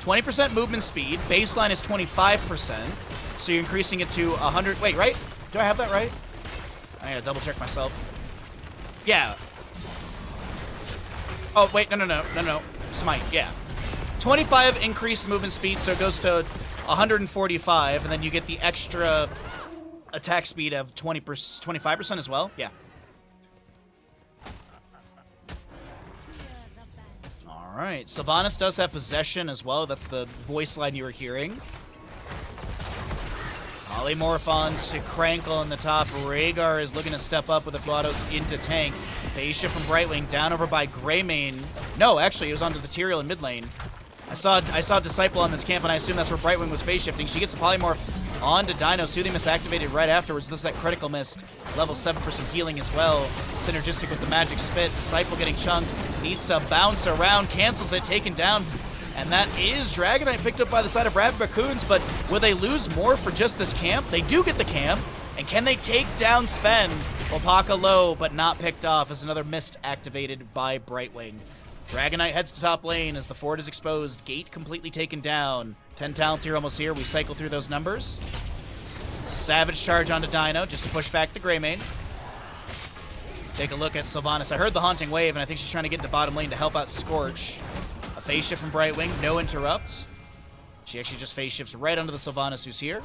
20% movement speed. Baseline is 25%. So you're increasing it to 100. Wait, right? Do I have that right? I gotta double check myself. Yeah. Oh, wait, no. Smite, yeah. 25 increased movement speed, so it goes to 145, and then you get the extra attack speed of 25% as well. Yeah. All right. Sylvanas does have possession as well. That's the voice line you were hearing. Polymorphon to Crankle on the top. Rhaegar is looking to step up with the autos into tank. Phase shift from Brightwing down over by Greymane. No, actually, it was onto the Tyrael in mid lane. I saw Disciple on this camp, and I assume that's where Brightwing was phase shifting. She gets a polymorph onto Dino. Soothing Mist activated right afterwards. This is that Critical Mist. Level 7 for some healing as well. Synergistic with the Magic Spit. Disciple getting chunked. Needs to bounce around. Cancels it. Taken down. And that is Dragonite picked up by the side of RabidRaccoons, but will they lose more for just this camp? They do get the camp. And can they take down Sven Opaka low, but not picked off as another mist activated by Brightwing. Dragonite heads to top lane as the fort is exposed. Gate completely taken down. 10 talents here, almost here. We cycle through those numbers. Savage charge onto Dino just to push back the Greymane. Take a look at Sylvanas. I heard the Haunting Wave, and I think she's trying to get into bottom lane to help out Scorch. A phase shift from Brightwing, no interrupt. She actually just phase shifts right onto the Sylvanas who's here.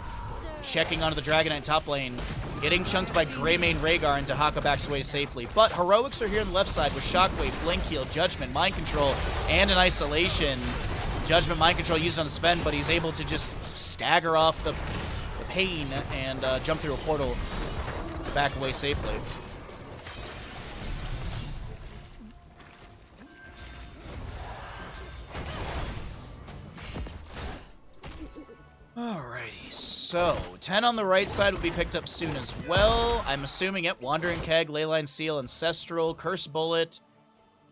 Checking onto the Dragonite top lane. Getting chunked by Greymane Rhaegar, and Dahaka backs away safely. But Heroics are here on the left side with Shockwave, Blink Heal, Judgment, Mind Control, and an Isolation. Judgment, Mind Control used on Sven, but he's able to just stagger off the pain and jump through a portal back away safely. Alrighty, so 10 on the right side will be picked up soon as well. I'm assuming it. Wandering Keg, Leyline Seal, Ancestral, Curse Bullet.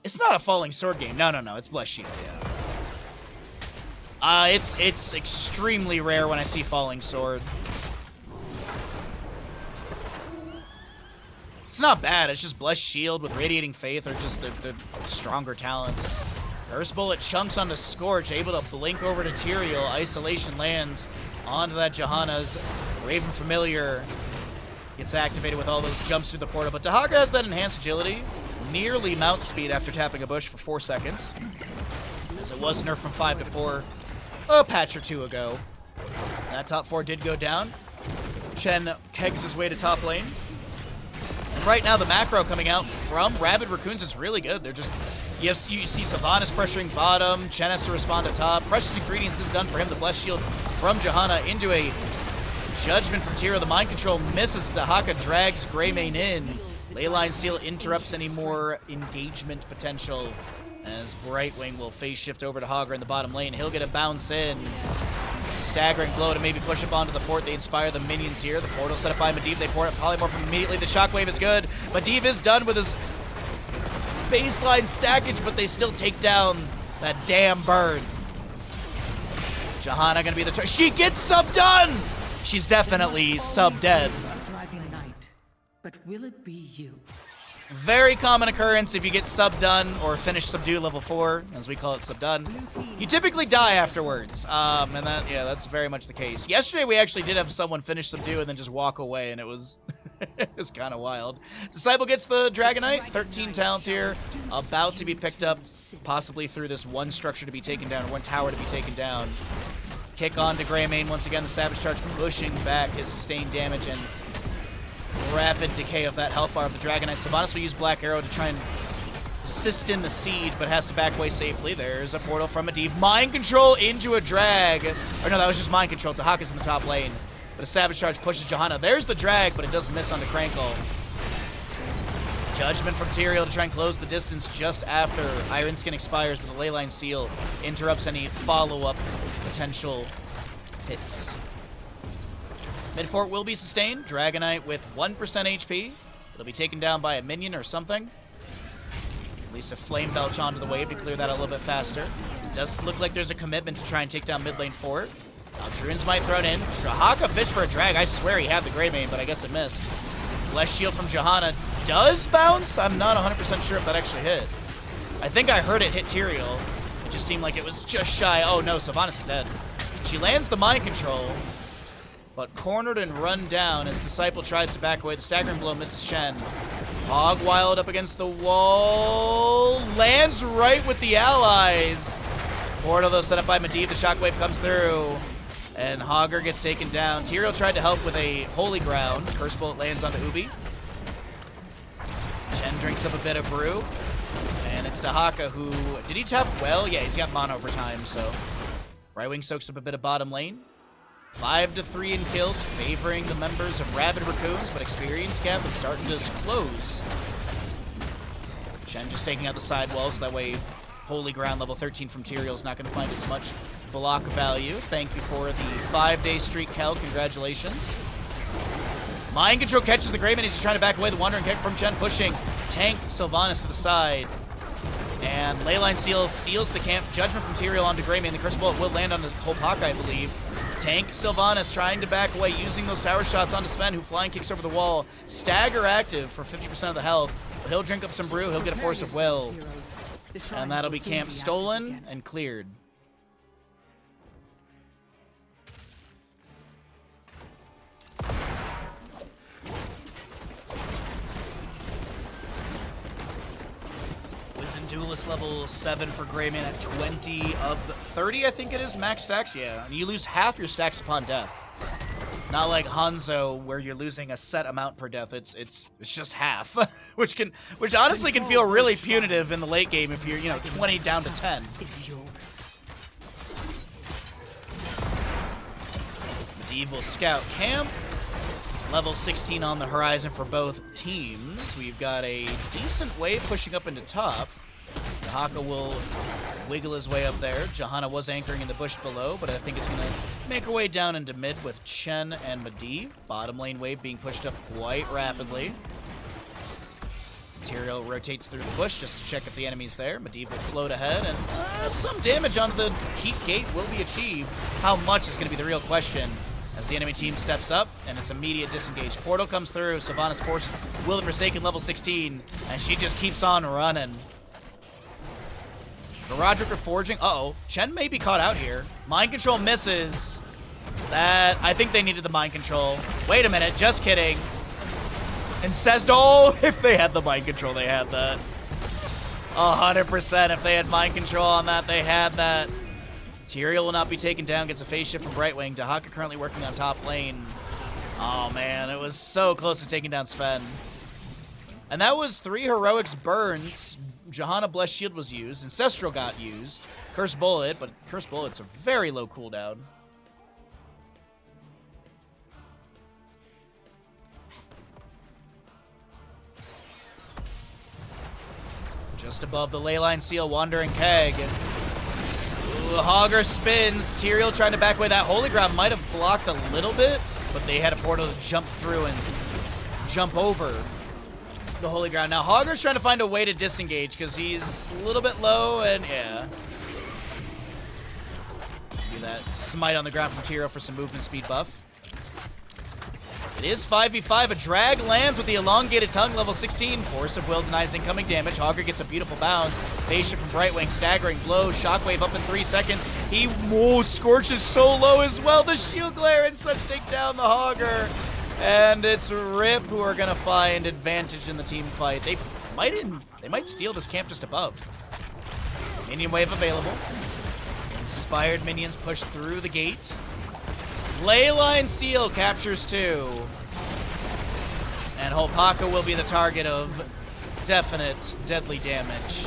It's not a Falling Sword game. No, it's Blessed Shield, yeah. It's extremely rare when I see Falling Sword. It's not bad. It's just Blessed Shield with Radiating Faith or just the stronger talents. Curse Bullet chunks onto Scorch, able to blink over to Tyrael. Isolation lands onto that Johanna's. Raven Familiar gets activated with all those jumps through the portal, but Dahaka has that enhanced agility. Nearly mount speed after tapping a bush for 4 seconds. As it was nerfed from 5 to 4 a patch or two ago. That top 4 did go down. Chen kegs his way to top lane. And right now the macro coming out from RabidRaccoons is really good. They're just... Yes, you see Sylvanas pressuring bottom. Chen has to respond to top. Precious Ingredients is done for him. The Blessed Shield from Johanna into a Judgment from Tyrael. The Mind Control misses. Dahaka drags Greymane in. Leyline Seal interrupts any more engagement potential as Brightwing will phase shift over to Hogger in the bottom lane. He'll get a bounce in. Staggering blow to maybe push up onto the fort. They inspire the minions here. The portal set up by Medivh. They pour it Polymorph immediately. The Shockwave is good. Medivh is done with his baseline stackage, but they still take down that damn bird. Johanna gonna be the... She gets sub-done! She's definitely sub-dead. Dragon Knight, but will it be you? Very common occurrence if you get sub-done or finish subdue level 4, as we call it sub-done. You typically die afterwards, and that's very much the case. Yesterday we actually did have someone finish subdue and then just walk away, and it was... it was kind of wild. Disciple gets the Dragonite, 13 talent here, about to be picked up, possibly through this one structure to be taken down, or one tower to be taken down. Kick on to Greymane once again, the Savage Charge pushing back his sustained damage and rapid decay of that health bar of the Dragonite. Sylvanas will use Black Arrow to try and assist in the siege, but has to back away safely. There's a portal from Medivh. Mind Control into a drag. Or no, that was just Mind Control. Dahaka's in the top lane. But a Savage Charge pushes Johanna. There's the drag, but it does miss on the Crankle. Judgment from Tyrael to try and close the distance just after Iron Skin expires, but the Leyline Seal interrupts any follow-up potential hits. Mid-fort will be sustained. Dragonite with 1% HP. It'll be taken down by a minion or something. At least a Flame Belch onto the wave to clear that a little bit faster. It does look like there's a commitment to try and take down mid lane fort. Druin's Might thrown in. Dahaka fished for a drag. I swear he had the Greymane, but I guess it missed. Blessed Shield from Johanna does bounce. I'm not 100% sure if that actually hit. I think I heard it hit Tyrael. It just seemed like it was just shy. Oh no, Sylvanas is dead. She lands the Mind Control, but cornered and run down as Disciple tries to back away. The Staggering Blow misses Shen. Hog Wild up against the wall. Lands right with the allies. Portal though set up by Medivh. The Shockwave comes through. And Hogger gets taken down. Tyrael tried to help with a Holy Ground. Curse Bullet lands onto Ubi. Chen drinks up a bit of brew. And it's Dahaka who... Did he tap well? Yeah, he's got mono over time, so... Brightwing soaks up a bit of bottom lane. 5-3 in kills, favoring the members of RabidRaccoons, but experience gap is starting to close. Chen just taking out the sidewall, so that way Holy Ground level 13 from Tyrael is not going to find as much block value. Thank you for the 5-day streak, Kel. Congratulations. Mind Control catches the Greymane. He's trying to back away. The Wandering Kick from Chen pushing tank Sylvanas to the side. And Leyline Seal steals the camp. Judgment from Tyrael onto Greymane. The Curse Bullet will land on the Opaka, I believe. Tank Sylvanas trying to back away, using those tower shots onto Sven, who flying kicks over the wall. Stagger active for 50% of the health. But he'll drink up some brew, he'll get a Force of Will. And that'll be camp stolen and cleared. Wizen Duelist level 7 for Greyman at 20 of 30, I think it is, max stacks, yeah. And you lose half your stacks upon death. Not like Hanzo, where you're losing a set amount per death. It's just half, which honestly can feel really punitive in the late game if you're 20 down to 10. Medieval Scout Camp, level 16 on the horizon for both teams. We've got a decent wave pushing up into top. Dahaka will wiggle his way up there. Johanna was anchoring in the bush below, but I think it's going to make her way down into mid with Chen and Medivh. Bottom lane wave being pushed up quite rapidly. Material rotates through the bush just to check if the enemy's there. Medivh will float ahead, and some damage onto the keep gate will be achieved. How much is going to be the real question as the enemy team steps up, and it's immediate disengage. Portal comes through. Sylvanas forces Will the Forsaken level 16, and she just keeps on running. The Roderick Reforging. Uh-oh. Chen may be caught out here. Mind control misses. I think they needed the mind control. Wait a minute. Just kidding. And says, oh, if they had the mind control, they had that. 100%. If they had mind control on that, they had that. Tyrael will not be taken down. Gets a phase shift from Brightwing. Dahaka currently working on top lane. Oh, man. It was so close to taking down Sven. And that was 3 heroics burns. Johanna Blessed Shield was used. Ancestral got used. Cursed Bullet, but Cursed Bullet's a very low cooldown. Just above the Leyline Seal, Wandering Keg. Ooh, Hogger spins. Tyrael trying to back away. That Holy Ground might have blocked a little bit, but they had a portal to jump through and jump over the Holy Ground. Now, Hogger's trying to find a way to disengage because he's a little bit low, and yeah. Do that smite on the ground from Tyrael for some movement speed buff. It is 5v5. A drag lands with the elongated tongue, level 16. Force of Will denies incoming damage. Hogger gets a beautiful bounce. Phase shift from Brightwing, staggering blow. Shockwave up in 3 seconds. Scorch is so low as well. The shield glare and such take down the Hogger. And it's Rip who are gonna find advantage in the team fight. They might steal this camp just above. Minion wave available. Inspired minions push through the gate. Leyline Seal captures 2. And Hopaka will be the target of definite deadly damage.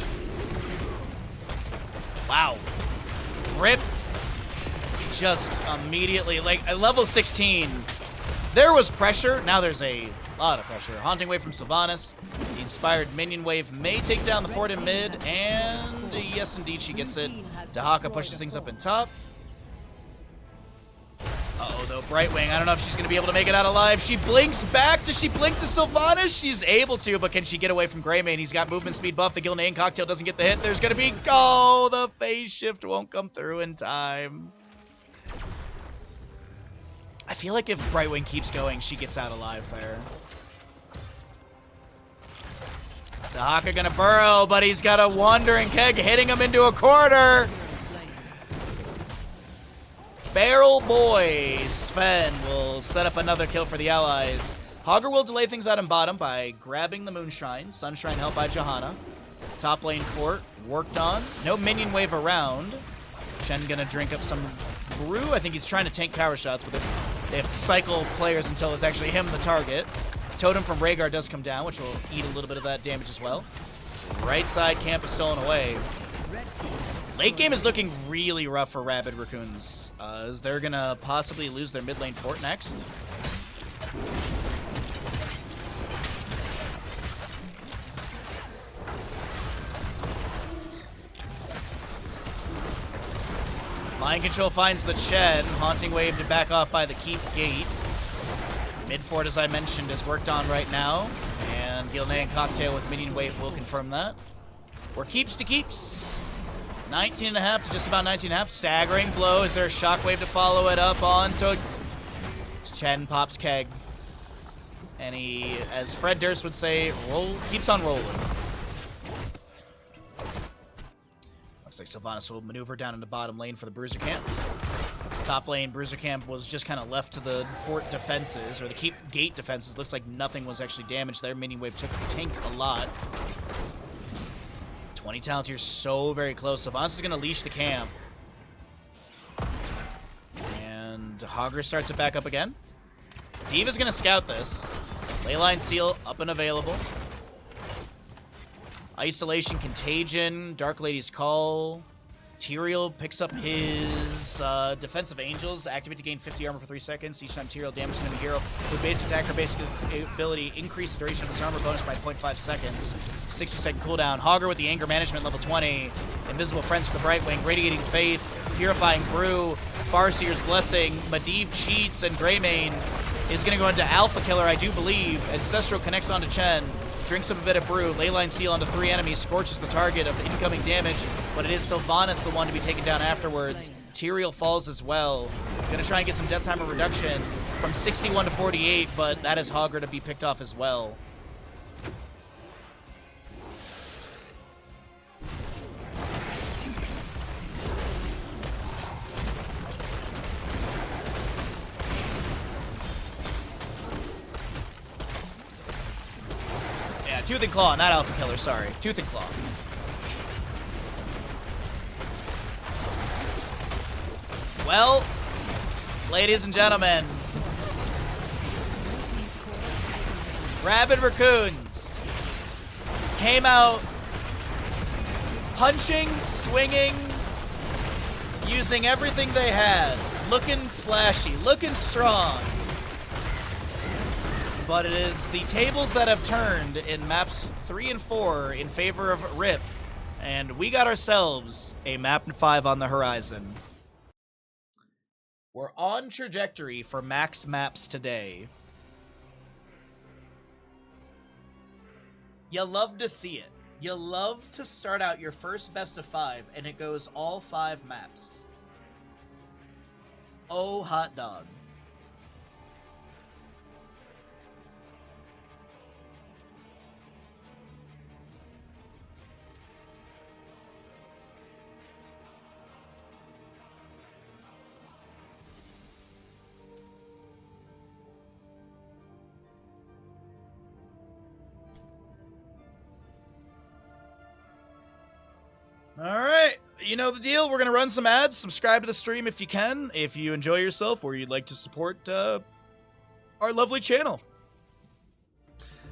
Wow. Rip just immediately, like, at level 16, there was pressure. Now there's a lot of pressure. Haunting Wave from Sylvanas. The Inspired Minion Wave may take down the fort in mid, and yes, indeed, she gets it. Dahaka pushes things up in top. Uh-oh, though, Brightwing, I don't know if she's going to be able to make it out alive. She blinks back. Does she blink to Sylvanas? She's able to, but can she get away from Greymane? He's got movement speed buff. The Gilnean Cocktail doesn't get the hit. There's going to be... Oh, the phase shift won't come through in time. I feel like if Brightwing keeps going, she gets out alive there. Dahaka going to burrow, but he's got a Wandering Keg hitting him into a corner. Barrel Boy Sven will set up another kill for the allies. Hogger will delay things out in bottom by grabbing the Moonshine. Sunshine helped by Johanna. Top lane fort worked on. No minion wave around. Chen gonna drink up some brew. I think he's trying to tank tower shots, but they have to cycle players until it's actually him the target. Totem from Rhaegar does come down, which will eat a little bit of that damage as well. Right side camp is stolen away. Late game is looking really rough for RabidRaccoons, as they're going to possibly lose their mid lane fort next. Mind Control finds the Chen. Haunting Wave to back off by the keep gate. Mid fort, as I mentioned, is worked on right now, and Gilnean Cocktail with Minion Wave will confirm that. We're keeps to keeps. 19.5 to just about 19.5. Staggering blow. Is there a shockwave to follow it up onto... Chen pops keg. And he, as Fred Durst would say, keeps on rolling. Looks like Sylvanas will maneuver down into bottom lane for the Bruiser Camp. Top lane, Bruiser Camp was just kind of left to the fort defenses, or the keep gate defenses. Looks like nothing was actually damaged there. Minion Wave tanked a lot. 20 talents here, so very close. Sylvanas is going to leash the camp. And Hogger starts it back up again. Diva's going to scout this. Leyline Seal up and available. Isolation, Contagion, Dark Lady's Call. Tyrael picks up his Defensive Angels. Activate to gain 50 armor for 3 seconds. Each time Tyrael damages an enemy hero with basic attack or basic ability, increase the duration of his armor bonus by 0.5 seconds. 60-second cooldown. Hogger with the Anger Management, level 20. Invisible Friends for the Brightwing. Radiating Faith. Purifying Brew. Farseer's Blessing. Medivh cheats, and Greymane is going to go into Alpha Killer, I do believe. Ancestral connects onto Chen. Drinks up a bit of brew. Leyline Seal onto 3 enemies. Scorches the target of incoming damage, but it is Sylvanas the one to be taken down afterwards. Tyrael falls as well. Gonna try and get some death timer reduction from 61 to 48, but that is Hogger to be picked off as well. Tooth and Claw, not Alpha Killer, sorry. Tooth and Claw. Well, ladies and gentlemen, RabidRaccoons came out punching, swinging, using everything they had, looking flashy, looking strong. But it is the tables that have turned in maps 3 and 4 in favor of RIP, and we got ourselves a map 5 on the horizon. We're on trajectory for max maps today. You love to see it. You love to start out your first best of 5 and it goes all 5 maps. Oh, hot dog. Alright, you know the deal. We're going to run some ads. Subscribe to the stream if you can, if you enjoy yourself or you'd like to support our lovely channel.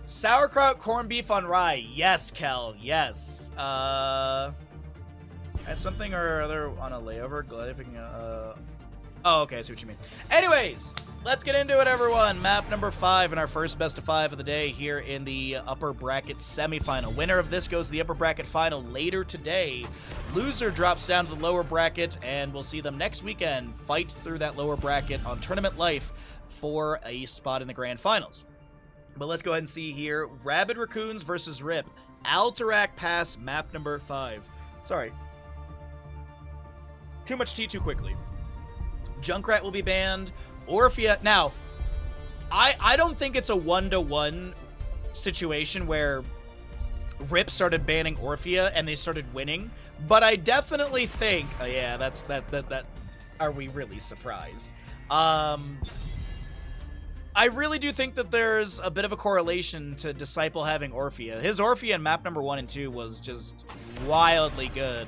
Sauerkraut, corned beef on rye. Yes, Kel, yes. Had something or other on a layover. Oh, okay, I see what you mean. Anyways, let's get into it, everyone. Map number 5 in our first best of 5 of the day here in the upper bracket semifinal. Winner of this goes to the upper bracket final later today. Loser drops down to the lower bracket, and we'll see them next weekend fight through that lower bracket on Tournament Life for a spot in the grand finals. But let's go ahead and see here. RabidRaccoons versus RIP. Alterac Pass, map number 5. Sorry. Too much tea too quickly. Junkrat will be banned. Orphea. Now, I don't think it's a 1-to-1 situation where RIP started banning Orphea and they started winning, but I definitely think. Oh yeah, that's that. Are we really surprised? I really do think that there's a bit of a correlation to Disciple having Orphea. His Orphea in map number 1 and 2 was just wildly good.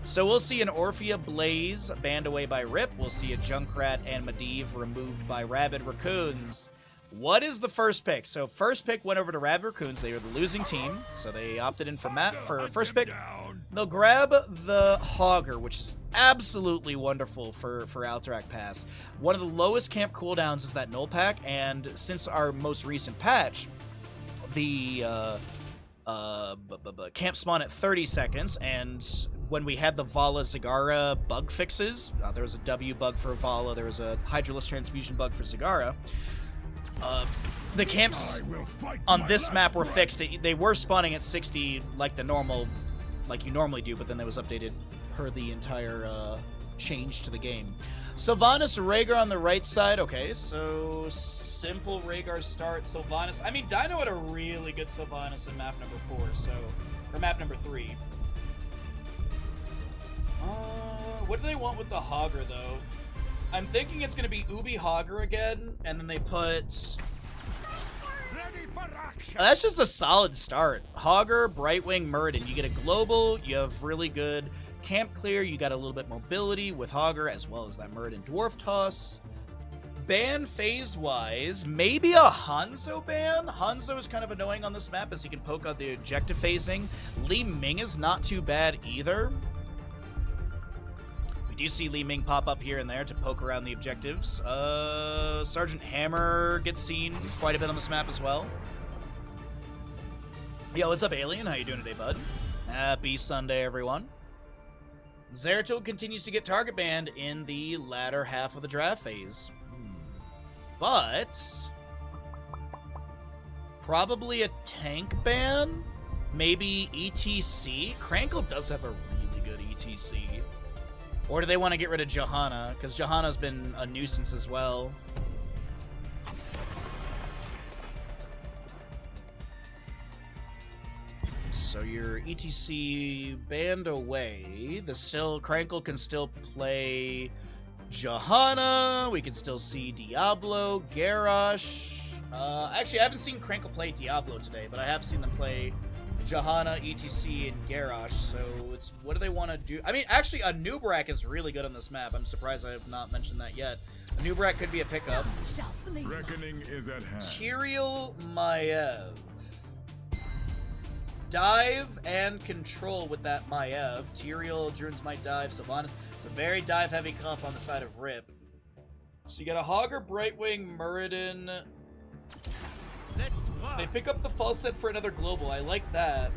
So we'll see an Orphea Blaze banned away by RIP. We'll see a Junkrat and Medivh removed by RabidRaccoons. What is the first pick? So first pick went over to RabidRaccoons. They were the losing team, so they opted in for first pick. They'll grab the Hogger, which is absolutely wonderful for Alterac Pass. One of the lowest camp cooldowns is that null pack, and since our most recent patch, the camp spawn at 30 seconds, and when we had the Vala Zagara bug fixes, there was a W bug for Vala, there was a Hydraless Transfusion bug for Zagara. The camps on this map were fixed. They were spawning at 60 like you normally do, but then that was updated per the entire change to the game. Sylvanas, Rhaegar on the right side. Okay, so simple Rhaegar start. Sylvanas. I mean, Dino had a really good Sylvanas in map number 4, so... Or map number 3. What do they want with the Hogger, though? I'm thinking it's going to be Ubi Hogger again, and then they put... Ready for action. That's just a solid start. Hogger, Brightwing, Muradin. You get a global, you have really good camp clear, you got a little bit mobility with Hogger, as well as that Muradin Dwarf Toss. Ban phase-wise, maybe a Hanzo ban? Hanzo is kind of annoying on this map as he can poke out the objective phasing. Li Ming is not too bad either. We do see Li Ming pop up here and there to poke around the objectives. Sergeant Hammer gets seen quite a bit on this map as well. Yo, what's up, Alien? How you doing today, bud? Happy Sunday, everyone. Zeratul continues to get target banned in the latter half of the draft phase. But probably a tank ban? Maybe ETC? Krankle does have a really good ETC. Or do they want to get rid of Johanna? Because Johanna's been a nuisance as well. So your ETC banned away. Krankle can still play Johanna. We can still see Diablo, Garrosh. Actually, I haven't seen Krankle play Diablo today, but I have seen them play Johanna, ETC, and Garrosh. So it's what do they want to do? I mean, actually, a Nubrak is really good on this map. I'm surprised I have not mentioned that yet. A Nubrak could be a pickup. Reckoning is at hand. Tyrael Maiev. Dive and control with that Maiev. Tyrael, Druins might dive. Sylvanas. It's a very dive-heavy comp on the side of Rip. So you got a Hogger, Brightwing, Muradin. Let's fly. They pick up the Falstad for another global. I like that.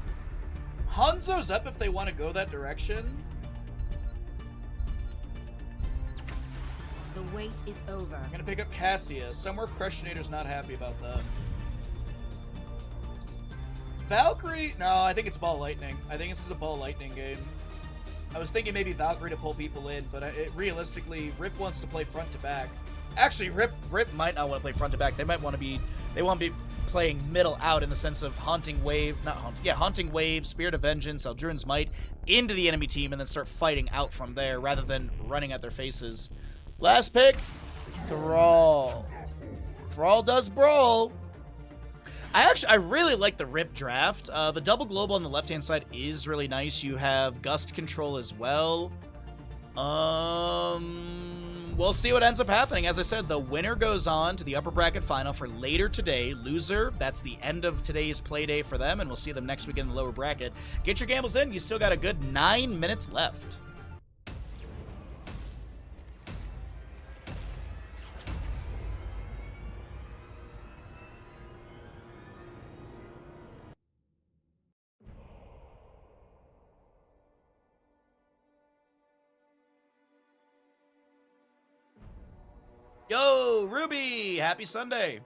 Hanzo's up if they want to go that direction. The wait is over. I'm going to pick up Cassia. Somewhere Crushinator's not happy about that. Valkyrie? No, I think it's Ball Lightning. I think this is a Ball Lightning game. I was thinking maybe Valkyrie to pull people in, but realistically, Rip wants to play front to back. Actually, Rip might not want to play front to back. They want to be playing middle out in the sense of Haunting Wave, Haunting Wave, Spirit of Vengeance, Eldruin's Might into the enemy team and then start fighting out from there rather than running at their faces. Last pick, Thrall. Thrall does brawl. I really like the Rip draft. The double global on the left-hand side is really nice. You have gust control as well. We'll see what ends up happening. As I said, the winner goes on to the upper bracket final for later today. Loser, that's the end of today's play day for them, and we'll see them next week in the lower bracket. Get your gambles in. You still got a good 9 minutes left. Yo, Ruby! Happy Sunday.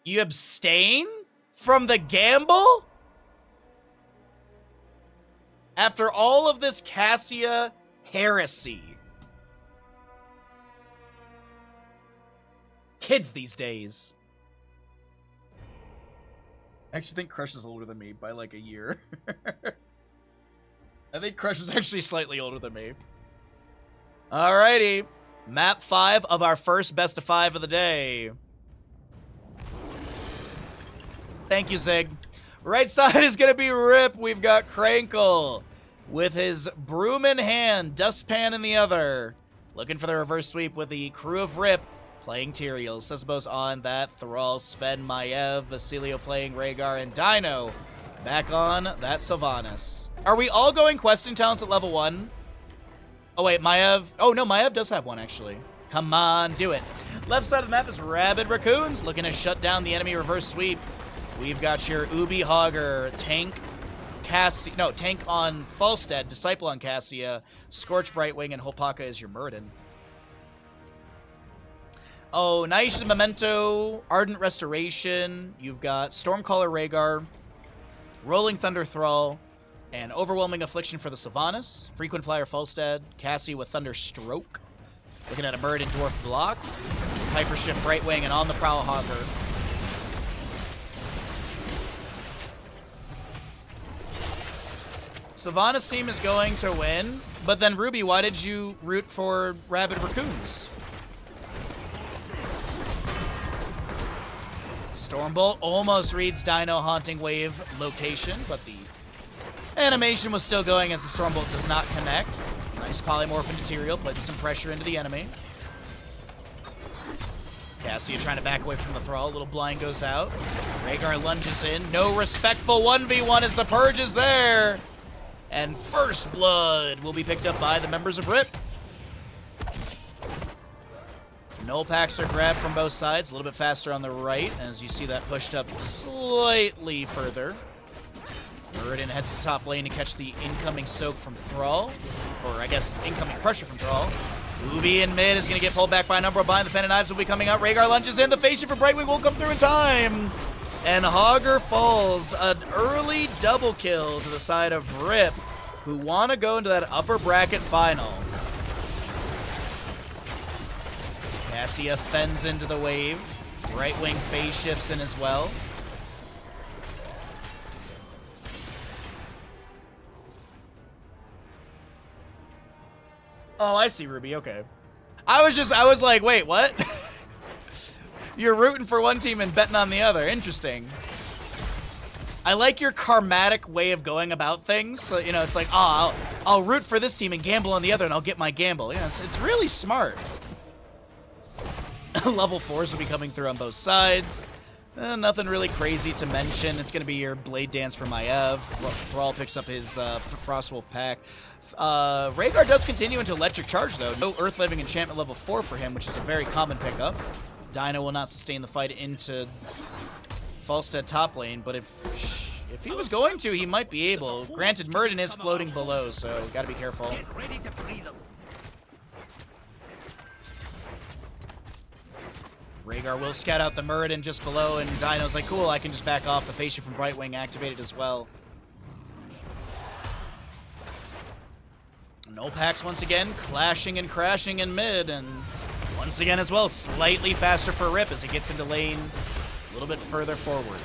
You abstain from the gamble? After all of this Cassia heresy. Kids these days. I actually think Crush is older than me by like a year. I think Crush is actually slightly older than me. Alrighty. Map 5 of our first best of 5 of the day. Thank you, Zig. Right side is going to be Rip. We've got Krankle with his broom in hand, dustpan in the other. Looking for the reverse sweep with the crew of Rip playing Tyrael. Sesbo's on that. Thrall, Sven, Maiev, Vasilio playing Rhaegar, and Dino back on that Sylvanas. Are we all going questing talents at level 1? Oh, wait, Maiev. Oh, no, Maiev does have one, actually. Come on, do it. Left side of the map is RabidRaccoons, looking to shut down the enemy reverse sweep. We've got your Ubi Hogger, tank tank on Falstad, Disciple on Cassia, Scorch Brightwing, and Hopaka is your Muradin. Oh, nice Memento, Ardent Restoration. You've got Stormcaller Rhaegar, Rolling Thunder Thrall, And Overwhelming Affliction for the Sylvanas. Frequent Flyer Falstad. Cassie with Thunder Stroke. Looking at a Bird and Dwarf block. Hyper Shift Brightwing and on the Prowl Hogger. Sylvanas team is going to win, but then Ruby, why did you root for RabidRaccoons? Stormbolt almost reads Dino Haunting Wave location, but the animation was still going as the Stormbolt does not connect. Nice polymorph into Tyrael, putting some pressure into the enemy. Cassia trying to back away from the Thrall. A little blind goes out. Rhaegar lunges in. No respectful 1v1 as the Purge is there. And First Blood will be picked up by the members of RIP. Null packs are grabbed from both sides, a little bit faster on the right, as you see that pushed up slightly further. Muradin heads to top lane to catch the incoming soak from Thrall, or I guess incoming pressure from Thrall. Ubi in mid is going to get pulled back by a number of behind. The Fan of Knives will be coming out. Rhaegar lunges in. The face shift for Brightwing will come through in time. And Hogger falls. An early double kill to the side of RIP, who want to go into that upper bracket final. Cassia fends into the wave. Brightwing phase shifts in as well. Oh, I see, Ruby. Okay. I was like, wait, what? You're rooting for one team and betting on the other. Interesting. I like your karmatic way of going about things. So, you know, it's like, oh, I'll root for this team and gamble on the other, and I'll get my gamble. Yeah, it's really smart. Level 4s will be coming through on both sides. Nothing really crazy to mention. It's going to be your Blade Dance for Maiev. Thrall picks up his Frostwolf pack. Rhaegar does continue into Electric Charge, though. No Earth Living Enchantment level 4 for him, which is a very common pickup. Dino will not sustain the fight into Falstad top lane, but if he was going to, he might be able. Granted, Muradin is floating below, so gotta be careful. Get ready to free them. Rhaegar will scout out the Muradin just below, and Dino's like, cool, I can just back off. The face shift from Brightwing activated as well. No packs once again, clashing and crashing in mid, and once again as well, slightly faster for RIP as it gets into lane a little bit further forward.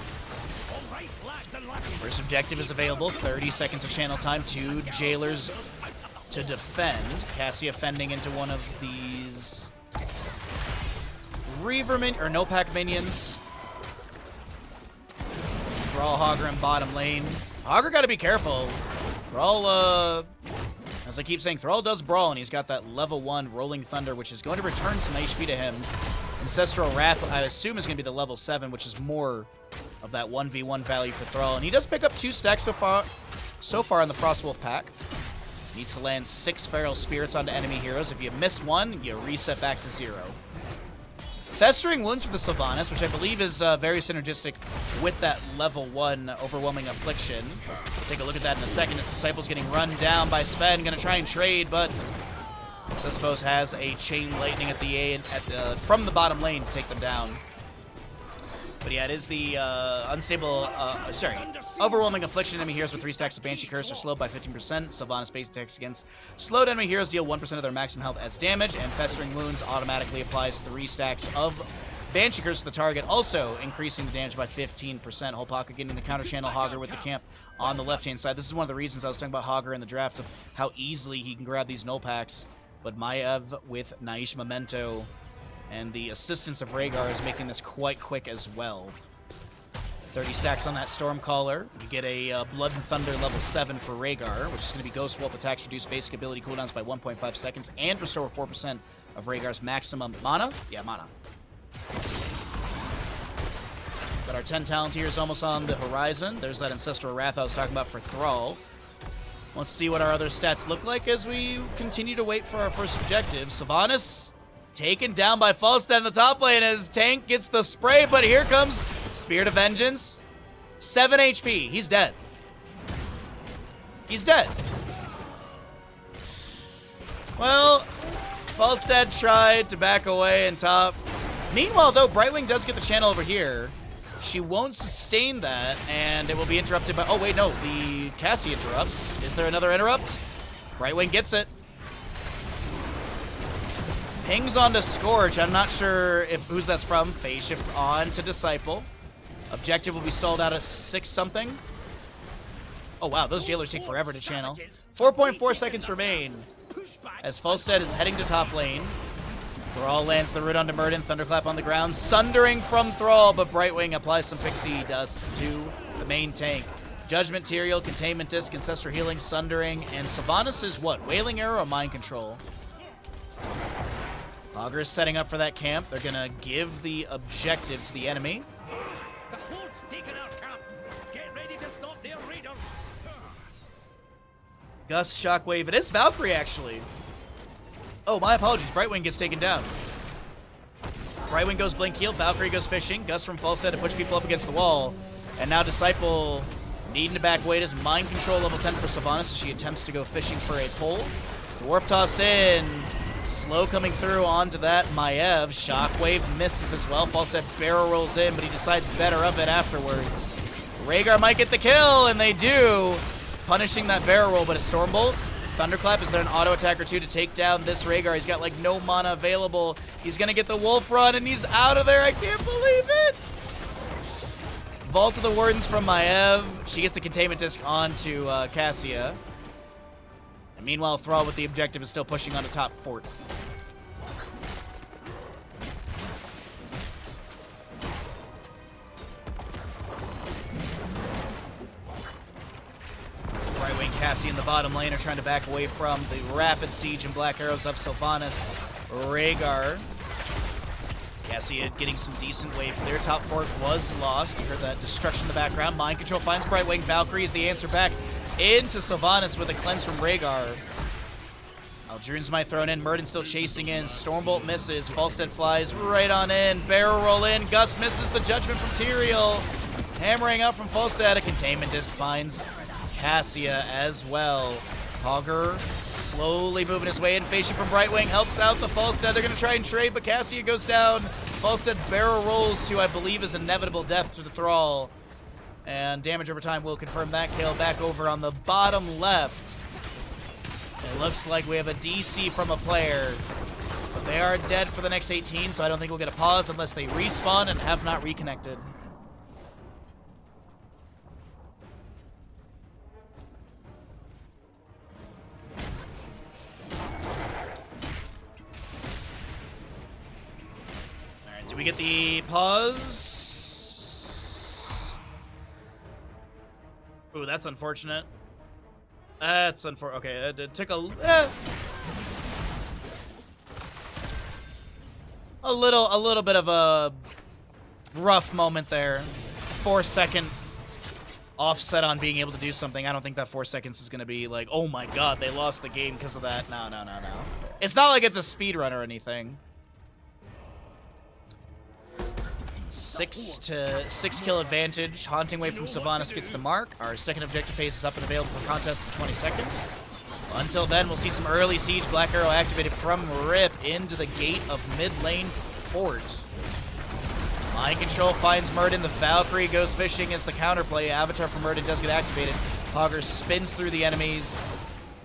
All right, lads and lasses. First objective is available, 30 seconds of channel time, 2 jailers to defend. Cassia fending into one of these Reaver or no pack minions. Thrall Hogger in bottom lane. Hogger gotta be careful. Thrall, as I keep saying, Thrall does brawl, and he's got that level 1 Rolling Thunder, which is going to return some HP to him. Ancestral Wrath, I assume, is going to be the level 7, which is more of that 1v1 value for Thrall. And he does pick up 2 stacks so far in the Frostwolf pack. Needs to land 6 Feral Spirits onto enemy heroes. If you miss one, you reset back to 0. Festering Wounds for the Sylvanas, which I believe is very synergistic with that level 1 Overwhelming Affliction. We'll take a look at that in a second. His Disciple's getting run down by Sven. Gonna try and trade, but Sispos has a Chain Lightning at the A from the bottom lane to take them down. But yeah, it is the Overwhelming Affliction. Enemy heroes with 3 stacks of Banshee Curse are slowed by 15%. Sylvanas base attacks against slowed enemy heroes deal 1% of their maximum health as damage, and Festering Wounds automatically applies 3 stacks of Banshee Curse to the target, also increasing the damage by 15%. Whole pocket getting the counter channel Hogger with the camp on the left-hand side. This is one of the reasons I was talking about Hogger in the draft, of how easily he can grab these null packs. But Maiev with Naish Memento and the assistance of Rhaegar is making this quite quick as well. 30 stacks on that Stormcaller. You get a Blood and Thunder level 7 for Rhaegar, which is going to be Ghost Wolf attacks, reduce basic ability cooldowns by 1.5 seconds, and restore 4% of Rhaegar's maximum mana. Yeah, mana. But our 10 talent here is almost on the horizon. There's that Ancestral Wrath I was talking about for Thrall. Let's see what our other stats look like as we continue to wait for our first objective. Sylvanas taken down by Falstad in the top lane as Tank gets the spray, but here comes Spirit of Vengeance. 7 HP. He's dead. He's dead. Well, Falstad tried to back away and top. Meanwhile, though, Brightwing does get the channel over here. She won't sustain that, and it will be interrupted by... Oh, wait, no. The Cassie interrupts. Is there another interrupt? Brightwing gets it. Pings onto Scorch. I'm not sure if who's that's from. Phase shift on to Disciple. Objective will be stalled out at 6-something. Oh, wow. Those jailers take forever to channel. 4.4 seconds remain as Falstead is heading to top lane. Thrall lands the root onto Murden. Thunderclap on the ground. Sundering from Thrall, but Brightwing applies some pixie dust to the main tank. Judgment Tyrael, Containment Disc, Ancestral Healing, Sundering, and Sylvanas is what? Wailing Arrow or Mind Control? Augur is setting up for that camp. They're going to give the objective to the enemy. The horde's taken out camp. Get ready to stop their raiders. Gus, Shockwave. It is Valkyrie, actually. Oh, my apologies. Brightwing gets taken down. Brightwing goes Blink Heal. Valkyrie goes Fishing. Gus from Falstead to push people up against the wall. And now Disciple needing to back weight as Mind Control level 10 for Sylvanas as she attempts to go fishing for a pull. Dwarf Toss in. Slow coming through onto that. Maiev. Shockwave misses as well. Falstead barrel rolls in, but he decides better of it afterwards. Rhaegar might get the kill, and they do. Punishing that barrel roll, but a Stormbolt. Thunderclap, is there an auto attack or two to take down this Rhaegar? He's got like no mana available. He's gonna get the Wolf Run and he's out of there. I can't believe it. Vault of the Wardens from Maiev. She gets the Containment Disc onto Cassia. And meanwhile, Thrall with the objective is still pushing onto top fort. Brightwing, Cassie in the bottom lane are trying to back away from the rapid siege and black arrows of Sylvanas. Rhaegar. Cassie getting some decent wave clear. Top fort was lost. You heard that destruction in the background. Mind Control finds Brightwing. Valkyrie is the answer back into Sylvanas with a cleanse from Rhaegar. Aldrune's might thrown in. Murden still chasing in. Stormbolt misses. Falstead flies right on in. Barrel roll in. Gus misses the judgment from Tyrael. Hammering out from Falstead. A Containment Disc finds Cassia as well. Augur slowly moving his way in. Phasing from Brightwing helps out the Falstead. They're going to try and trade, but Cassia goes down. Falstead barrel rolls to, I believe, is inevitable death to the Thrall. And damage over time will confirm that kill. Back over on the bottom left. It looks like we have a DC from a player. But they are dead for the next 18, so I don't think we'll get a pause unless they respawn and have not reconnected. Do we get the pause? Ooh, that's unfortunate. That's unfortunate. Okay, it took a little bit of a rough moment there. 4-second offset on being able to do something. I don't think that 4 seconds is going to be like, oh my god, they lost the game because of that. No. It's not like it's a speed run or anything. 6 kill advantage. Haunting Wave from Sylvanas gets the mark. Our second objective phase is up and available for contest in 20 seconds. Until then, we'll see some early siege. Black Arrow activated from Rip into the gate of mid lane fort. Mind Control finds Murden. The Valkyrie goes fishing as the counterplay. Avatar from Murden does get activated. Augur spins through the enemies.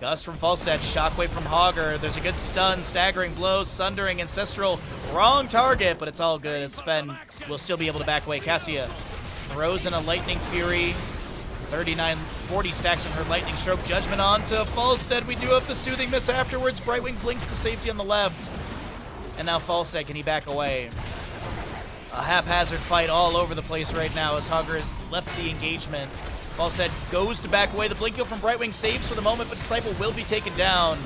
Gus from Falstead, Shockwave from Augur. There's a good stun, staggering blows, sundering, ancestral. Wrong target, but it's all good as Sven will still be able to back away. Cassia throws in a Lightning Fury. 39-40 stacks on her Lightning Stroke. Judgment on to Falstead. We do have the Soothing Miss afterwards. Brightwing blinks to safety on the left. And now Falstead, can he back away? A haphazard fight all over the place right now as Augur has left the engagement. Falstead goes to back away. The Blink Heal from Brightwing saves for the moment, but Disciple will be taken down.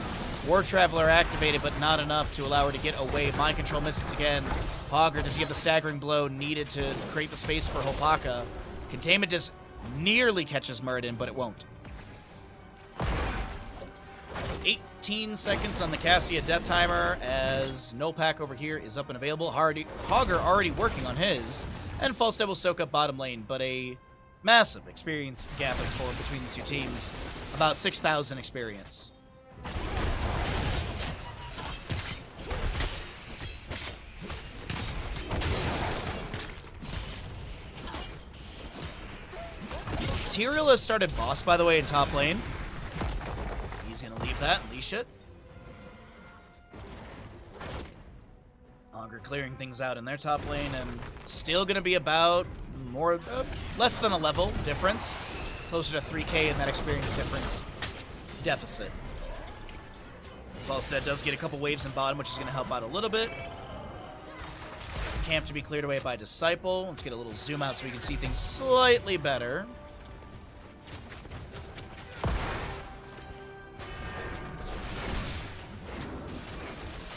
War Traveler activated, but not enough to allow her to get away. Mind Control misses again. Augur, does he have the staggering blow needed to create the space for Hopaka? Containment just nearly catches Murden, but it won't. 18 seconds on the Cassia death timer as No Pack over here is up and available. Augur already working on his, and Falstead will soak up bottom lane, but a massive experience gap is formed between these two teams. About 6,000 experience. Tyrael has started boss, by the way, in top lane. He's going to leave that, leash it. Augur clearing things out in their top lane, and still going to be about less than a level difference. Closer to 3k in that experience difference deficit. Falstad does get a couple waves in bottom, which is going to help out a little bit. Camp to be cleared away by Disciple. Let's get a little zoom out so we can see things slightly better.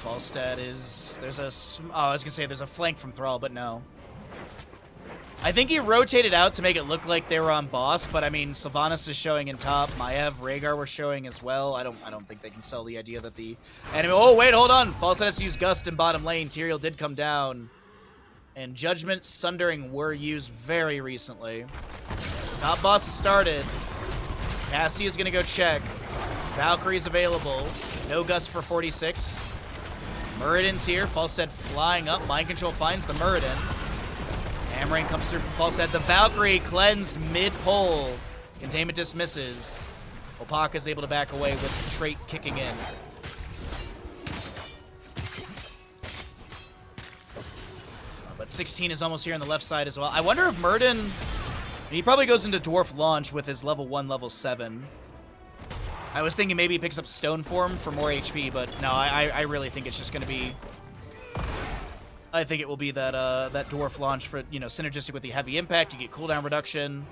Falstad is... I was going to say there's a flank from Thrall, but no. I think he rotated out to make it look like they were on boss, but I mean, Sylvanas is showing in top. Maiev, Rhaegar were showing as well. I don't think they can sell the idea that the enemy... Oh, wait, hold on. Falstad has to use Gust in bottom lane. Tyrael did come down. And Judgment, Sundering were used very recently. Top boss has started. Cassie is going to go check. Valkyrie's available. No Gust for 46. Muradin's here. Falstad flying up. Mind Control finds the Muradin. Hammering comes through from Falstad. The Valkyrie cleansed mid-pole. Containment dismisses. Opaka is able to back away with Trait kicking in. But 16 is almost here on the left side as well. I wonder if Muradin... He probably goes into Dwarf Launch with his level 1, level 7. I was thinking maybe he picks up Stone Form for more HP, but no, I really think it's just going to be... I think it will be that that Dwarf Launch for, you know, synergistic with the heavy impact. You get cooldown reduction.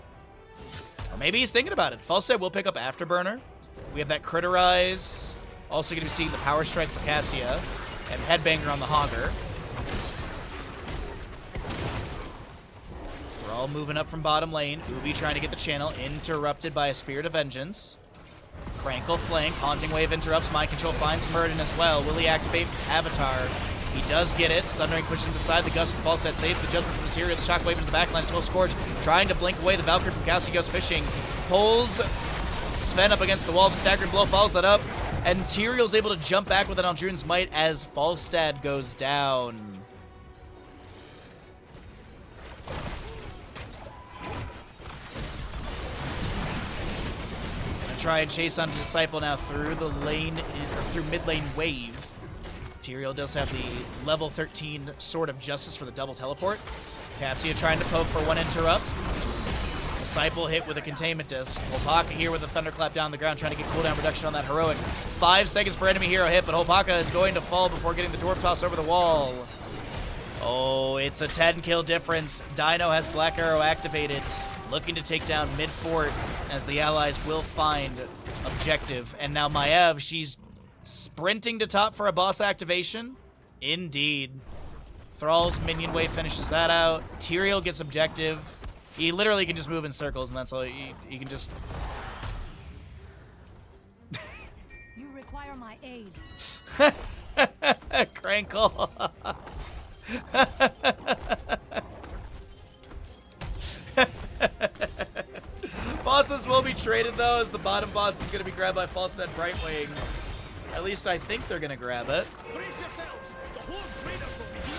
Or maybe he's thinking about it. Falstad will pick up Afterburner. We have that Criterize. Also going to be seeing the Power Strike for Cassia. And Headbanger on the Hogger. Thrall moving up from bottom lane. Ubi trying to get the channel. Interrupted by a Spirit of Vengeance. Crankle flank. Haunting Wave interrupts. Mind Control finds Muradin as well. Will he activate Avatar? He does get it. Sundering pushes him aside. The Gust from Falstad saves the Judgment from Tyrael. The Shockwave into the backline. Still Scourge trying to blink away. The Valkyrie from Cassie goes fishing. Pulls Sven up against the wall. The staggering blow follows that up. And Tyrael's able to jump back with an Aldruin's Might as Falstad goes down. Gonna try and chase on Disciple now through the lane, through mid lane wave. Tyrael does have the level 13 Sword of Justice for the double teleport. Cassia trying to poke for one interrupt. Disciple hit with a containment disc. Hopaka here with a thunderclap down the ground, trying to get cooldown reduction on that heroic. 5 seconds per enemy hero hit, but Hopaka is going to fall before getting the dwarf toss over the wall. Oh, it's a 10 kill difference. Dino has Black Arrow activated, looking to take down mid-fort as the allies will find objective. And now Maiev, she's sprinting to top for a boss activation. Indeed. Thrall's minion wave finishes that out. Tyrael gets objective. He literally can just move in circles, and that's all he can just... You require my aid. Crankle. Bosses will be traded, though, as the bottom boss is going to be grabbed by Falstad Brightwing. At least I think they're going to grab it. Brace yourselves. The whole raiders will be here.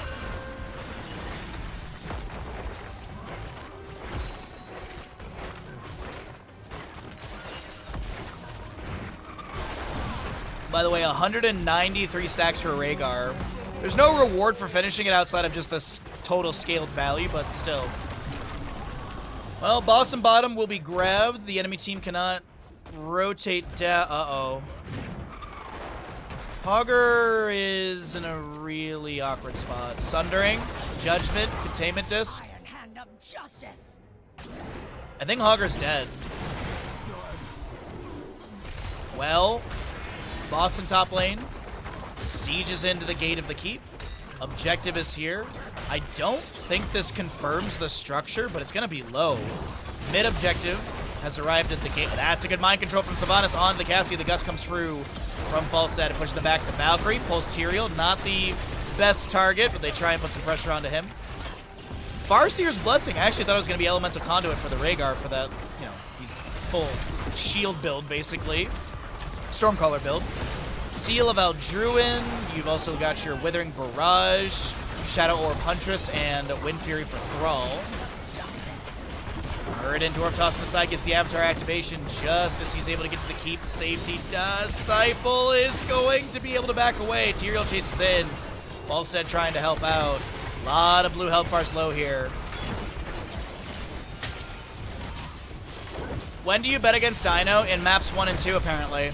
By the way, 193 stacks for Rhaegar. There's no reward for finishing it outside of just the total scaled value, but still. Well, boss and bottom will be grabbed. The enemy team cannot rotate down. Uh-oh. Hogger is in a really awkward spot. Sundering, Judgment, Containment Disc. Iron hand of justice. I think Hogger's dead. Well, boss in top lane. Siege is into the gate of the keep. Objective is here. I don't think this confirms the structure, but it's going to be low. Mid objective has arrived at the gate. That's a good mind control from Sylvanas on the Cassie. The Gust comes through from Falstad and pushes the back. The Valkyrie pulls Tyrael. Not the best target, but they try and put some pressure onto him. Farseer's Blessing. I actually thought it was going to be Elemental Conduit for the Rhaegar for that, you know, he's full shield build, basically. Stormcaller build. Seal of Aldruin. You've also got your Withering Barrage, Shadow Orb Huntress, and Wind Fury for Thrall. Muradin, Dwarf Toss on the side, gets the Avatar activation just as he's able to get to the keep. Safety Disciple is going to be able to back away. Tyrael chases in. Falstead trying to help out. A lot of blue health bars low here. When do you bet against Dino? In maps 1 and 2, apparently.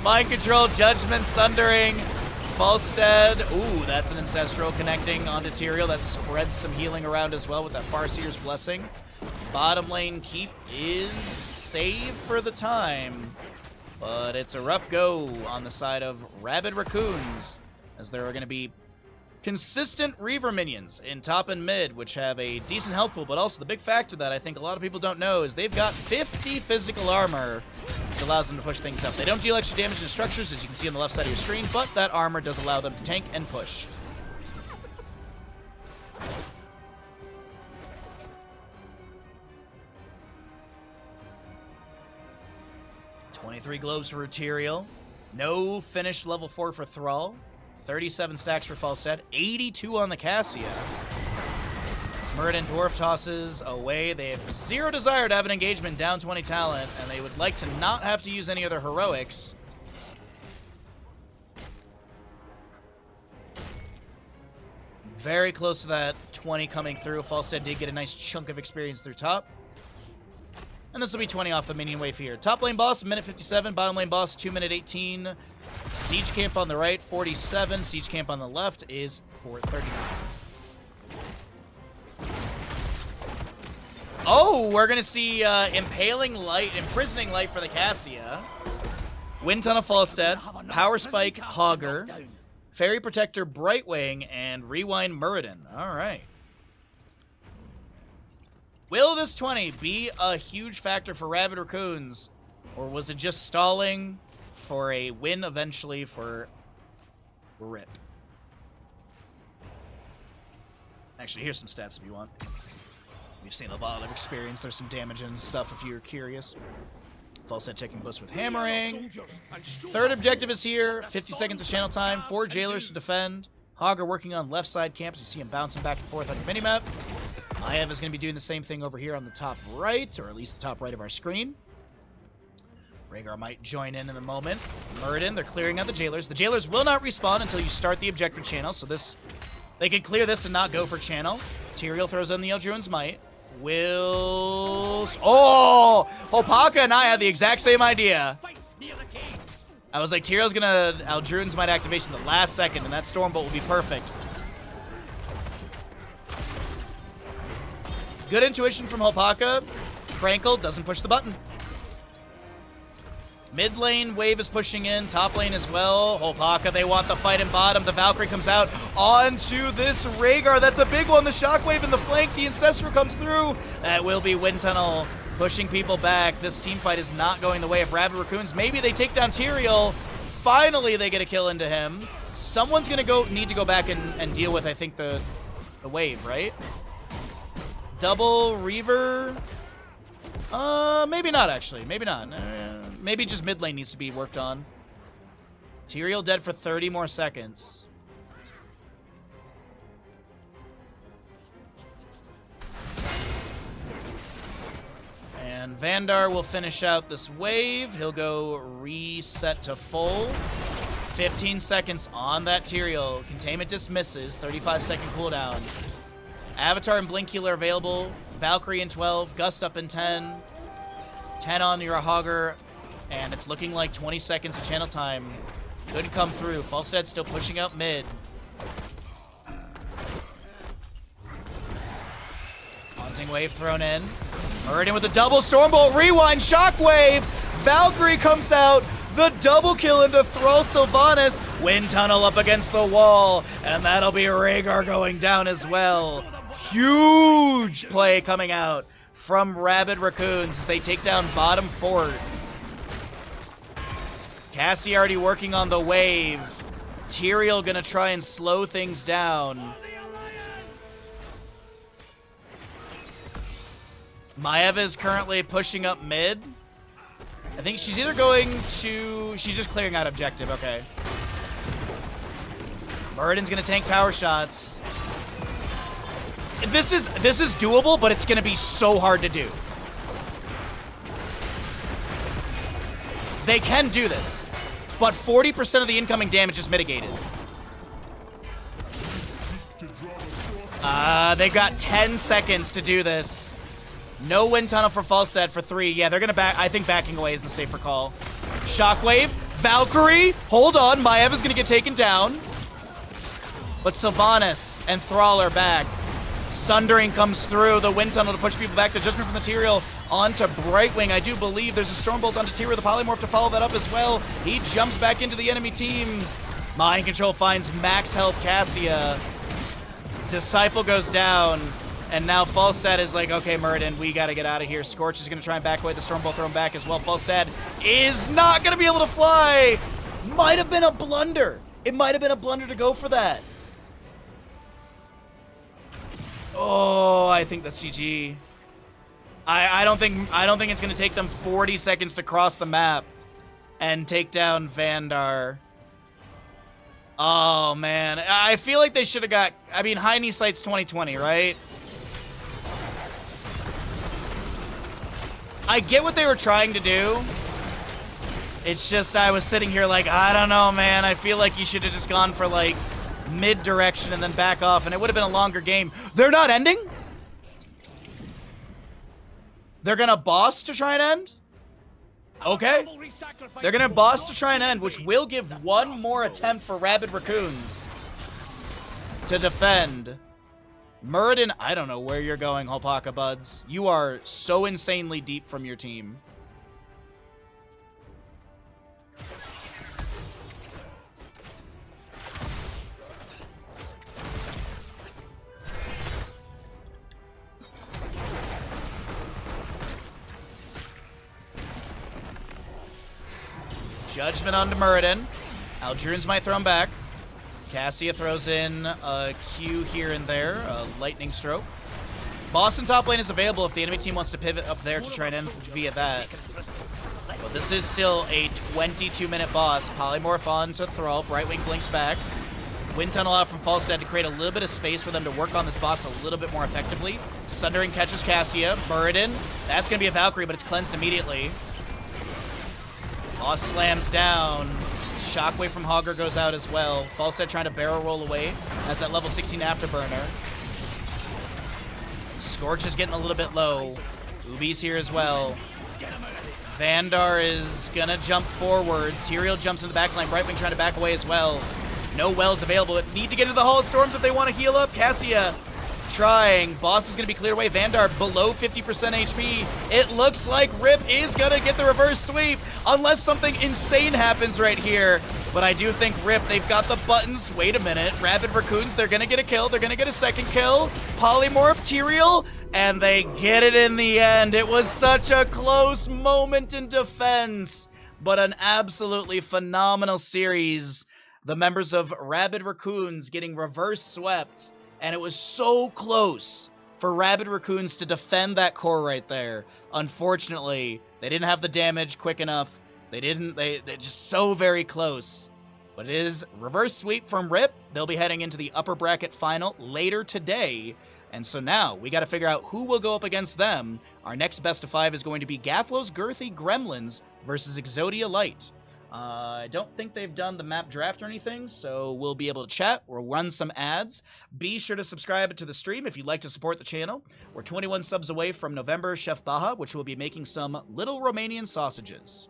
Mind Control, Judgment, Sundering, Falstead. Ooh, that's an Ancestral connecting onto Tyrael. That spreads some healing around as well with that Farseer's Blessing. Bottom lane keep is safe for the time, but it's a rough go on the side of RabidRaccoons, as there are going to be consistent Reaver minions in top and mid, which have a decent health pool, but also the big factor that I think a lot of people don't know is they've got 50 physical armor, which allows them to push things up. They don't deal extra damage to structures, as you can see on the left side of your screen, but that armor does allow them to tank and push. $23 globes for Tyrael. No finished level 4 for Thrall. 37 stacks for Falstead, 82 on the Cassia. As Muradin Dwarf tosses away, they have zero desire to have an engagement down 20 talent, and they would like to not have to use any of their heroics. Very close to that 20 coming through. Falstead did get a nice chunk of experience through top. And this will be 20 off the minion wave here. Top lane boss, minute 57. Bottom lane boss, 2 minute 18. Siege camp on the right, 47. Siege camp on the left is 39. Oh, we're going to see Impaling Light, Imprisoning Light for the Cassia. Wind Tunnel Falstead, Power Spike Hogger, Fairy Protector Brightwing, and Rewind Muradin. All right. Will this 20 be a huge factor for RabidRaccoons, or was it just stalling for a win eventually for RIP? Actually, here's some stats if you want. We've seen a lot of experience. There's some damage and stuff if you're curious. Falstead checking Bliss with Hammering. Third objective is here. 50 seconds of channel time. 4 jailers to defend. Hogger working on left side camps. You see him bouncing back and forth on your minimap. Maiev is going to be doing the same thing over here on the top right, or at least the top right of our screen. Rhaegar might join in a moment. Muradin, they're clearing out the jailers. The jailers will not respawn until you start the objective channel, so they can clear this and not go for channel. Tyrael throws in the Eldruin's Might. Oh! Hopaka and I had the exact same idea. I was like, Tyrion's gonna Eldruin's Might activation the last second, and that Stormbolt will be perfect. Good intuition from Hopaka. Crankle doesn't push the button. Mid lane wave is pushing in, top lane as well. Hopaka, they want the fight in bottom. The Valkyrie comes out onto this Rhaegar. That's a big one. The shockwave in the flank. The Ancestral comes through. That will be Wind Tunnel pushing people back. This team fight is not going the way of RabidRaccoons. Maybe they take down Tyrael. Finally, they get a kill into him. Someone's going to need to go back and deal with, I think, the wave, right? Double Reaver. Maybe not, actually. Maybe not. Maybe just mid lane needs to be worked on. Tyrael dead for 30 more seconds. And Vandar will finish out this wave. He'll go reset to full. 15 seconds on that Tyrael. Containment dismisses. 35-second cooldown. Avatar and Blink Healer available. Valkyrie in 12. Gust up in 10. 10 on your Hogger. And it's looking like 20 seconds of channel time could come through. Falstead still pushing out mid. Haunting Wave thrown in. Muradin with a double Stormbolt. Rewind. Shockwave. Valkyrie comes out. The double kill into Thrall Sylvanas. Wind Tunnel up against the wall. And that'll be Rhaegar going down as well. Huge play coming out from RabidRaccoons as they take down bottom fort. Cassie already working on the wave. Tyrael gonna try and slow things down. Maiev is currently pushing up mid. I think she's either going to... She's just clearing out objective, okay. Muradin's gonna tank tower shots. This is doable, but it's going to be so hard to do. They can do this, but 40% of the incoming damage is mitigated. They've got 10 seconds to do this. No wind tunnel for Falstad for 3. Yeah, they're going to back. I think backing away is the safer call. Shockwave, Valkyrie, hold on. Maev is going to get taken down. But Sylvanas and Thrall are back. Sundering comes through the wind tunnel to push people back. The Judgment from Material onto Brightwing. I do believe there's a Stormbolt onto Tyrael, the Polymorph to follow that up as well. He jumps back into the enemy team. Mind Control finds max health Cassia. Disciple goes down. And now Falstad is like, okay, Muradin, we got to get out of here. Scorch is going to try and back away. The Stormbolt throw him back as well. Falstad is not going to be able to fly. Might have been a blunder. It might have been a blunder to go for that. Oh, I think that's GG. I don't think it's going to take them 40 seconds to cross the map and take down Vandar. Oh, man. I feel like they should have got... I mean, High Knee Sight's 2020, right? I get what they were trying to do. It's just I was sitting here like, I don't know, man. I feel like you should have just gone for, like, mid-direction and then back off, and it would have been a longer game. They're not ending? They're going to boss to try and end? Okay. They're going to boss to try and end, which will give one more attempt for RabidRaccoons to defend. Muradin, I don't know where you're going, Holpaka Buds. You are so insanely deep from your team. Judgment onto Muradin. Aldrunes might throw him back. Cassia throws in a Q here and there, a lightning stroke. Boston top lane is available if the enemy team wants to pivot up there to try and end via that. But this is still a 22-minute boss. Polymorph on to Thrall. Brightwing blinks back. Wind tunnel out from Falstad to create a little bit of space for them to work on this boss a little bit more effectively. Sundering catches Cassia. Muradin. That's going to be a Valkyrie, but it's cleansed immediately. Boss slams down. Shockwave from Hogger goes out as well. Falstad trying to barrel roll away. Has that level 16 afterburner. Scorch is getting a little bit low. Ubi's here as well. Vandar is gonna jump forward. Tyrael jumps in the back line. Brightwing trying to back away as well. No wells available. Need to get into the Hall of Storms if they want to heal up. Cassia trying. Boss is going to be cleared away. Vandar below 50% HP. It looks like Rip is going to get the reverse sweep unless something insane happens right here. But I do think Rip, they've got the buttons. Wait a minute. RabidRaccoons, they're going to get a kill. They're going to get a second kill. Polymorph, Tyrael, and they get it in the end. It was such a close moment in defense, but an absolutely phenomenal series. The members of RabidRaccoons getting reverse swept. And it was so close for RabidRaccoons to defend that core right there. Unfortunately, they didn't have the damage quick enough. They're just so very close. But it is reverse sweep from Rip. They'll be heading into the upper bracket final later today. And so now we got to figure out who will go up against them. Our next best of 5 is going to be Gaflow's Girthy Gremlins versus Exodia Light. I don't think they've done the map draft or anything, so we'll be able to chat. We'll run some ads. Be sure to subscribe to the stream if you'd like to support the channel. We're 21 subs away from November Chef Baha, which will be making some little Romanian sausages.